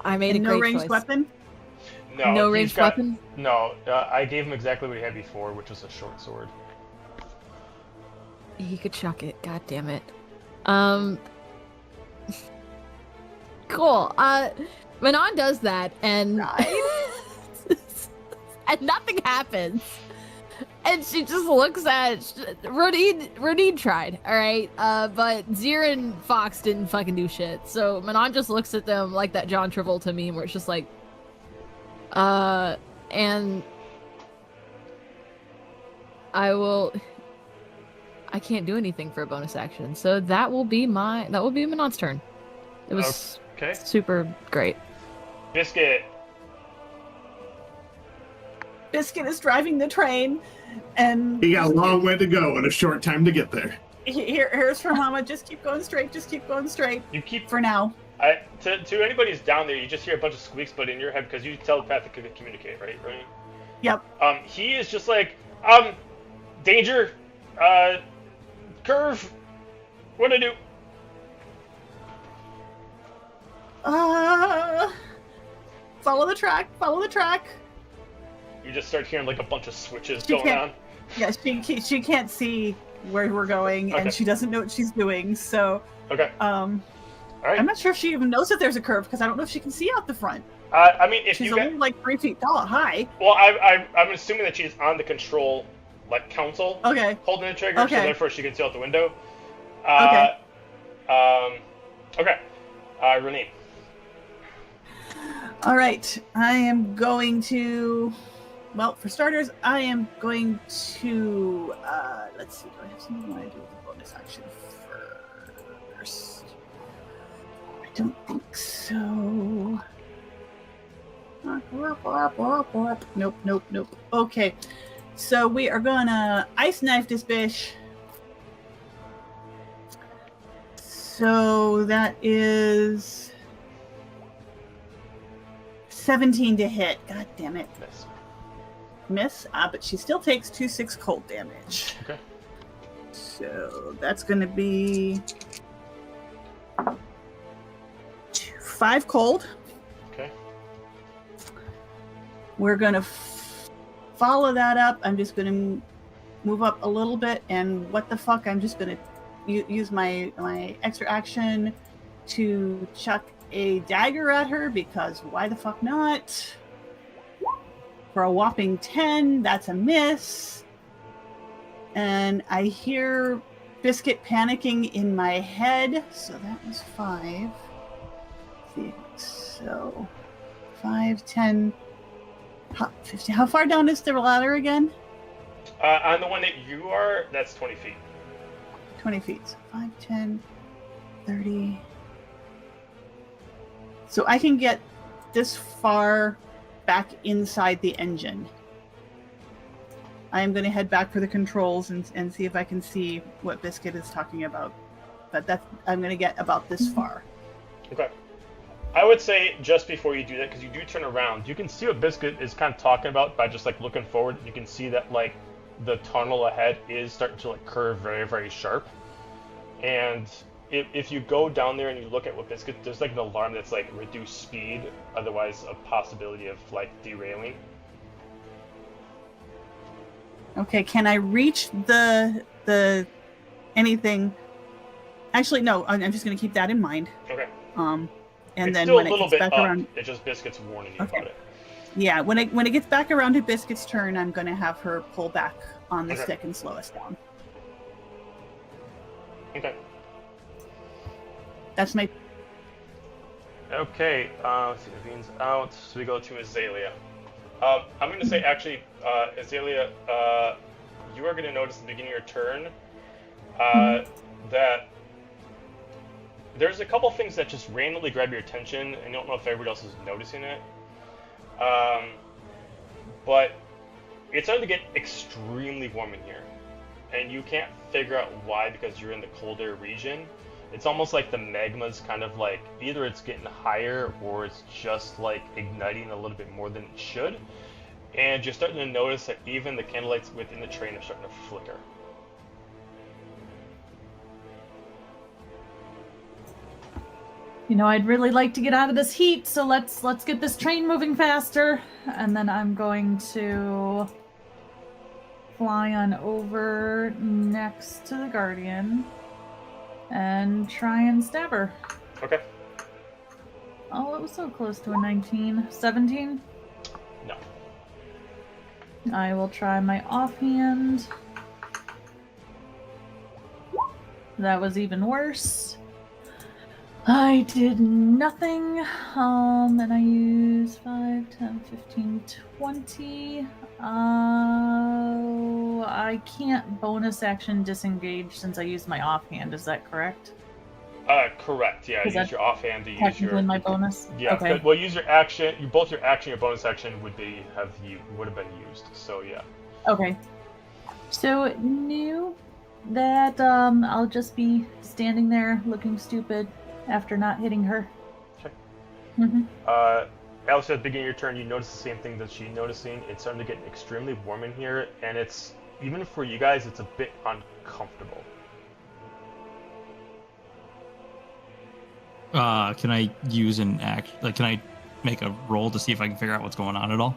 I made
And
a
no
great
ranged
choice.
weapon?
he's
No ranged
got-
weapon?
No, I gave him exactly what he had before, which was a short sword.
He could chuck it. God damn it. Cool. Manon does that, and and nothing happens. And she just looks at Roneen tried, all right, but Zir and Fox didn't fucking do shit. So Manon just looks at them like that John Travolta meme, where it's just like, and I can't do anything for a bonus action, so that will be Manon's turn. It was
Okay.
super great.
Biscuit.
Biscuit is driving the train, and
He got a long way to go and a short time to get there.
here's for Mama. Just keep going straight. Just keep going straight.
You keep
For now.
to anybody who's down there, you just hear a bunch of squeaks, but in your head, because you telepathically communicate, right?
Yep.
He is just like, danger, curve, what do I do?
Follow the track. Follow the track.
You just start hearing like a bunch of switches
She
going
can't-
on.
Yeah, she can't see where we're going,
Okay.
and she doesn't know what she's doing. So,
Okay. All right.
I'm not sure if she even knows that there's a curve because I don't know if she can see out the front.
I mean, if
She's
you
only like 3 feet tall, high.
well, I'm assuming that she's on the control like console,
Okay.
holding the trigger, so
Okay.
therefore she can see out the window.
Okay.
Okay. Roneen.
All right. I am going to. Well, for starters, I am going to. Let's see. Do I have something I want to do with the bonus action first? I don't think so. Nope. Okay. So we are gonna ice knife this bitch. So that is 17 to hit. God damn it. Miss. But she still takes 2/6 cold damage.
Okay.
So that's gonna be 5 cold.
Okay.
We're gonna follow that up. I'm just gonna move up a little bit, and what the fuck? I'm just gonna use my extra action to chuck a dagger at her, because why the fuck not? For a whopping 10, that's a miss. And I hear Biscuit panicking in my head, so that was 5. So 5, 10, 50. How far down is the ladder again?
On the one that you are, that's 20 feet.
20 feet. So 5, 10, 30. So I can get this far back inside the engine. I am going to head back for the controls and see if I can see what Biscuit is talking about. But I'm going to get about this far.
Okay. I would say just before you do that, because you do turn around, you can see what Biscuit is kind of talking about by just like looking forward. You can see that like the tunnel ahead is starting to like curve very, very sharp. And if you go down there and you look at what Biscuit, there's like an alarm that's like reduced speed, otherwise a possibility of like derailing.
Okay, can I reach the anything? Actually, no. I'm just going to keep that in mind.
Okay.
And
it's
then
still
when
a
it
little
gets
bit
back
up.
around,
It's just Biscuit's warning you
Okay.
about it.
yeah, when it gets back around to Biscuit's turn, I'm going to have her pull back on the
Okay.
stick and slow us down.
Okay.
That's my.
Okay. Let's see. Naveen's out. So we go to Azalia. I'm going to say actually, Azalia, you are going to notice at the beginning of your turn that there's a couple things that just randomly grab your attention, and I don't know if everybody else is noticing it. But it's starting to get extremely warm in here, and you can't figure out why because you're in the colder region. It's almost like the magma's kind of like either it's getting higher or it's just like igniting a little bit more than it should. And you're starting to notice that even the candlelights within the train are starting to flicker.
You know, I'd really like to get out of this heat, so let's get this train moving faster. And then I'm going to fly on over next to the Guardian and try and stab her.
Okay.
Oh, it was so close to a 19. 17?
No.
I will try my offhand. That was even worse. I did nothing. And I use 5, 10, 15, 20. I can't bonus action disengage since I used my offhand. Is that correct?
Correct. Yeah,
Is
use
that
your offhand to use
Technically
your.
my bonus?
Yeah.
Okay.
Well, use your action. Both your action, and your bonus action would have been used. So yeah.
Okay. So new that I'll just be standing there looking stupid after not hitting her.
Okay.
Mm-hmm.
Alistair, at the beginning of your turn, you notice the same thing that she's noticing. It's starting to get extremely warm in here, and it's even for you guys, it's a bit uncomfortable.
Can I use an act? Like, can I make a roll to see if I can figure out what's going on at all?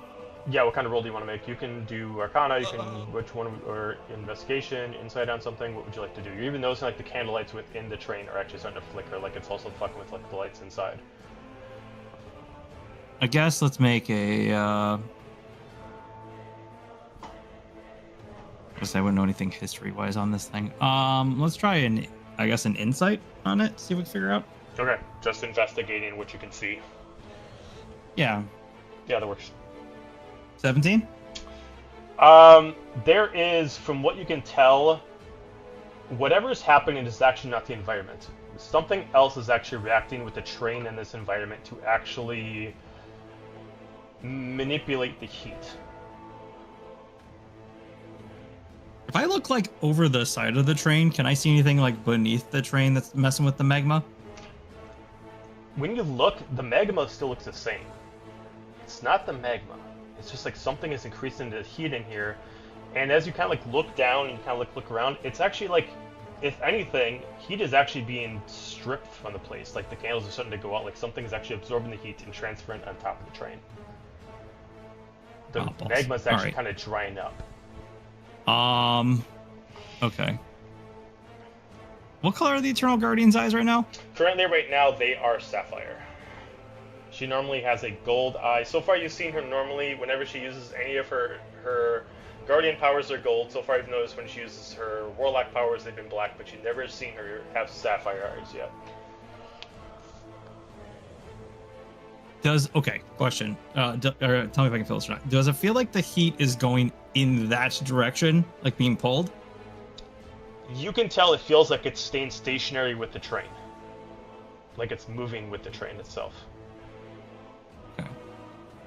Yeah, what kind of roll do you want to make? You can do Arcana, you can which one, or Investigation, Insight on something. What would you like to do? You're even noticing like the candlelights within the train are actually starting to flicker, like it's also fucking with like the lights inside.
I guess let's make a. I guess I wouldn't know anything history-wise on this thing. Let's try an insight on it. See if we can figure out.
Okay, just investigating what you can see.
Yeah,
Yeah, that works.
17.
There is, from what you can tell, whatever is happening is actually not the environment. Something else is actually reacting with the train in this environment to actually manipulate the heat.
If I look like over the side of the train, can I see anything like beneath the train that's messing with the magma?
When you look, the magma still looks the same. It's not the magma. It's just like something is increasing the heat in here. And as you kind of like look down and you kind of look around, it's actually like, if anything, heat is actually being stripped from the place. Like the candles are starting to go out, like something is actually absorbing the heat and transferring it on top of the train. The magma is actually kind of drying up.
Okay. What color are the Eternal Guardian's eyes right now?
Currently, right now, they are sapphire. She normally has a gold eye. So far, you've seen her normally, whenever she uses any of her Guardian powers are gold. So far, you've noticed when she uses her Warlock powers, they've been black, but you've never seen her have sapphire eyes yet.
Question. Or tell me if I can feel this or not. Does it feel like the heat is going in that direction, like being pulled?
You can tell it feels like it's staying stationary with the train. Like it's moving with the train itself.
Okay.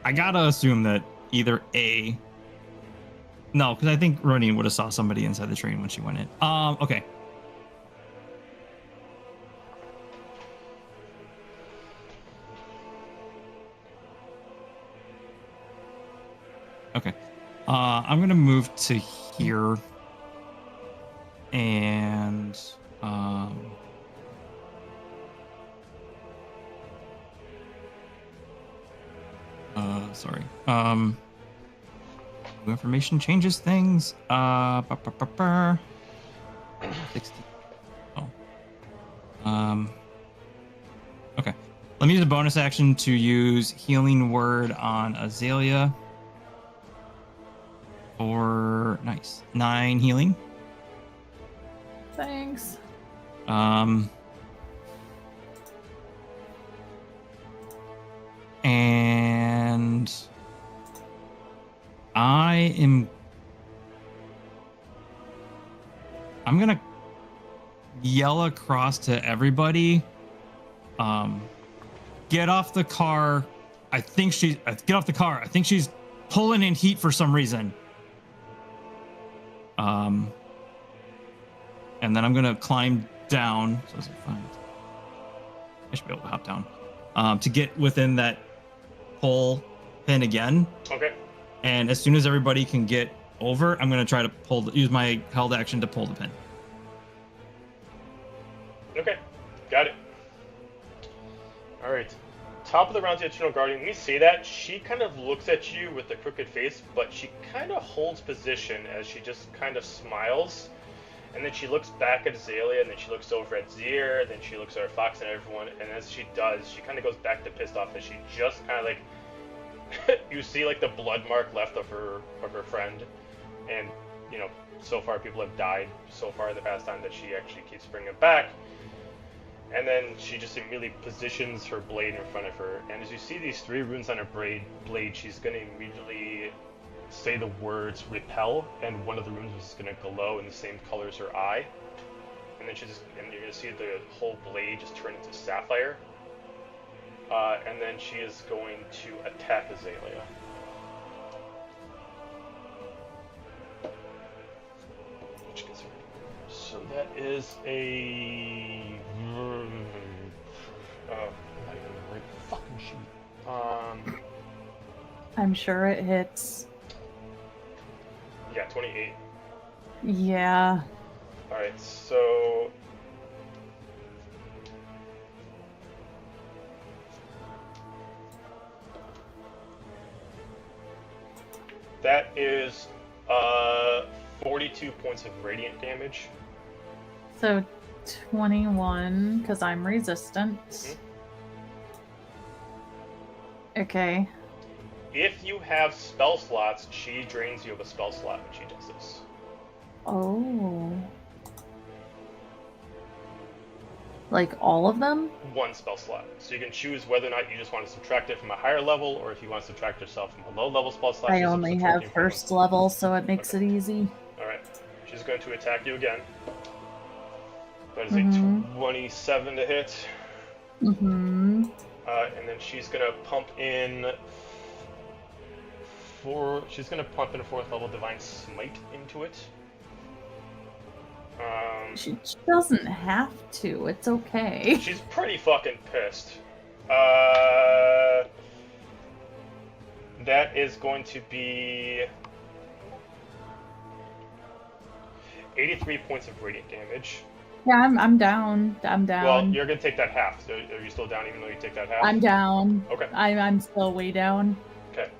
I gotta assume that either A. No, because I think Roneen would have saw somebody inside the train when she went in. Okay. Okay. I'm gonna move to here. And sorry. New information changes things. 60. Oh. Okay. Let me use a bonus action to use Healing Word on Azalia. For nice 9 healing.
Thanks.
And I'm gonna yell across to everybody. Get off the car. Get off the car. I think she's pulling in heat for some reason. And then I'm gonna climb down. So is it fine? I should be able to hop down. To get within that pull pin again.
Okay.
And as soon as everybody can get over, I'm gonna try to use my held action to pull the pin.
Okay. Got it. All right. Top of the round to Eternal Guardian. When you say that, she kind of looks at you with a crooked face, but she kind of holds position as she just kind of smiles. And then she looks back at Azalia, and then she looks over at Zier, then she looks at Fox and everyone, and as she does, she kind of goes back to pissed off as she just kind of like, you see like the blood mark left of her friend, and you know, so far people have died so far the past time that she actually keeps bringing it back. And then she just immediately positions her blade in front of her, and as you see these 3 runes on her blade, she's going to immediately say the words repel, and one of the runes is going to glow in the same color as her eye. And then you're going to see the whole blade just turn into sapphire. And then she is going to attack Azalia. So that is a... not even the right fucking sheet.
I'm sure it hits.
Yeah, 28.
Yeah.
Alright, so... that is 42 points of radiant damage.
So 21, because I'm resistant.
Mm-hmm.
Okay.
If you have spell slots, she drains you of a spell slot when she does this.
Oh. Like all of them?
1 spell slot. So you can choose whether or not you just want to subtract it from a higher level, or if you want to subtract yourself from a low level spell slot.
I only have first level, so it makes it easy.
Alright. She's going to attack you again. That is a 27 to hit.
Mm-hmm.
And then she's gonna pump in a 4th level Divine Smite into it.
She doesn't have to. It's okay.
She's pretty fucking pissed. That is going to be 83 points of radiant damage.
Yeah, I'm down. I'm down.
Well, you're gonna take that half. So are you still down even though you take that half?
I'm down.
Okay.
I'm still way down.
Okay.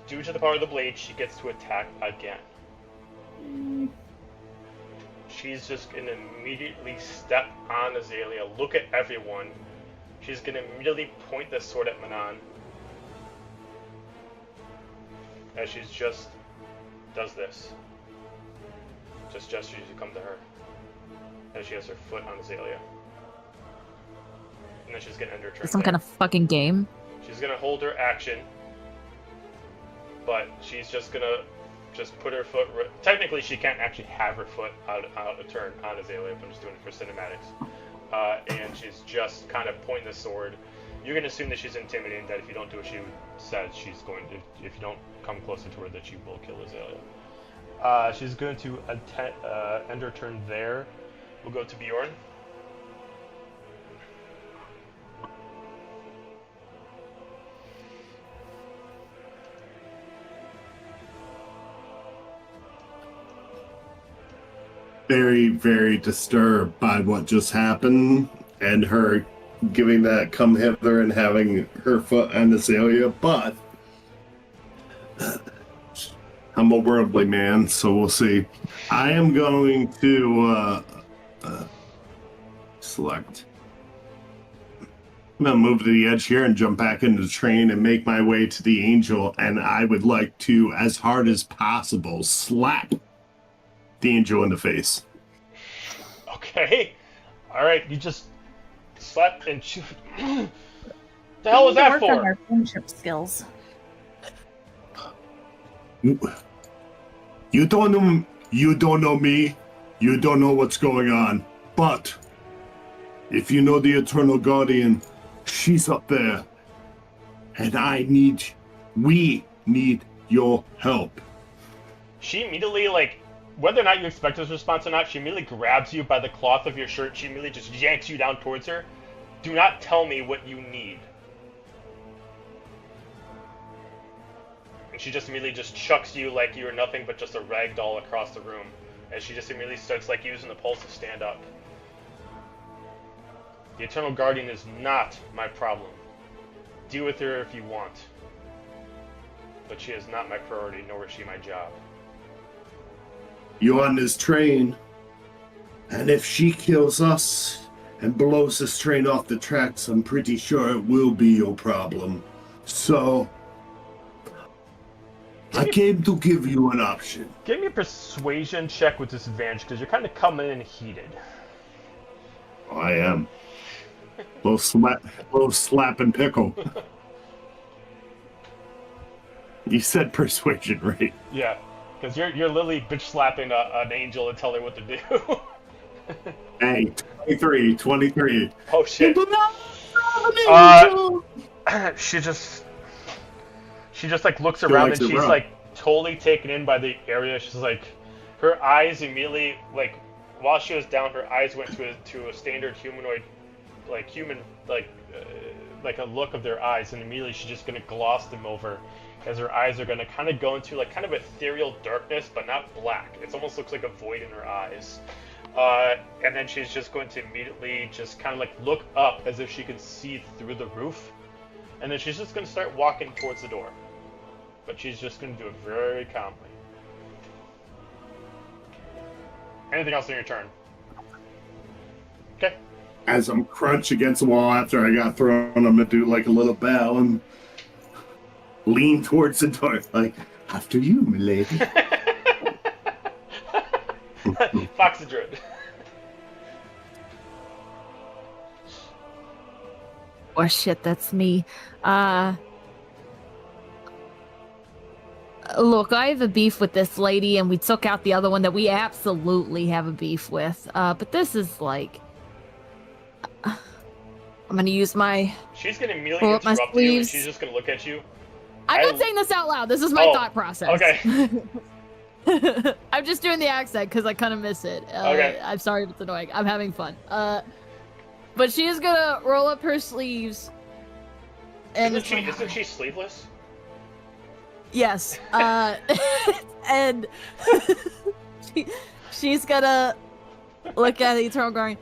Due to the power of the blade, she gets to attack again. She's just gonna immediately step on Azalia, look at everyone. She's gonna immediately point the sword at Manon. As she's just does this. Just gestures to come to her. As she has her foot on Azalia. And then she's gonna end her turn.
Some kind of fucking game.
She's gonna hold her action. But she's just gonna put her foot... Technically, she can't actually have her foot out of turn on Azalia, but I'm just doing it for cinematics. And she's just kind of pointing the sword. You can assume that she's intimidating, that if you don't do what she says, she's going to, if you don't come closer to her, that she will kill Azalia. She's going to end her turn there. We'll go to Bjorn.
Very, very disturbed by what just happened and her giving that come hither and having her foot on Azalia, but I'm a worldly man, so we'll see. I am going to select. I'm going to move to the edge here and jump back into the train and make my way to the angel, and I would like to, as hard as possible, slap the angel in the face.
Okay. Alright, you just slap and shoot. The hell was that
work on
for?
our friendship skills.
You don't know me. You don't know what's going on. But if you know the Eternal Guardian, she's up there. And we need your help.
She immediately, like, whether or not you expect this response or not, she immediately grabs you by the cloth of your shirt. She immediately just yanks you down towards her. Do not tell me what you need. And she just immediately just chucks you like you were nothing but just a rag doll across the room. And she just immediately starts, like, using the pulse to stand up. The Eternal Guardian is not my problem. Deal with her if you want. But she is not my priority, nor is she my job.
You're on this train, and if she kills us and blows this train off the tracks, I'm pretty sure it will be your problem. So, I came to give you an option.
Give me a persuasion check with disadvantage, because you're kind of coming in heated.
I am. Little slap and pickle. You said persuasion, right?
Yeah, because you're literally bitch slapping an angel and telling her what to do.
Hey, 23.
Oh shit. She just like looks around and she's like totally taken in by the area. She's like, her eyes immediately, like, while she was down, her eyes went to a standard humanoid, like human, like a look of their eyes, and immediately she's just gonna gloss them over, as her eyes are gonna kind of go into like kind of ethereal darkness, but not black. It almost looks like a void in her eyes. And then she's just going to immediately just kind of like look up as if she can see through the roof, and then she's just going to start walking towards the door. But she's just going to do it very calmly. Anything else on your turn? Okay.
As I'm crunched against the wall after I got thrown, I'm gonna do like a little bow and lean towards the door, like, after you, milady.
Fox the Druid.
Oh shit, that's me. Look, I have a beef with this lady, and we took out the other one that we absolutely have a beef with. But this is like... I'm gonna use my...
She's gonna immediately interrupt you, and she's just gonna look at you.
I'm not saying this out loud. This is my thought process.
Okay.
I'm just doing the accent because I kind of miss it.
Okay.
I'm sorry if it's annoying. I'm having fun. But she is gonna roll up her sleeves. And
Isn't she sleeveless?
Yes. And she's gonna look at the Eternal Guardian.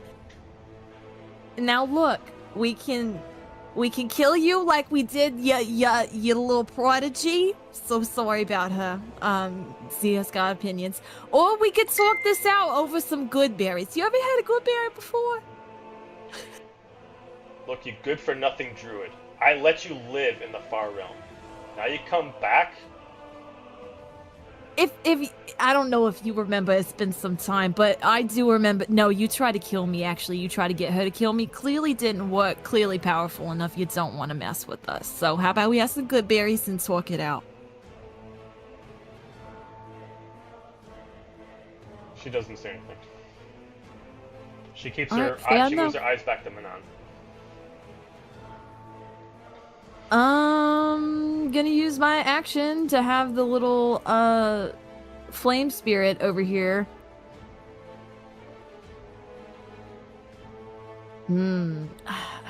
Now look, we can kill you like we did your little prodigy. So sorry about her. Zia's got opinions. Or we could talk this out over some good berries. You ever had a good berry before?
Look, you good-for-nothing druid. I let you live in the far realm. Now you come back?
If I don't know if you remember, it's been some time, but I do remember. No, you tried to kill me, actually. You tried to get her to kill me. Clearly didn't work. Clearly powerful enough. You don't want to mess with us. So how about we have some good berries and talk it out?
She doesn't say anything. She keeps
All
her
right, fair
she moves
enough.
her eyes back to Manon.
Gonna use my action to have the little flame spirit over here. I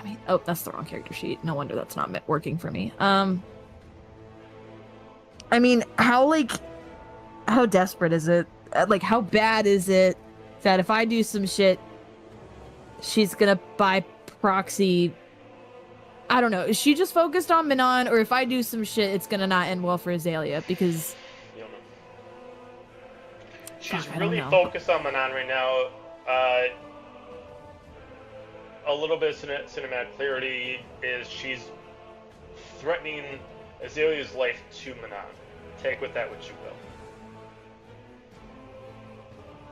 mean, oh, that's the wrong character sheet. No wonder that's not working for me. I mean, how desperate is it? Like, how bad is it that if I do some shit, she's gonna by proxy... I don't know. Is she just focused on Manon, or if I do some shit, it's gonna not end well for Azalia? Because...
You don't know. She's really focused on Manon right now. A little bit of cinematic clarity is she's threatening Azalia's life to Manon. Take with that what you will.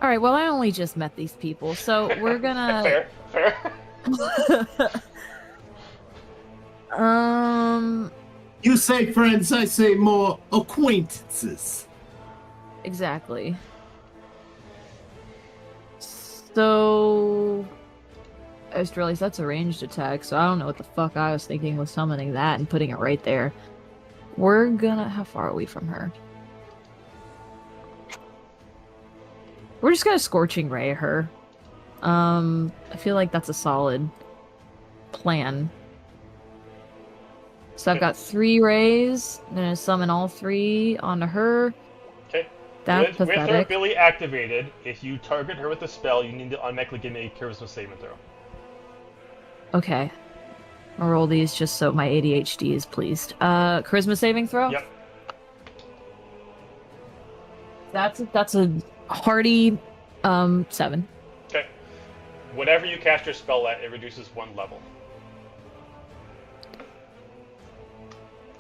Alright, well, I only just met these people, so we're gonna...
Fair.
You say friends, I say more acquaintances.
Exactly. So... I just realized that's a ranged attack, so I don't know what the fuck I was thinking with summoning that and putting it right there. We're gonna... How far are we from her? We're just gonna Scorching Ray her. I feel like that's a solid plan. So I've got 3 rays. I'm gonna summon all 3 onto her.
Okay.
That's pathetic.
With her ability activated, if you target her with a spell, you need to automatically give me a charisma saving throw.
Okay. I'll roll these just so my ADHD is pleased. Charisma saving throw?
Yep.
That's a hearty 7.
Okay. Whatever you cast your spell at, it reduces 1 level.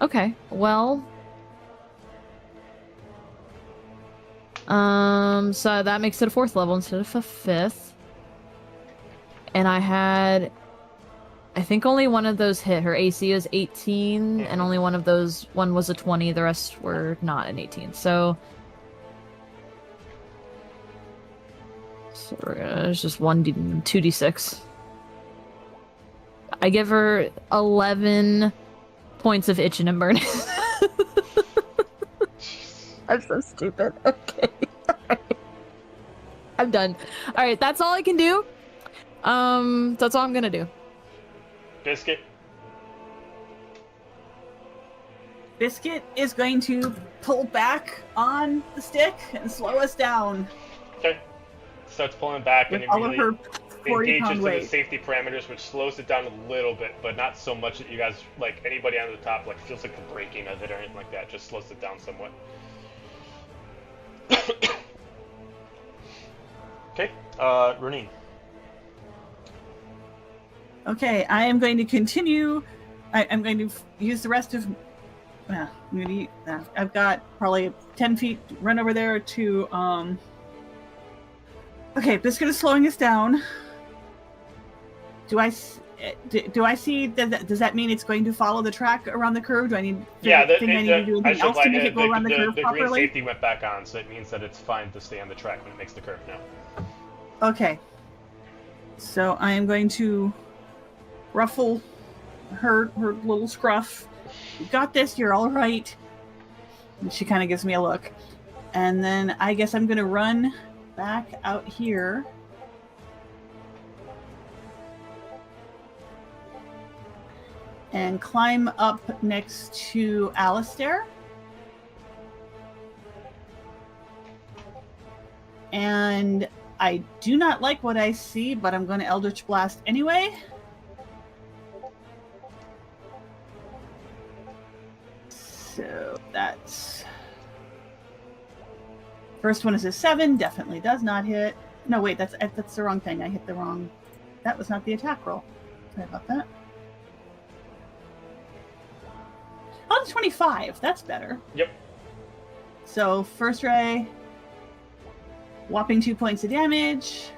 Okay, well... so that makes it a 4th level instead of a 5th. And I had... I think only one of those hit. Her AC is 18, and only one was a 20, the rest were not an 18. So it's just 2d6. I give her 11 points of itching and burning. I'm so stupid. Okay. I'm done. Alright, that's all I can do. That's all I'm gonna do.
Biscuit.
Biscuit is going to pull back on the stick and slow us down.
Okay. Starts pulling back
With
and
all of her
immediately
40-pound
engages in the
weight.
safety parameters, which slows it down a little bit, but not so much that you guys, like, anybody on the top, like, feels like the breaking of it or anything like that. Just slows it down somewhat. Okay. Roneen.
Okay, I am going to continue. I'm going to use the rest of... I've got probably 10 feet run over there to... Okay, Biscuit is slowing us down. Do I see... Does that mean it's going to follow the track around the curve? Do I need... I need to do anything else to make it go around the curve properly?
The green safety went back on, so it means that it's fine to stay on the track when it makes the curve now.
Okay. So I am going to ruffle her little scruff. You got this, you're all right. And she kind of gives me a look. And then I guess I'm going to run back out here. And climb up next to Alistair. And I do not like what I see, but I'm going to Eldritch Blast anyway. So that's... First one is a 7, definitely does not hit. No, wait, that's the wrong thing. I hit the wrong... That was not the attack roll. Sorry about that. Oh, it's 25. That's better.
Yep.
So, first ray... Whopping 2 points of damage.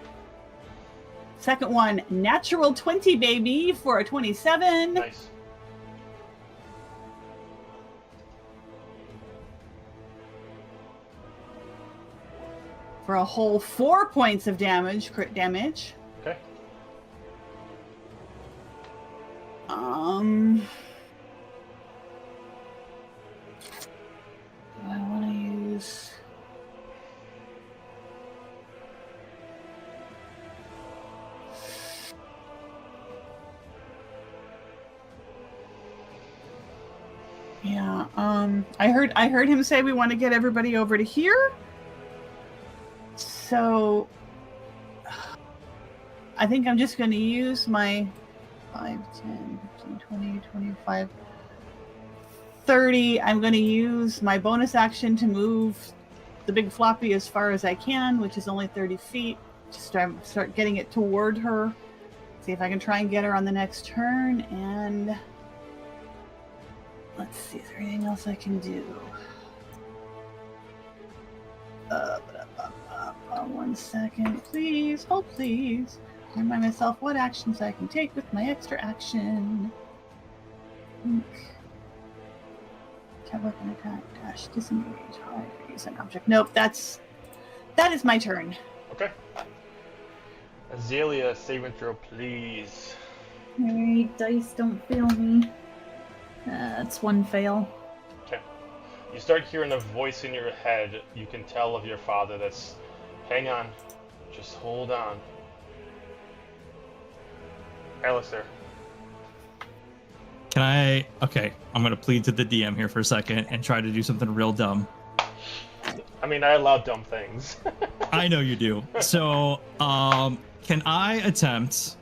Second one, natural 20, baby, for a 27.
Nice.
For a whole 4 points of damage, crit damage.
Okay.
Yeah. I heard him say we want to get everybody over to here. So I think I'm just going to use my 5, 10, 15, 20, 25, 30. I'm going to use my bonus action to move the big floppy as far as I can, which is only 30 feet. Just start getting it toward her. See if I can try and get her on the next turn. And let's see, is there anything else I can do? 1 second, please. Oh, please. Remind myself what actions I can take with my extra action. Tab weapon attack, dash, disengage, hide, use an object. Nope, that is my turn.
Okay. Azalia, saving throw, please.
Alright, dice, don't fail me. That's 1 fail.
Okay. You start hearing a voice in your head. You can tell of your father that's, hang on, just hold on. Alistair.
Okay, I'm gonna plead to the DM here for a second and try to do something real dumb.
I mean, I allow dumb things.
I know you do. So, can I attempt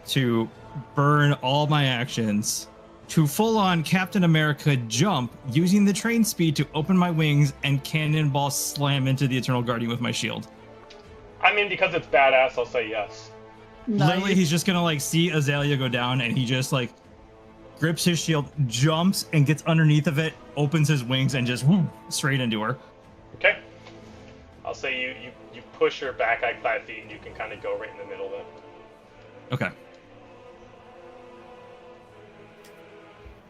to burn all my actions to full-on Captain America jump using the train speed to open my wings and cannonball slam into the Eternal Guardian with my shield?
I mean, because it's badass, I'll say yes.
Literally, he's just gonna like see Azalia go down, and he just like grips his shield, jumps, and gets underneath of it, opens his wings, and just straight into her.
Okay. I'll say you push her back like 5 feet, and you can kind of go right in the middle of it.
Okay.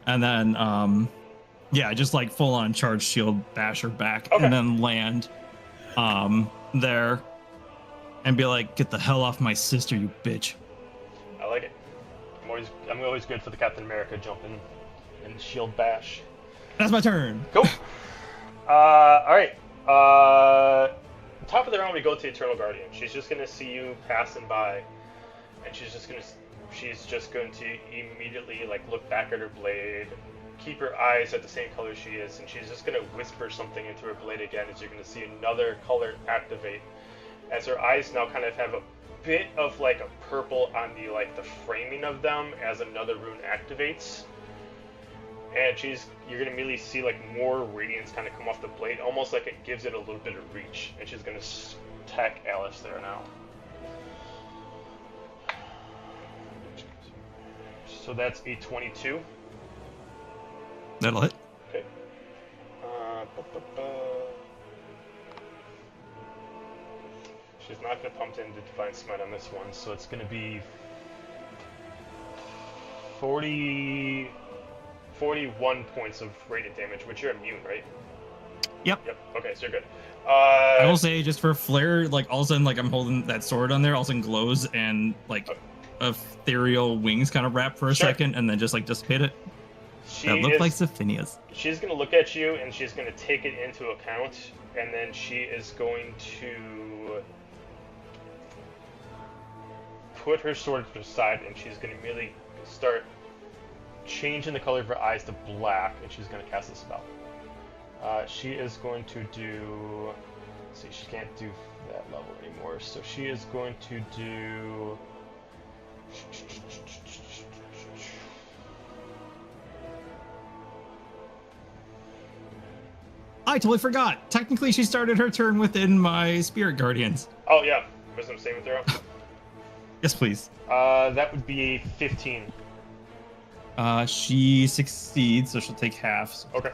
And then, yeah, just like full on charge shield, bash her back,
Okay.
and then land there and be like, get the hell off my sister, you bitch.
I like it. I'm always good for the Captain America jumping and shield bash.
That's my turn.
Cool. Alright. Top of the round, we go to Eternal Guardian. She's just gonna see you passing by, and she's just going to immediately like look back at her blade, keep her eyes at the same color she is, and she's just gonna whisper something into her blade again. As you're gonna see another color activate, as her eyes now kind of have a bit of like a purple on the like the framing of them as another rune activates. And you're gonna immediately see like more radiance kind of come off the blade, almost like it gives it a little bit of reach. And she's gonna attack Alistair now. So that's a 22.
That'll hit.
Okay. She's not gonna pump in the Divine Smite on this one, so it's gonna be 41 points of radiant damage, which you're immune, right?
Yep.
Okay, so you're good.
I will say, just for flair, like all of a sudden, like I'm holding that sword on there, all of a sudden glows and like ethereal wings kind of wrap for a second, and then just like dissipate it. That looked like Zephinia's.
She's gonna look at you and she's gonna take it into account, and then she is going to put her sword to the side, and she's gonna immediately start changing the color of her eyes to black, and she's gonna cast a spell. She is going to do. Let's see, she can't do that level anymore, so she is going to do.
I totally forgot. Technically, she started her turn within my Spirit Guardians.
Oh yeah, wisdom saving throw.
Yes, please.
That would be 15.
She succeeds, so she'll take half. So
Okay.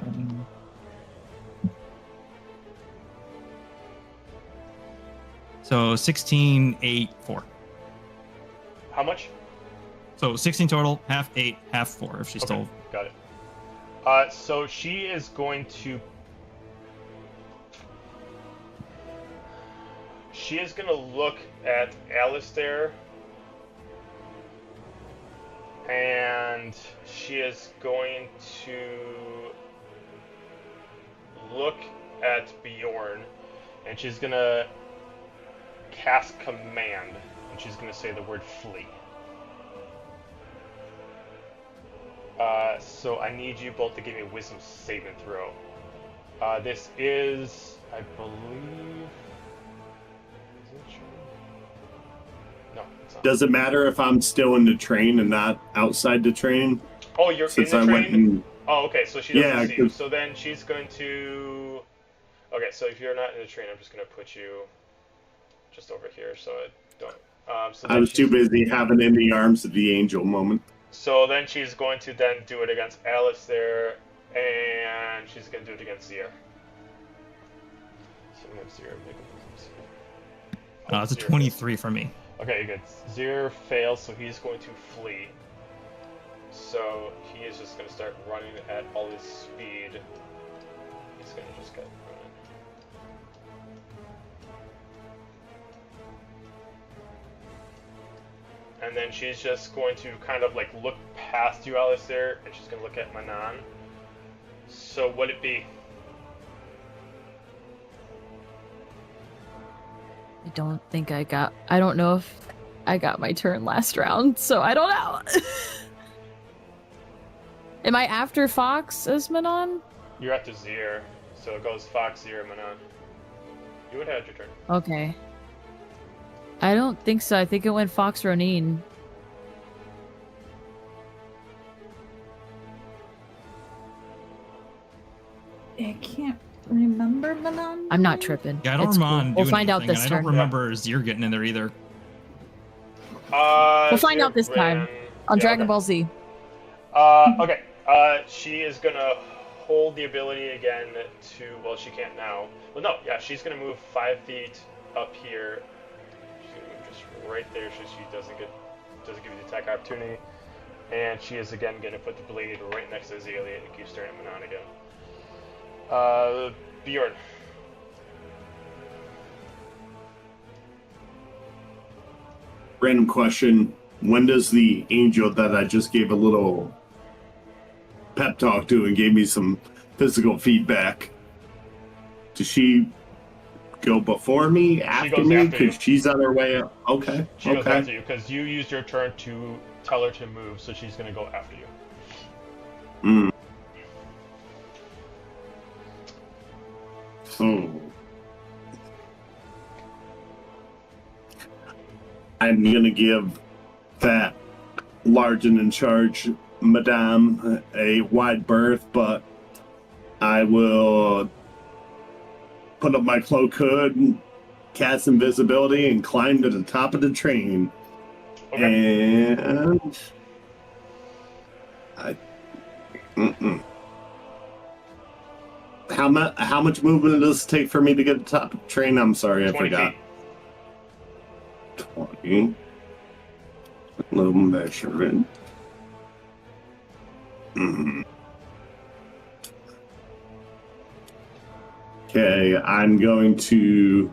So 16, 8, 4.
How much?
So 16 total, half 8, half 4 if she's
Okay,
still.
got it. So she is going to. She is going to look at Alistair, and she is going to look at Bjorn, and she's going to cast command, and she's going to say the word flee. So I need you both to give me a wisdom saving throw. This is, I believe... Is it true? No, it's not.
Does it matter if I'm still in the train and not outside the train?
Oh, you're
Since
in the
I went
train?
and...
Oh, okay, so she doesn't
Yeah,
see you.
'cause-
So then she's going to... Okay, so if you're not in the train, I'm just going to put you just over here so I don't... So
I
then
was too
she's-
busy having in the arms of the angel moment.
So then she's going to then do it against Alistair, and she's going to do it against Zier. So I'm going to have Zier make a wisdom save.
It's a
Zier
23 for me.
Okay, good. Zier fails, so he's going to flee. So he is just going to start running at all his speed. He's going to just get running. And then she's just going to kind of like look past you, Alistair, and she's going to look at Manon. So what'd it be?
I don't know if I got my turn last round, so I don't know. Am I after Fox as Manon?
You're at the Zier, so it goes Fox, Zier, Manon. You would have had your turn.
Okay. I don't think so. I think it went Fox Roneen.
I can't remember Manon.
I'm not tripping.
Yeah, I don't
It's
remember
cool.
doing
We'll find out
anything,
this
and I
turn.
don't remember Zier getting in there either.
We'll find
Zier
out this time
ran-
on
yeah,
Dragon
okay.
Ball Z.
Okay. She is gonna hold the ability again to. Well, she can't now. Well, no. Yeah, she's gonna move 5 feet up here. She's gonna move just right there, so she doesn't give you the attack opportunity. And she is again gonna put the blade right next to Azalia and keep staring at Manon again. Bjorn.
Random question. When does the angel that I just gave a little pep talk to and gave me some physical feedback, does she go before me, after
goes
me?
after you.
Because she's on her way up. Okay.
She goes
okay.
after you because you used your turn to tell her to move, so she's gonna go after you.
Mm. So I'm gonna give that large and in charge Madame a wide berth, but I will put up my cloak hood, cast invisibility, and climb to the top of the train.
Okay.
And I. Mm-mm. How much movement does it take for me to get to the top of the train? I'm sorry, I
20
forgot.
feet.
20. Little measurement. Okay, I'm going to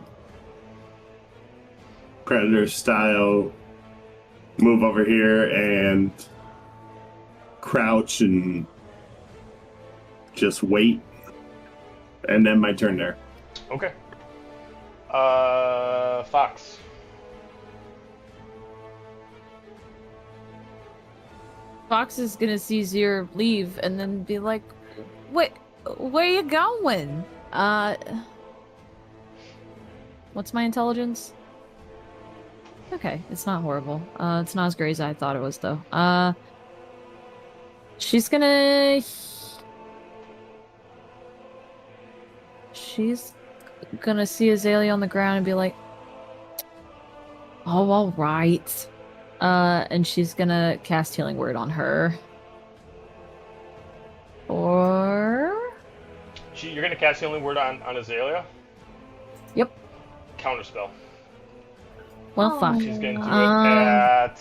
Predator style move over here and crouch and just wait. And then my turn there.
Okay. Fox.
Fox is gonna see Zier leave and then be like, "Wait, where you going?" What's my intelligence? Okay, it's not horrible. It's not as great as I thought it was, though. She's gonna see Azalia on the ground and be like, "Oh, all right." And she's gonna cast Healing Word on her. Or...
You're gonna cast Healing Word on Azalia?
Yep.
Counterspell.
Well, fuck.
She's gonna do it at...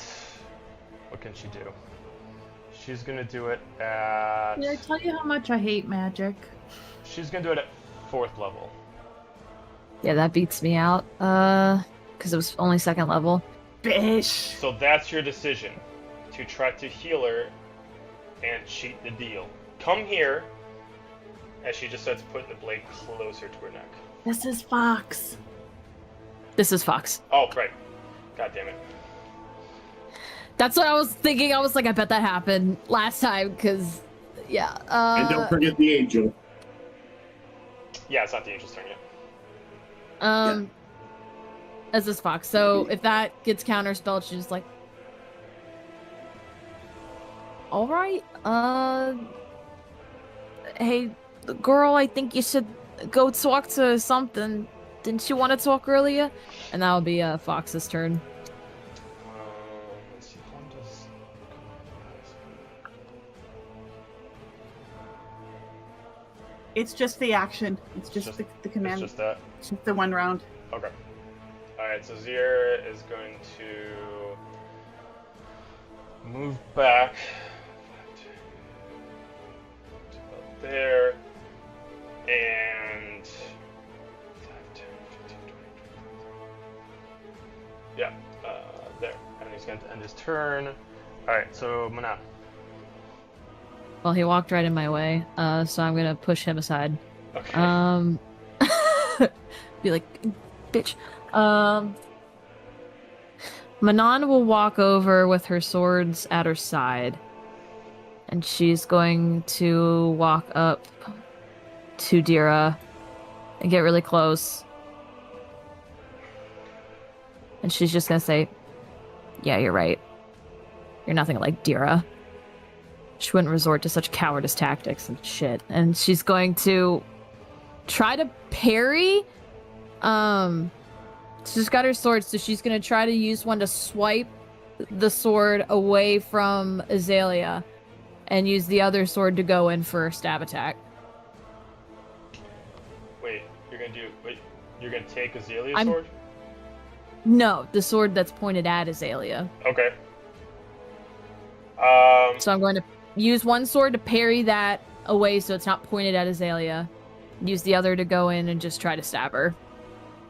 What can she do? She's gonna do it at...
Did I tell you how much I hate magic?
She's gonna do it at 4th level.
Yeah, that beats me out. Because it was only 2nd level.
Bish.
So that's your decision. To try to heal her and cheat the deal. Come here. As she just starts putting the blade closer to her neck.
This is Fox.
This is Fox.
Oh, right. God damn it.
That's what I was thinking. I was like, I bet that happened last time, because, yeah.
And don't forget the angel.
Yeah, it's not the angel's turn yet.
As this fox. So if that gets counterspelled, she's just like, all right. Hey, girl, I think you should go talk to something. Didn't you want to talk earlier? And that'll be Fox's turn.
Let's see, how does...
It's just the action. It's just the command.
It's just that?
It's just the one round.
Okay. Alright, so Zier is going to move back to about there, and 5, 10, 15, 20, 25. Yeah, there. And he's going to end his turn. Alright, so Manon.
Well, he walked right in my way, so I'm gonna push him aside.
Okay.
Be like, bitch. Manon will walk over with her swords at her side, and she's going to walk up to Dira and get really close. And she's just gonna say, yeah, you're right. You're nothing like Dira. She wouldn't resort to such cowardice tactics and shit. And she's going to try to parry. She's got her sword, so she's going to try to use one to swipe the sword away from Azalia and use the other sword to go in for a stab attack.
Wait, you're going to take Azalia's sword?
No, the sword that's pointed at Azalia.
Okay.
So I'm going to use one sword to parry that away so it's not pointed at Azalia. Use the other to go in and just try to stab her.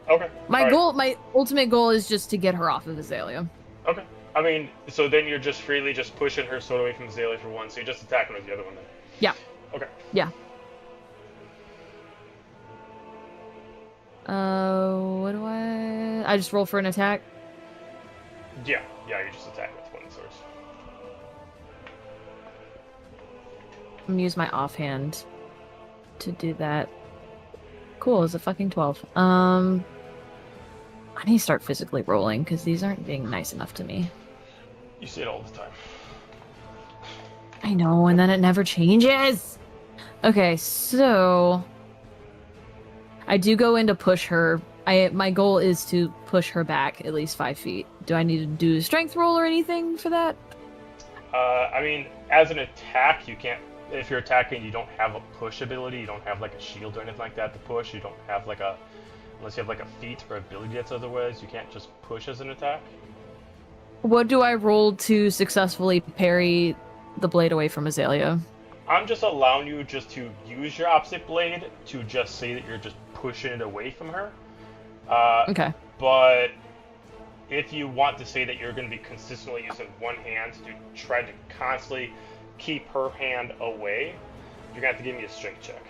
Okay.
My ultimate goal is just to get her off of Azalia.
Okay. I mean, so then you're just freely just pushing her sword away from Azalia for one, so you're just attacking with the other one then.
Yeah.
Okay.
Yeah. What do I just roll for an attack?
Yeah, you just attack with one of the swords.
I'm gonna use my offhand to do that. Cool, it's a fucking 12. I need to start physically rolling, because these aren't being nice enough to me.
You see it all the time.
I know, and then it never changes! Okay, so... I do go in to push her. My goal is to push her back at least 5 feet. Do I need to do a strength roll or anything for that?
I mean, as an attack, you can't... If you're attacking, you don't have a push ability. You don't have, like, a shield or anything like that to push. You don't have, like, a... Unless you have, like, a feat or ability that's otherwise, you can't just push as an attack.
What do I roll to successfully parry the blade away from Azalia?
I'm just allowing you just to use your opposite blade to just say that you're just pushing it away from her.
Okay.
But if you want to say that you're going to be consistently using one hand to try to constantly keep her hand away, you're going to have to give me a strength check.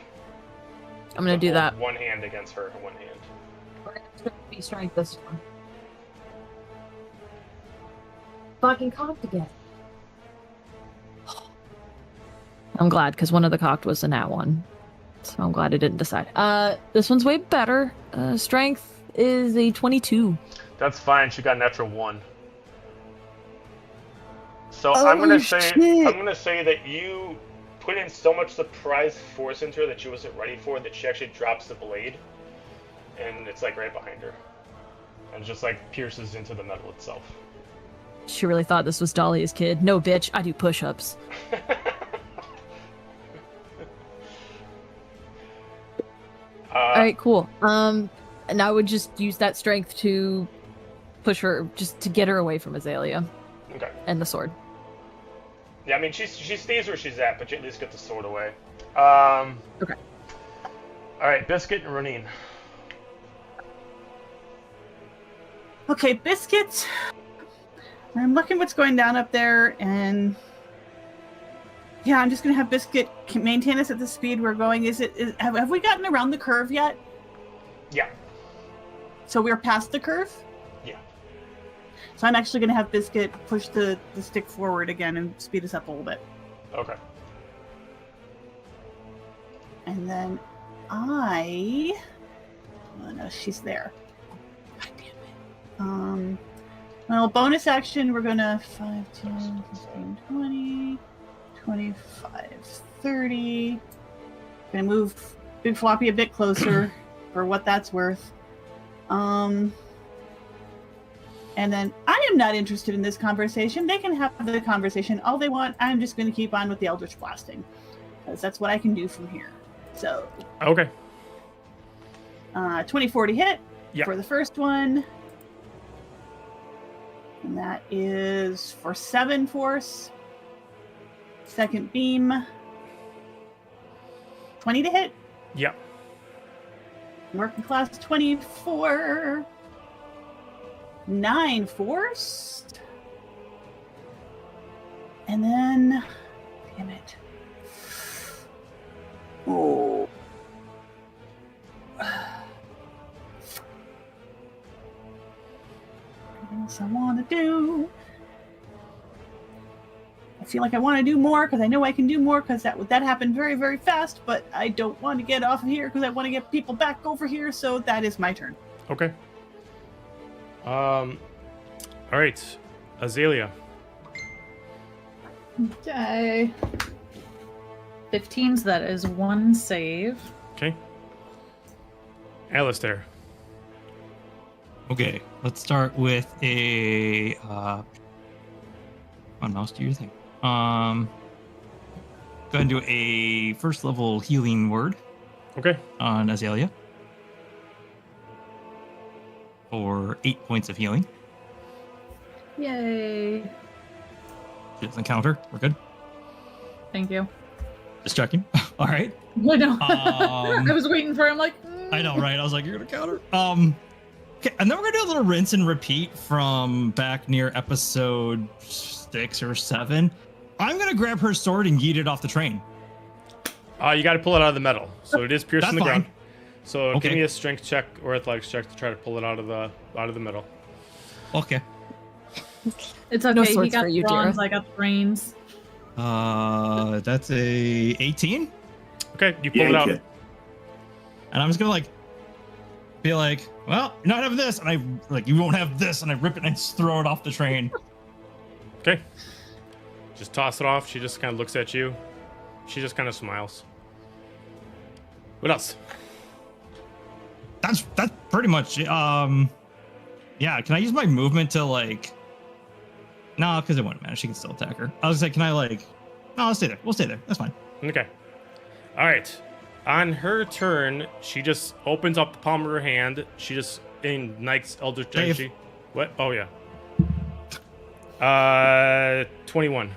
I'm going to do that.
One hand against her and one hand.
We're going to be strength this one. Fucking cocked again. I'm glad, because one of the cocked was a nat one. So I'm glad I didn't decide. This one's way better. Strength is a 22.
That's fine. She got a natural 1. So I'm gonna say that you put in so much surprise force into her that she wasn't ready for, that she actually drops the blade, and it's like right behind her, and just like pierces into the metal itself.
She really thought this was Dahlia's kid. No, bitch. I do push-ups. All right, cool. And I would just use that strength to push her, just to get her away from Azalia.
Okay.
And the sword.
Yeah, I mean, she stays where she's at, but you at least get the sword away.
Okay.
All right, Biscuit and Roneen.
Okay, Biscuit. I'm looking what's going down up there, and yeah, I'm just gonna have Biscuit maintain us at the speed we're going. Have we gotten around the curve yet?
Yeah.
So we're past the curve?
Yeah.
So I'm actually going to have Biscuit push the stick forward again and speed us up a little bit.
Okay.
And then oh no, she's there. God damn it. Well, bonus action, we're gonna 5, 10, 15, 20, 25, 30. Gonna move Big Floppy a bit closer for what that's worth. And then I am not interested in this conversation. They can have the conversation all they want. I'm just gonna keep on with the Eldritch Blasting. Because that's what I can do from here. So.
Okay.
24 to hit
Yeah.
for the first one. And that is for 7 force. Second beam. 20 to hit.
Yeah.
Working class 24. 9 force. And then. Damn it. Oh. What else I want to do? I feel like I want to do more because I know I can do more because that happened very, very fast, but I don't want to get off of here because I want to get people back over here, so that is my turn.
Okay. All right. Azalia.
Okay. 15s, that is 1 save.
Okay. Alistair.
Okay, let's start with a on mouse, do your thing. Go ahead and do a first level healing word
Okay.
on Azalia for 8 points of healing.
Yay.
She doesn't counter. We're good.
Thank you.
Just checking. All right.
I know. I was waiting for him, like.
I know, right? I was like, you're gonna counter. Okay, and then we're gonna do a little rinse and repeat from back near episode 6 or 7. I'm gonna grab her sword and yeet it off the train.
You got to pull it out of the metal, so it is piercing the
That's fine.
ground. So
Okay.
give me a strength check or athletics check to try to pull it out of the middle.
Okay.
It's okay.
No
He
swords
got
for
the
you,
bronze,
Dara.
I got the brains.
That's a 18,
Okay, you pull it out.
Yank it.
and I'm just gonna be like, well, you're not having this, and I you won't have this, and I rip it and I just throw it off the train.
Okay. Just toss it off. She just kind of looks at you. She just kind of smiles. What else?
That's pretty much it. Yeah, can I use my movement to no, because it wouldn't matter. She can still attack her. I was like, can I no, I'll stay there. We'll stay there. That's fine.
Okay. All right. On her turn, she just opens up the palm of her hand. She just ignites Eldritch
Dave.
Energy. What? Oh, yeah. 21.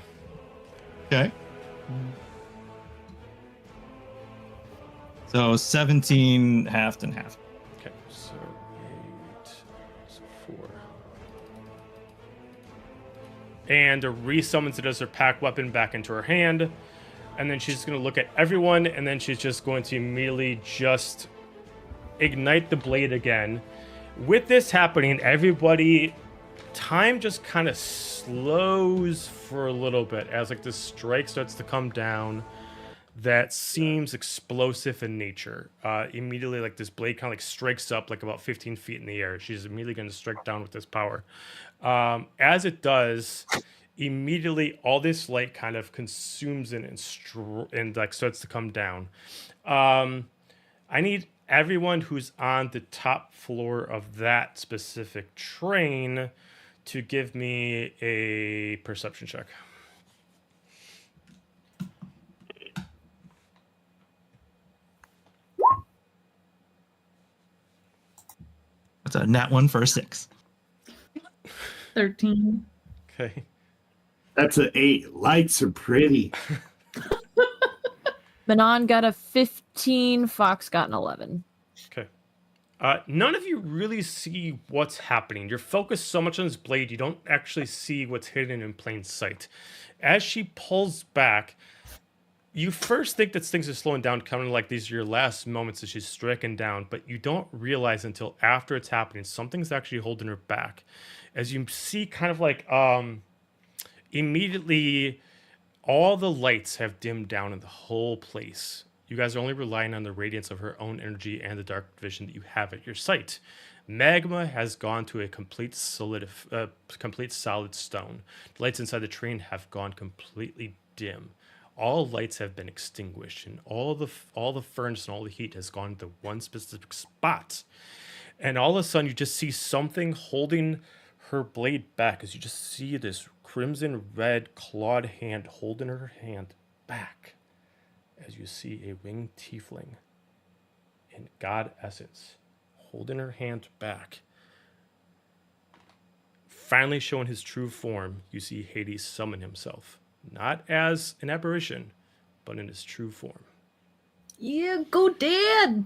Okay. So 17 halved and half.
Okay, so 8, so 4. And resummons it as her pack weapon back into her hand. And then she's going to look at everyone, and then she's just going to immediately just ignite the blade again. With this happening, everybody, time just kind of slows for a little bit as this strike starts to come down that seems explosive in nature. Immediately, this blade kind of strikes up about 15 feet in the air. She's immediately going to strike down with this power. As it does, immediately all this light kind of consumes it and starts to come down. I need everyone who's on the top floor of that specific train to give me a perception check.
That's a nat 1 for a 6.
13.
Okay.
That's an 8. Lights are pretty.
Manon got a 15. Fox got an 11.
Okay. None of you really see what's happening. You're focused so much on this blade, you don't actually see what's hidden in plain sight. As she pulls back, you first think that things are slowing down, kind of like these are your last moments as she's stricken down, but you don't realize until after it's happening, something's actually holding her back. As you see, kind of like immediately, all the lights have dimmed down in the whole place. You guys are only relying on the radiance of her own energy and the dark vision that you have at your sight. Magma has gone to a complete solid stone. The lights inside the train have gone completely dim. All lights have been extinguished, and all the furnace and all the heat has gone to one specific spot. And all of a sudden, you just see something holding her blade back, as you just see this crimson red clawed hand holding her hand back, as you see a winged tiefling in god essence holding her hand back. Finally showing his true form, you see Hades summon himself. Not as an apparition, but in his true form.
Yeah, go dead.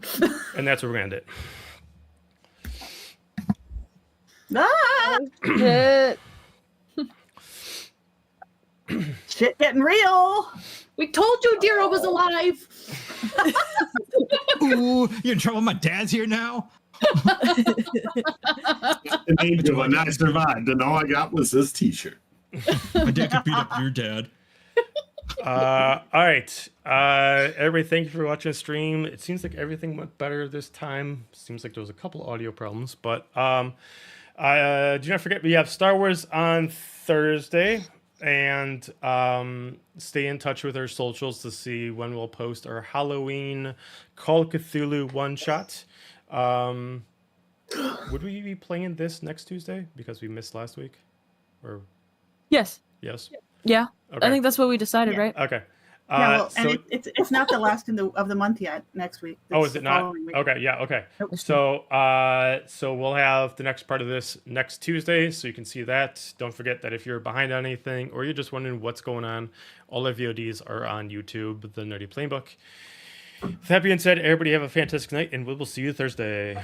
And that's where we're going to end it.
Ah!
Shit.
Shit getting real.
We told you Dira was alive.
Ooh, you're in trouble. My dad's here now.
An angel, and I survived, and all I got was this T-shirt.
My dad could beat up your dad.
All right. Everybody, thank you for watching the stream. It seems like everything went better this time. Seems like there was a couple audio problems, but do not forget we have Star Wars on Thursday, and stay in touch with our socials to see when we'll post our Halloween Call of Cthulhu one-shot. Would we be playing this next Tuesday because we missed last week? Or
Yes.
yes?
Yeah.
Okay.
I think that's what we decided,
Yeah.
right?
Okay.
Yeah, well, and
so
it's not the last of the month yet. Next week.
oh,
It's
is it
the
not?
following week.
Okay, yeah, okay.
Nope.
So we'll have the next part of this next Tuesday, so you can see that. Don't forget that if you're behind on anything or you're just wondering what's going on, all our VODs are on YouTube, the Nerdy Playbook. With that being said, everybody have a fantastic night, and we will see you Thursday.